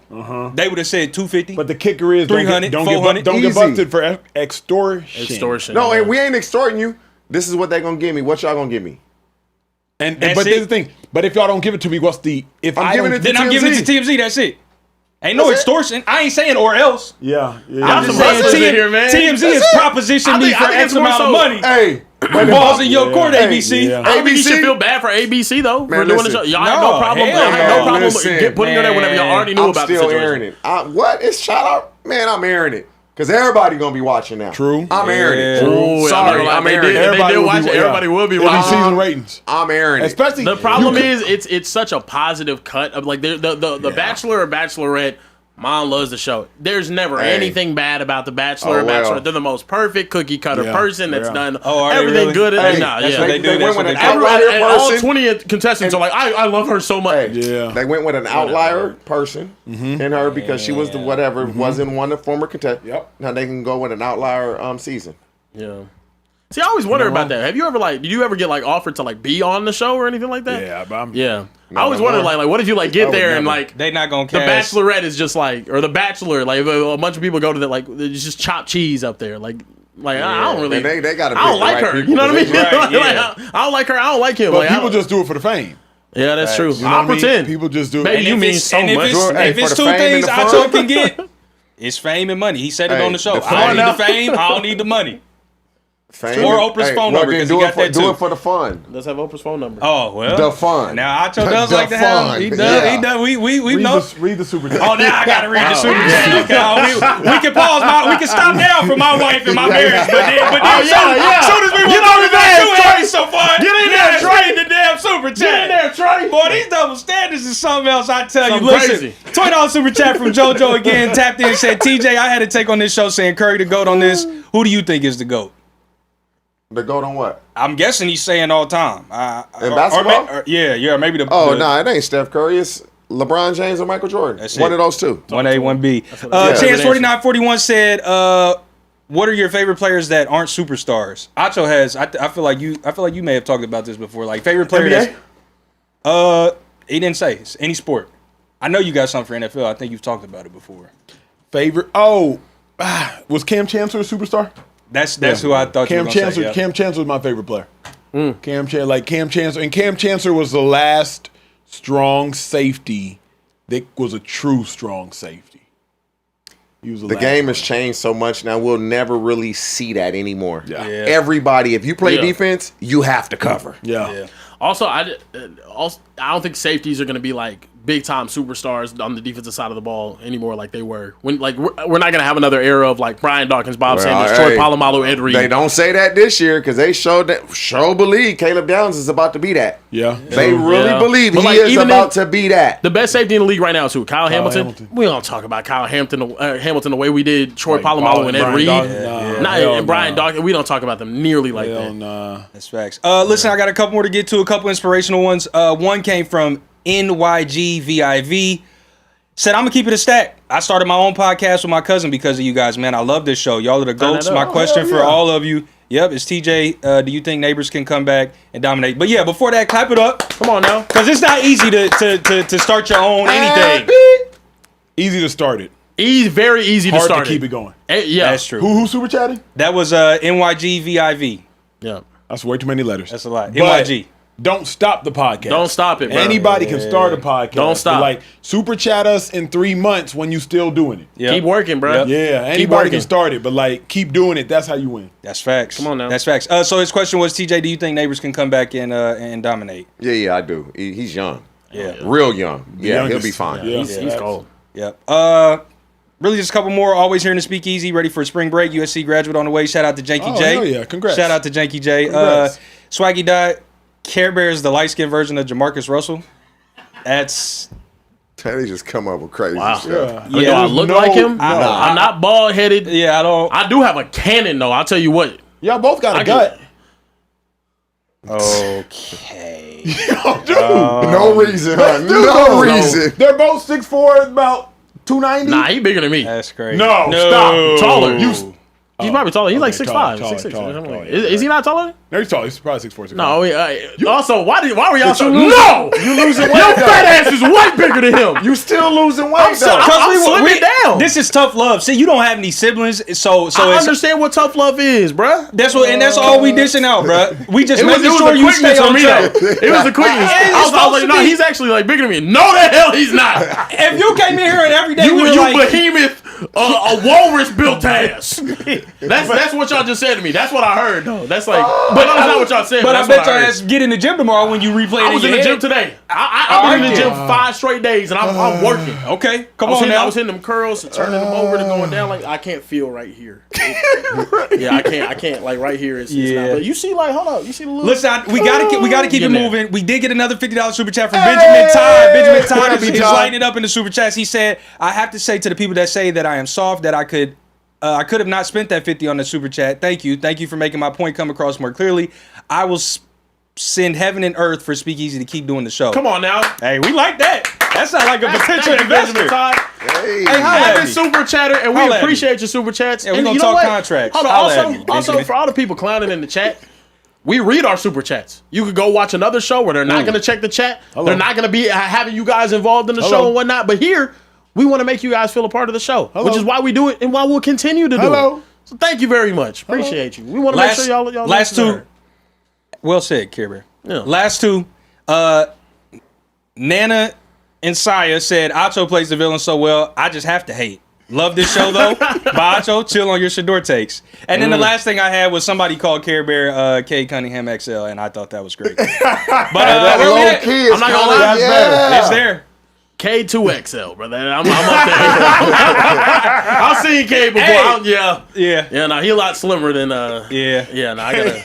They would have said $250. But the kicker is, $300, don't get busted for extortion. No, and we ain't extorting you. This is what they gonna give me. What y'all gonna give me? But here's the thing. But if y'all don't give it to me, what's the? If I'm giving it to TMZ. I'm giving it to TMZ. That's it. Ain't no extortion. I ain't saying or else. Yeah. I'm just saying TMZ is propositioning me for X amount of money. Hey, balls in your court, ABC. I don't think you should feel bad for ABC though for doing the show. Y'all had no problem. No problem putting her there whenever y'all already knew about the situation. I'm still airing it. What? It's shout out, man. I'm airing it. Because everybody gonna be watching now. True. I'm airing it. Ooh, Sorry, I'm airing it. Everybody will watch it. Everybody will be watching. Season ratings. I'm airing it. Especially The problem is it's such a positive cut of like the Bachelor or Bachelorette. Mom loves the show. There's never anything bad about the Bachelor or Bachelorette. They're the most perfect cookie cutter person that's done everything good. They went with an outlier person. All 20 contestants are like, I love her so much. They went with an outlier person in her because she was the whatever, wasn't one of the former contestants. Yep. Now they can go with an outlier season. Yeah. See, I always wonder about that. Have you ever did you ever get offered to be on the show or anything like that? Yeah, I always wondered what if you get there and they not gonna the cast. Bachelorette is just or the Bachelor, a bunch of people go to that it's just chopped cheese up there, I don't really. And they got. I don't like her. You know what I mean? I don't like her. I don't like him. But people just do it for the fame. Yeah, that's true. You know I'll pretend. People just do it. Baby, you mean so much. If it's two things Acho can get, it's fame and money. He said it on the show. I don't need the fame. I don't need the money. Fame. Or Oprah's phone number because he got that too. Do it for the fun. Let's have Oprah's phone number. Oh well, the fun. Now Acho does like to have. He does. He does. We know. Read the super chat. Oh, now I gotta read the super chat. Okay, we can pause. We can stop now for my wife and my marriage. But then soon as we get on the damn so far, get in there, Trey. The damn super chat. Get in there, Trey. Boy, these double standards is something else. I tell you. Listen, $20 super chat from JoJo again. Tapped in and said, TJ, I had to take on this show saying Curry the GOAT on this. Who do you think is the GOAT? The GOAT on what? I'm guessing he's saying all time. In basketball? Maybe the. No, it ain't Steph Curry. It's LeBron James or Michael Jordan. That's one it. of those two. 1A, 1B. Chance 4941 said, "What are your favorite players that aren't superstars?" Acho has. I feel like you may have talked about this before. Favorite player. That's, he didn't say it's any sport. I know you got something for NFL. I think you've talked about it before. Favorite? Was Cam Chancellor a superstar? That's who I thought you were going to say. Cam Chancellor was my favorite player. Cam Chancellor. And Cam Chancellor was the last strong safety that was a true strong safety. He was the game has changed so much now. We'll never really see that anymore. Yeah. Everybody, if you play defense, you have to cover. Yeah. Also, I don't think safeties are going to be big time superstars on the defensive side of the ball anymore like they were. When we're not gonna have another era of Brian Dawkins, Bob Sanders, Troy Polamalu, Ed Reed. They don't say that this year because they believe Caleb Downs is about to be that. Yeah, they really believe he is about to be that. The best safety in the league right now is who? Kyle Hamilton. We don't talk about Kyle Hamilton the way we did Troy Polamalu and Ed Reed. And Brian Dawkins. We don't talk about them nearly like that. That's facts. Listen, I got a couple more to get to. A couple inspirational ones. One came from NYGVIV. Said, I'm gonna keep it a stack. I started my own podcast with my cousin because of you guys, man. I love this show. Y'all are the GOATs. My question for all of you, is TJ, do you think Neighbors can come back and dominate? But before that, clap it up. Come on now. Because it's not easy to start your own anything. Easy to start it. Very easy to start Hard to keep it going. Yeah. That's true. Who super chatting? That was NYGVIV. Yeah. That's way too many letters. That's a lot. But NYG. Don't stop the podcast. Don't stop it, bro. Anybody can start a podcast. Don't stop. Super chat us in 3 months when you still doing it. Yep. Keep working, bro. Yep. Yeah, anybody can start it, but keep doing it. That's how you win. That's facts. Come on now. That's facts. So his question was, TJ, do you think Neighbors can come back and dominate? Yeah, I do. He's young. Yeah. Real young. Yeah, he'll be fine. Yeah. He's cold. Yep. Really just a couple more. Always here in the Speakeasy, ready for spring break. USC graduate on the way. Shout out to Janky J. Oh, yeah. Congrats. Shout out to Janky J. Swaggy Dot. Carebear is the light-skinned version of Jamarcus Russell. That's... They just come up with crazy stuff. Yeah. Do I look like him? I'm not bald-headed. Yeah, I don't... I do have a cannon, though. I'll tell you what. Y'all both got a gut. Okay. No reason. No reason. They're both 6'4", about 290. Nah, he bigger than me. That's crazy. No, stop. Taller. He's probably taller. He's 6'5", 6'6". Is he not taller? No, he's tall. He's probably 6'4". No, also, why were y'all so No! You losing weight. Your fat ass is way bigger than him. You still losing weight, though. I'm slimming down. This is tough love. See, you don't have any siblings, so I understand what tough love is, bruh. That's all we dishing out, bruh. We just making sure you stay on track. It was the quickness. I was like, he's actually bigger than me. No, the hell he's not. If you came in here and every day you behemoth. a walrus built ass. That's what y'all just said to me. That's what I heard though. That's like, but that's not what y'all said. But I bet your ass get in the gym tomorrow when you replay it. I was in the gym today. I've been in the gym 5 straight days, and I'm working. Okay, come on now. I was hitting them curls, turning them over, and going down. Like I can't feel right here. Yeah, I can't. Like right here is. Not, but you see, like, hold up, you see the little. Listen, we gotta keep it moving. We did get another $50 super chat from Benjamin Todd. Benjamin Todd is lighting it up in the super chats. He said, "I have to say to the people that say that I am soft, that I could have not spent that 50 on the super chat. Thank you for making my point come across more clearly. I will send heaven and earth for Speakeasy to keep doing the show." Come on now. Hey, we like that. That sounds like a potential investor. Hey, have been super chatter, and we appreciate your super chats. Yeah, we're gonna talk contracts. Hold on. Also, for all the people clowning in the chat, we read our super chats. You could go watch another show where they're not going to check the chat. Hello. They're not going to be having you guys involved in the show and whatnot. But here, we want to make you guys feel a part of the show, which is why we do it and why we'll continue to do it. So thank you very much. Appreciate you. We want to make sure y'all last two. Well said, Carebear. Yeah. Last two. Nana and Saya said Acho plays the villain so well. I just have to hate. Love this show though. By Acho, chill on your Shador takes. And then the last thing I had was somebody called Carebear Cade Cunningham XL, and I thought that was great. But I'm not gonna lie, better. It's there. K2XL, brother. I'm up there. I've seen Cade before. Yeah. No, he a lot slimmer than Yeah, no, I gotta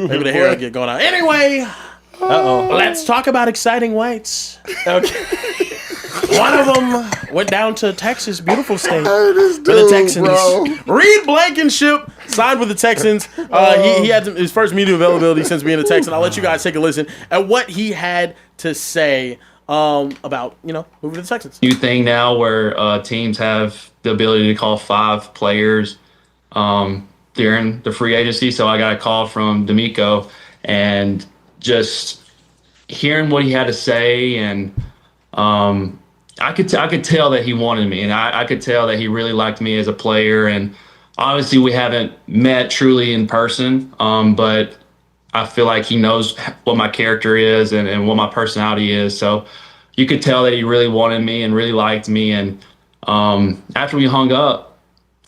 maybe the hair will get going out. Anyway, let's talk about exciting weights. Okay. One of them went down to Texas, beautiful state, for the Texans. Reed Blankenship signed with the Texans. He had his first media availability since being a Texan. I'll let you guys take a listen at what he had to say about moving to the Texans. New thing now where teams have the ability to call 5 players during the free agency. So I got a call from D'Amico, and just hearing what he had to say, and I could tell that he wanted me, and I could tell that he really liked me as a player. And obviously we haven't met truly in person, but I feel like he knows what my character is and what my personality is. So you could tell that he really wanted me and really liked me. And after we hung up,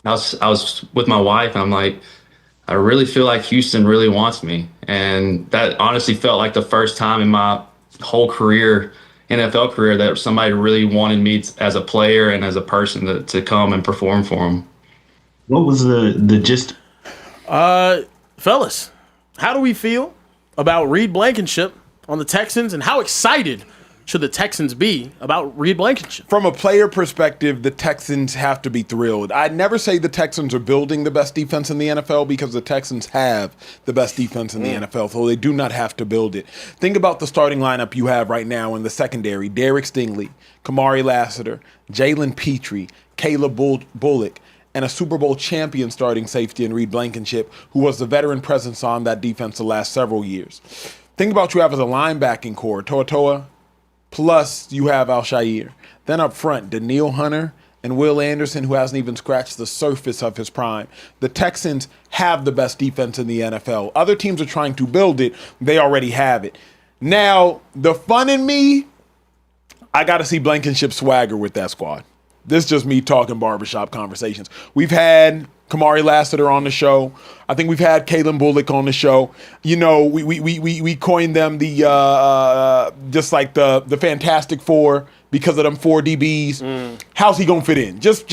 I was with my wife, and I'm like, I really feel like Houston really wants me. And that honestly felt like the first time in my whole career, NFL career, that somebody really wanted me as a player and as a person to come and perform for them. What was the gist? Fellas, how do we feel about Reed Blankenship on the Texans, and how excited should the Texans be about Reed Blankenship? From a player perspective, the Texans have to be thrilled. I'd never say the Texans are building the best defense in the NFL, because the Texans have the best defense in the NFL, so they do not have to build it. Think about the starting lineup you have right now in the secondary. Derek Stingley, Kamari Lassiter, Jalen Petrie, Caleb Bullock, and a Super Bowl champion starting safety in Reed Blankenship, who was the veteran presence on that defense the last several years. Think about you have as a linebacking core, Toa, plus you have Al-Shaair. Then up front, Daniil Hunter and Will Anderson, who hasn't even scratched the surface of his prime. The Texans have the best defense in the NFL. Other teams are trying to build it. They already have it. Now, the fun in me, I got to see Blankenship swagger with that squad. This is just me talking barbershop conversations. We've had Kamari Lassiter on the show. I think we've had Caleb Bullock on the show. We coined them the just like the Fantastic Four because of them 4 DBs. How's he gonna fit in? Just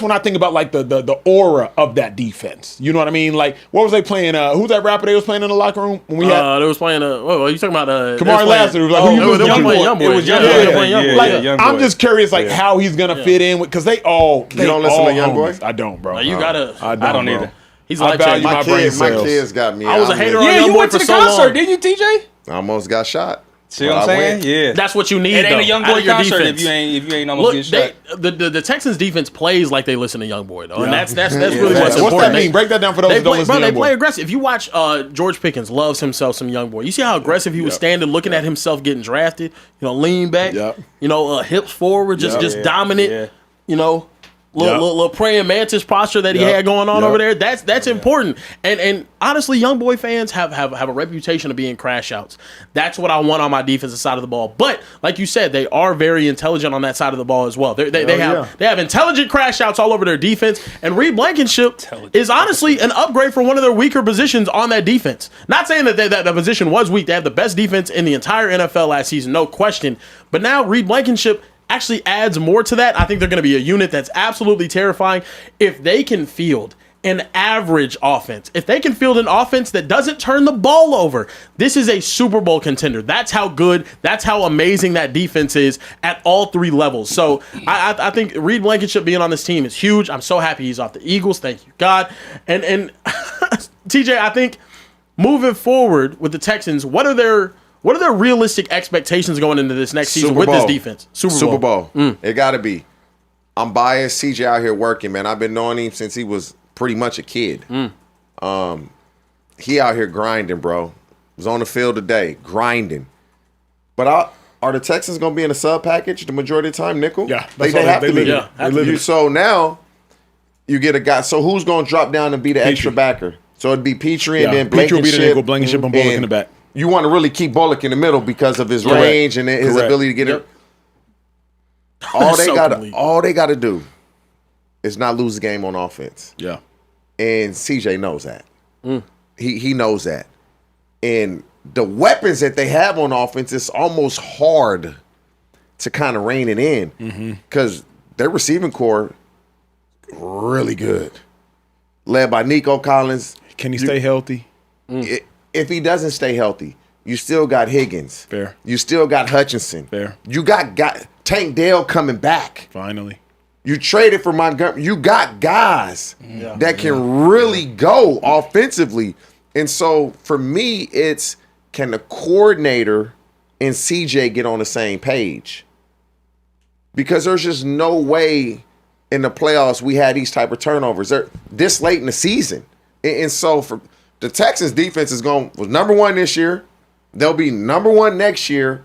when I think about like the aura of that defense, you know what I mean? Like, what was they playing? Who's that rapper they was playing in the locker room when we had? They was playing. What are you talking about? Kamari Lassiter. Like, who you Youngboy. I'm just curious, like how he's gonna fit in with, because they all. You don't listen to Youngboy? I don't, bro. You gotta. I don't either. He's like, my kids got me. I was a hater on you Youngboy went to the concert, didn't you, TJ? I almost got shot. See what I'm saying? Yeah. That's what you need. It ain't a though, Youngboy concert if you ain't almost getting shot. The Texans defense plays like they listen to Youngboy though, and that's really what's important. What's that mean? Break that down for those who don't listen to Youngboy. They play aggressive. If you watch George Pickens loves himself some Youngboy. You see how aggressive he was standing, looking at himself getting drafted. Lean back. Hips forward, just dominant. little praying mantis posture that he had going on over there. That's important. And honestly, young boy fans have a reputation of being crash outs. That's what I want on my defensive side of the ball. But like you said, they are very intelligent on that side of the ball as well. They have intelligent crash outs all over their defense. And Reed Blankenship is honestly an upgrade for one of their weaker positions on that defense. Not saying that the position was weak. They have the best defense in the entire NFL last season, no question. But now Reed Blankenship actually adds more to that. I think they're going to be a unit that's absolutely terrifying. If they can field an average offense, if they can field an offense that doesn't turn the ball over, this is a Super Bowl contender. That's how good, that's how amazing that defense is at all three levels. So I think Reed Blankenship being on this team is huge. I'm so happy he's off the Eagles. Thank you, God. And TJ, I think moving forward with the Texans, what are their realistic expectations going into this next season with this defense? Super Bowl. It got to be. I'm biased. CJ out here working, man. I've been knowing him since he was pretty much a kid. He out here grinding, bro. Was on the field today, grinding. But are the Texans going to be in a sub package the majority of the time, nickel? Yeah. They have to be. Yeah, so now you get a guy. So who's going to drop down and be the extra backer? So it'd be Petrie and then Blankenship. Petrie will be the nickel, Blankenship and Bullock in the back. You want to really keep Bullock in the middle because of his range and his ability to get it. All they got to do is not lose the game on offense. Yeah. And CJ knows that. He knows that. And the weapons that they have on offense, it's almost hard to kind of rein it in because their receiving core really good. Led by Nico Collins. Can he stay healthy? If he doesn't stay healthy, you still got Higgins. Fair. You still got Hutchinson. Fair. You got Tank Dell coming back. Finally. You traded for Montgomery. You got guys that can really go offensively. And so for me, it's can the coordinator and CJ get on the same page? Because there's just no way in the playoffs we had these type of turnovers. They're this late in the season. And so for the Texans defense was number one this year. They'll be number one next year.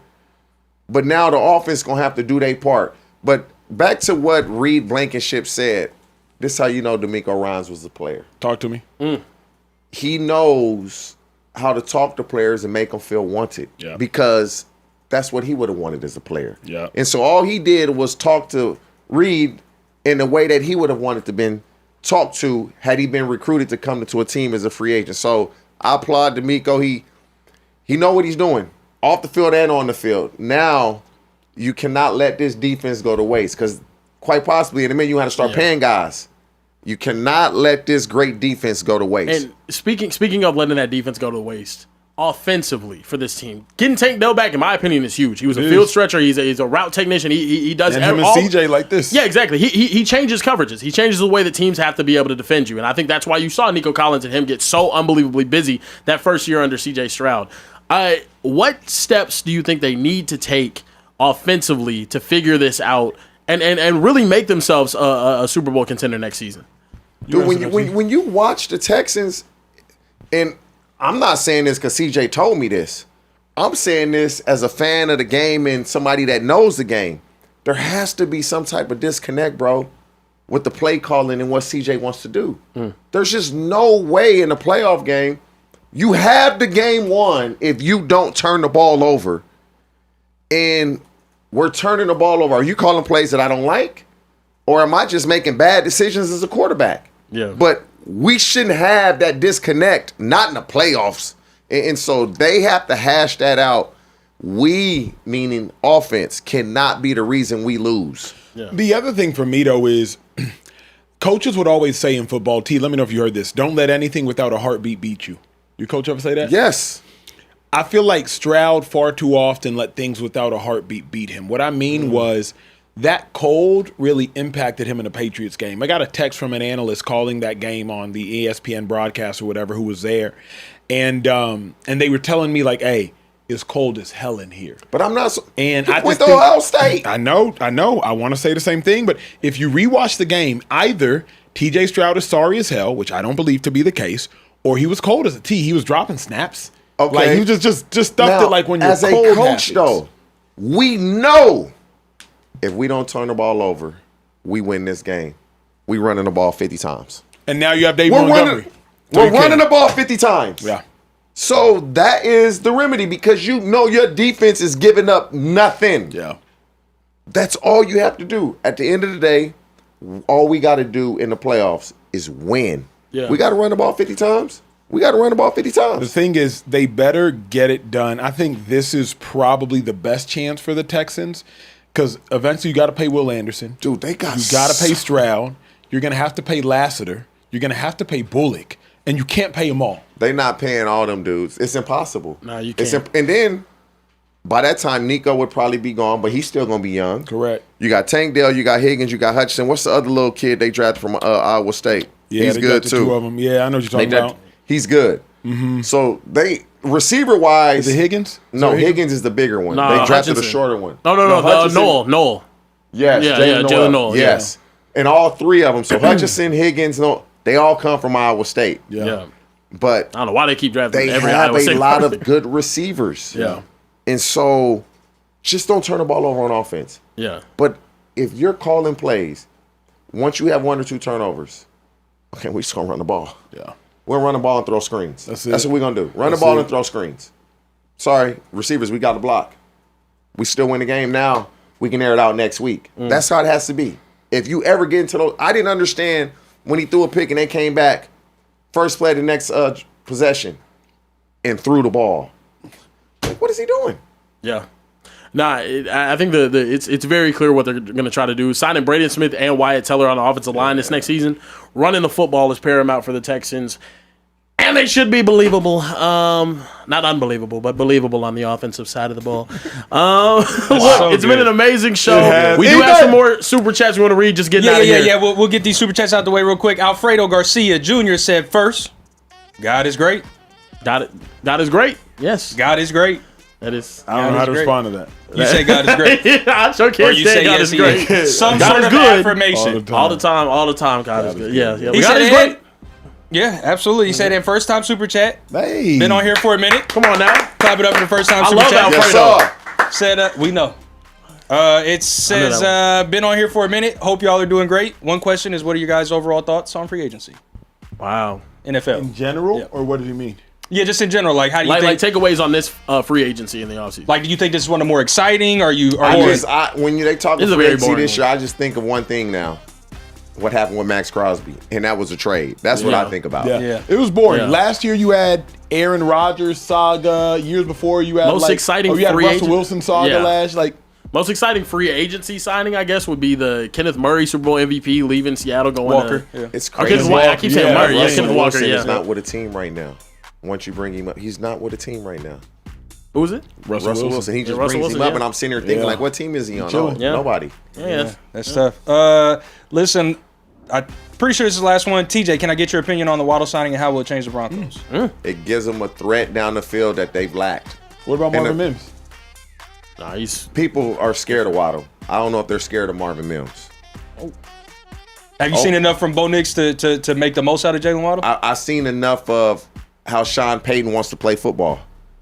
But now the offense is going to have to do their part. But back to what Reed Blankenship said, this is how you know D'Amico Ryans was a player. Talk to me. He knows how to talk to players and make them feel wanted because that's what he would have wanted as a player. Yeah. And so all he did was talk to Reed in the way that he would have wanted to been talked to had he been recruited to come to a team as a free agent. So I applaud D'Amico. He know what he's doing off the field and on the field. Now you cannot let this defense go to waste because quite possibly in a minute you have to start paying guys. You cannot let this great defense go to waste. And speaking of letting that defense go to waste, offensively for this team, getting Tank Dell back, in my opinion, is huge. He was a field stretcher. He's a route technician. He does and him and CJ like this. Yeah, exactly. He changes coverages. He changes the way that teams have to be able to defend you. And I think that's why you saw Nico Collins and him get so unbelievably busy that first year under CJ Stroud. What steps do you think they need to take offensively to figure this out and really make themselves a Super Bowl contender next season? Dude, when you watch the Texans, and I'm not saying this because CJ told me this. I'm saying this as a fan of the game and somebody that knows the game. There has to be some type of disconnect, bro, with the play calling and what CJ wants to do. There's just no way in a playoff game you have the game won if you don't turn the ball over. And we're turning the ball over. Are you calling plays that I don't like? Or am I just making bad decisions as a quarterback? Yeah. But we shouldn't have that disconnect, not in the playoffs. And so they have to hash that out. We, meaning offense, cannot be the reason we lose. Yeah. The other thing for me, though, is coaches would always say in football, T, let me know if you heard this, don't let anything without a heartbeat beat you. Your coach ever say that? Yes. I feel like Stroud far too often let things without a heartbeat beat him. What I mean was that cold really impacted him in the Patriots game. I got a text from an analyst calling that game on the ESPN broadcast or whatever who was there. And they were telling me like, hey, it's cold as hell in here. But I'm not so and I with just Ohio State. I know. I want to say the same thing, but if you rewatch the game, either TJ Stroud is sorry as hell, which I don't believe to be the case, or he was cold as a T. He was dropping snaps. Okay. Like he just stuffed now, it like when you're as cold. As a coach, though, we know if we don't turn the ball over, we win this game. we running the ball 50 times. And now you have David Montgomery. We're running the ball 50 times. Yeah. So that is the remedy because you know your defense is giving up nothing. Yeah. That's all you have to do. At the end of the day, all we got to do in the playoffs is win. Yeah. We got to run the ball 50 times. The thing is, they better get it done. I think this is probably the best chance for the Texans because eventually you got to pay Will Anderson. Dude, you got to pay Stroud. You're going to have to pay Lassiter. You're going to have to pay Bullock. And you can't pay them all. They're not paying all them dudes. It's impossible. No, you can't. And then by that time, Nico would probably be gone, but he's still going to be young. Correct. You got Tank Dell, you got Higgins, you got Hutchinson. What's the other little kid they drafted from Iowa State? Yeah, he's good too. Two of them. Yeah, I know what you're talking about. He's good. Mm-hmm. So they receiver wise, is it Higgins? No, Higgins is the bigger one. No, they drafted Hutchinson. a shorter one. No, Noel. Yes, Jalen Noel. Yes, and all three of them. So Hutchinson, Higgins, they all come from Iowa State. Yeah. But I don't know why they keep drafting. They every have Iowa State a lot person. of good receivers. Yeah. And so just don't turn the ball over on offense. Yeah. But if you're calling plays, once you have 1 or 2 turnovers, okay, we just gonna run the ball. Yeah. We'll run the ball and throw screens. That's it. That's what we're gonna do. Run the ball and throw screens. Sorry, receivers, we got the block. We still win the game now. We can air it out next week. That's how it has to be. If you ever get into those, I didn't understand when he threw a pick and they came back, first play the next possession, and threw the ball. Like, what is he doing? Yeah. Nah, I think it's very clear what they're going to try to do. Signing Braden Smith and Wyatt Teller on the offensive line this next season. Running the football is paramount for the Texans. And they should be believable. Not unbelievable, but believable on the offensive side of the ball. Look, it's been an amazing show. We do have some more super chats we want to read. Just getting out of here. Yeah. We'll get these super chats out the way real quick. Alfredo Garcia Jr. said, first, God is great. God is great. Yes. God is great. That is. I don't know how to respond to that. You say God is great. I sure can't or you say God yes, is great. Some God sort is of good. affirmation. All the time, God is good. Yeah. He God said is great. Yeah, absolutely. He said in first time super chat. Hey. Been on here for a minute. Come on now. Clap it up for the first time I super love chat. Alfredo. Said, we know. It says, been on here for a minute. Hope y'all are doing great. One question is, what are your guys' overall thoughts on free agency? Wow. NFL. In general, or what did you mean? Yeah, just in general. Like, how do you think? Like takeaways on this free agency in the offseason. Like, do you think this is one of the more exciting? When they talk about free agency this year, I just think of one thing now. What happened with Max Crosby, and that was a trade. That's what I think about. Yeah. It was boring. Yeah. Last year you had Aaron Rodgers saga. Years before you had exciting you had free Russell agent. Wilson saga last. Most exciting free agency signing, I guess, would be the Kenneth Murray Super Bowl MVP leaving Seattle going Walker. to It's crazy. I keep saying Murray. Russell Kenneth Walker. Wilson Yeah. is not with a team right now. Once you bring him up, he's not with a team right now. Who is it? Russell Wilson. He just brings him up, and I'm sitting here thinking, like, what team is he on? Oh, nobody. Yeah. That's tough. Listen, I'm pretty sure this is the last one. TJ, can I get your opinion on the Waddle signing and how will it change the Broncos? It gives them a threat down the field that they've lacked. What about Marvin Mims? Nah, people are scared of Waddle. I don't know if they're scared of Marvin Mims. Have you seen enough from Bo Nix to make the most out of Jalen Waddle? I've seen enough of how Sean Payton wants to play football.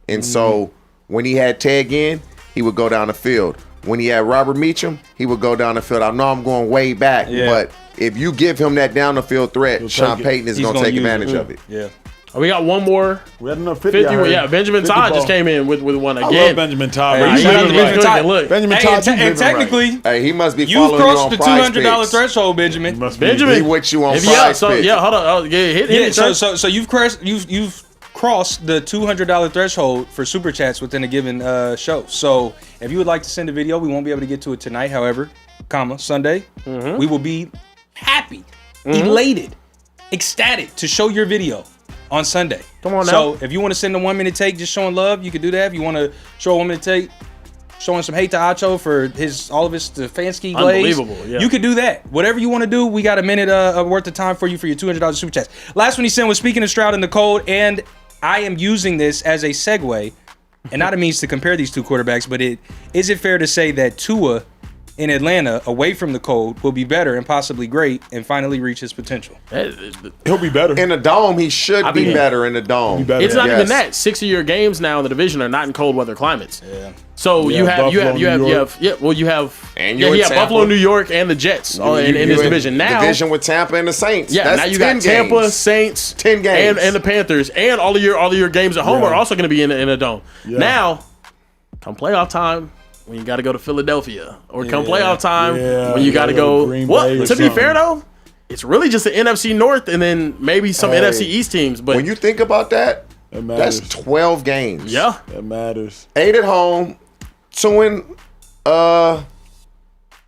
And so when he had Ted Ginn, he would go down the field. When he had Robert Meacham, he would go down the field. I know I'm going way back, but if you give him that down the field threat, Sean Payton is going to take advantage of it. Yeah. We got one more. We had enough 50. Yeah, Benjamin Todd just came in with one again. I love Benjamin Todd. Benjamin Todd, and technically, he must be you've crossed the $200 threshold, Benjamin. He with you on PrizePicks. Yeah, hold on. Hit it. So you've crossed the $200 threshold for super chats within a given show. So if you would like to send a video, we won't be able to get to it tonight. However, Sunday, we will be happy, elated, ecstatic to show your video on Sunday. Come on now. So if you want to send a 1 minute take just showing love, you can do that. If you want to show a 1 minute take showing some hate to Acho for all of his Stefanski glaze, unbelievable, yeah. you could do that. Whatever you want to do, we got a minute worth of time for you for your $200 super chats. Last one he sent was speaking of Stroud in the cold, and I am using this as a segue, and not a means to compare these two quarterbacks, but is it fair to say that Tua in Atlanta, away from the cold, will be better and possibly great and finally reach his potential. He'll be better. In the dome, he should be better in the dome. It's not even that. 6 of your games now in the division are not in cold weather climates. Yeah. So you have Buffalo, New York, and the Jets in this division. Now division with Tampa and the Saints. Yeah, that's now you got Tampa, Saints, 10 games, and the Panthers, and all of your games at home are also going to be in a dome. Yeah. Now, come playoff time, when you got to go to Philadelphia, or come playoff time when you got to go. Well, to be fair though, it's really just the NFC North and then maybe some NFC East teams. But when you think about that, that's 12 games. Yeah, that matters. 8 at home, 2 in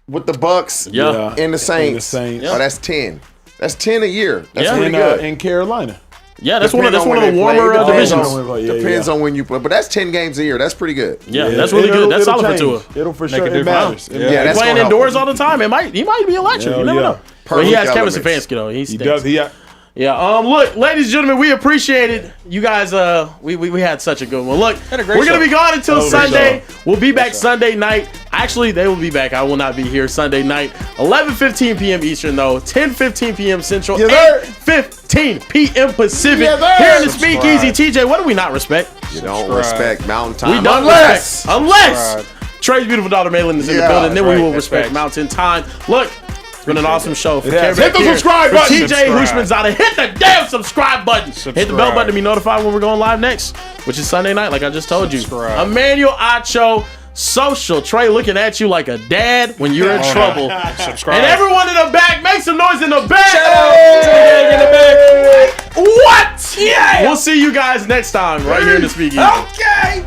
with the Bucks, and the Saints. Oh, that's 10. That's 10 a year. That's pretty good. In Carolina. Yeah, that's one of the warmer divisions. Depends on when you play, but that's 10 games a year. That's pretty good. Yeah, that's really good. That's solid for Tua. It'll for sure. It matters. Yeah, that's playing indoors all the time. He might be electric. You never know. But he has Kevin Stefanski though. He does. Yeah. Look, ladies and gentlemen, we appreciate it. You guys, we had such a good one. Look, we're gonna be gone until Sunday. We'll be back Sunday night. Actually, they will be back. I will not be here Sunday night. 11:15 p.m. Eastern, though. 10:15 p.m. Central. 8:15 p.m. Pacific. Here in the Speakeasy. TJ, what do we not respect? You don't respect Mountain Time. We don't unless Trey's beautiful daughter Maylin is in the building. Then we will respect Mountain Time. Look. It's been an awesome show. For Hit the subscribe button. TJ Hushmanzada, hit the damn subscribe button. Hit the bell button to be notified when we're going live next, which is Sunday night, like I just told you. Emmanuel Acho, social. Trey looking at you like a dad when you're in trouble. Subscribe. And everyone in the back, make some noise in the back. Hey! What? Yeah. We'll see you guys next time right here in the Speakeasy. Okay.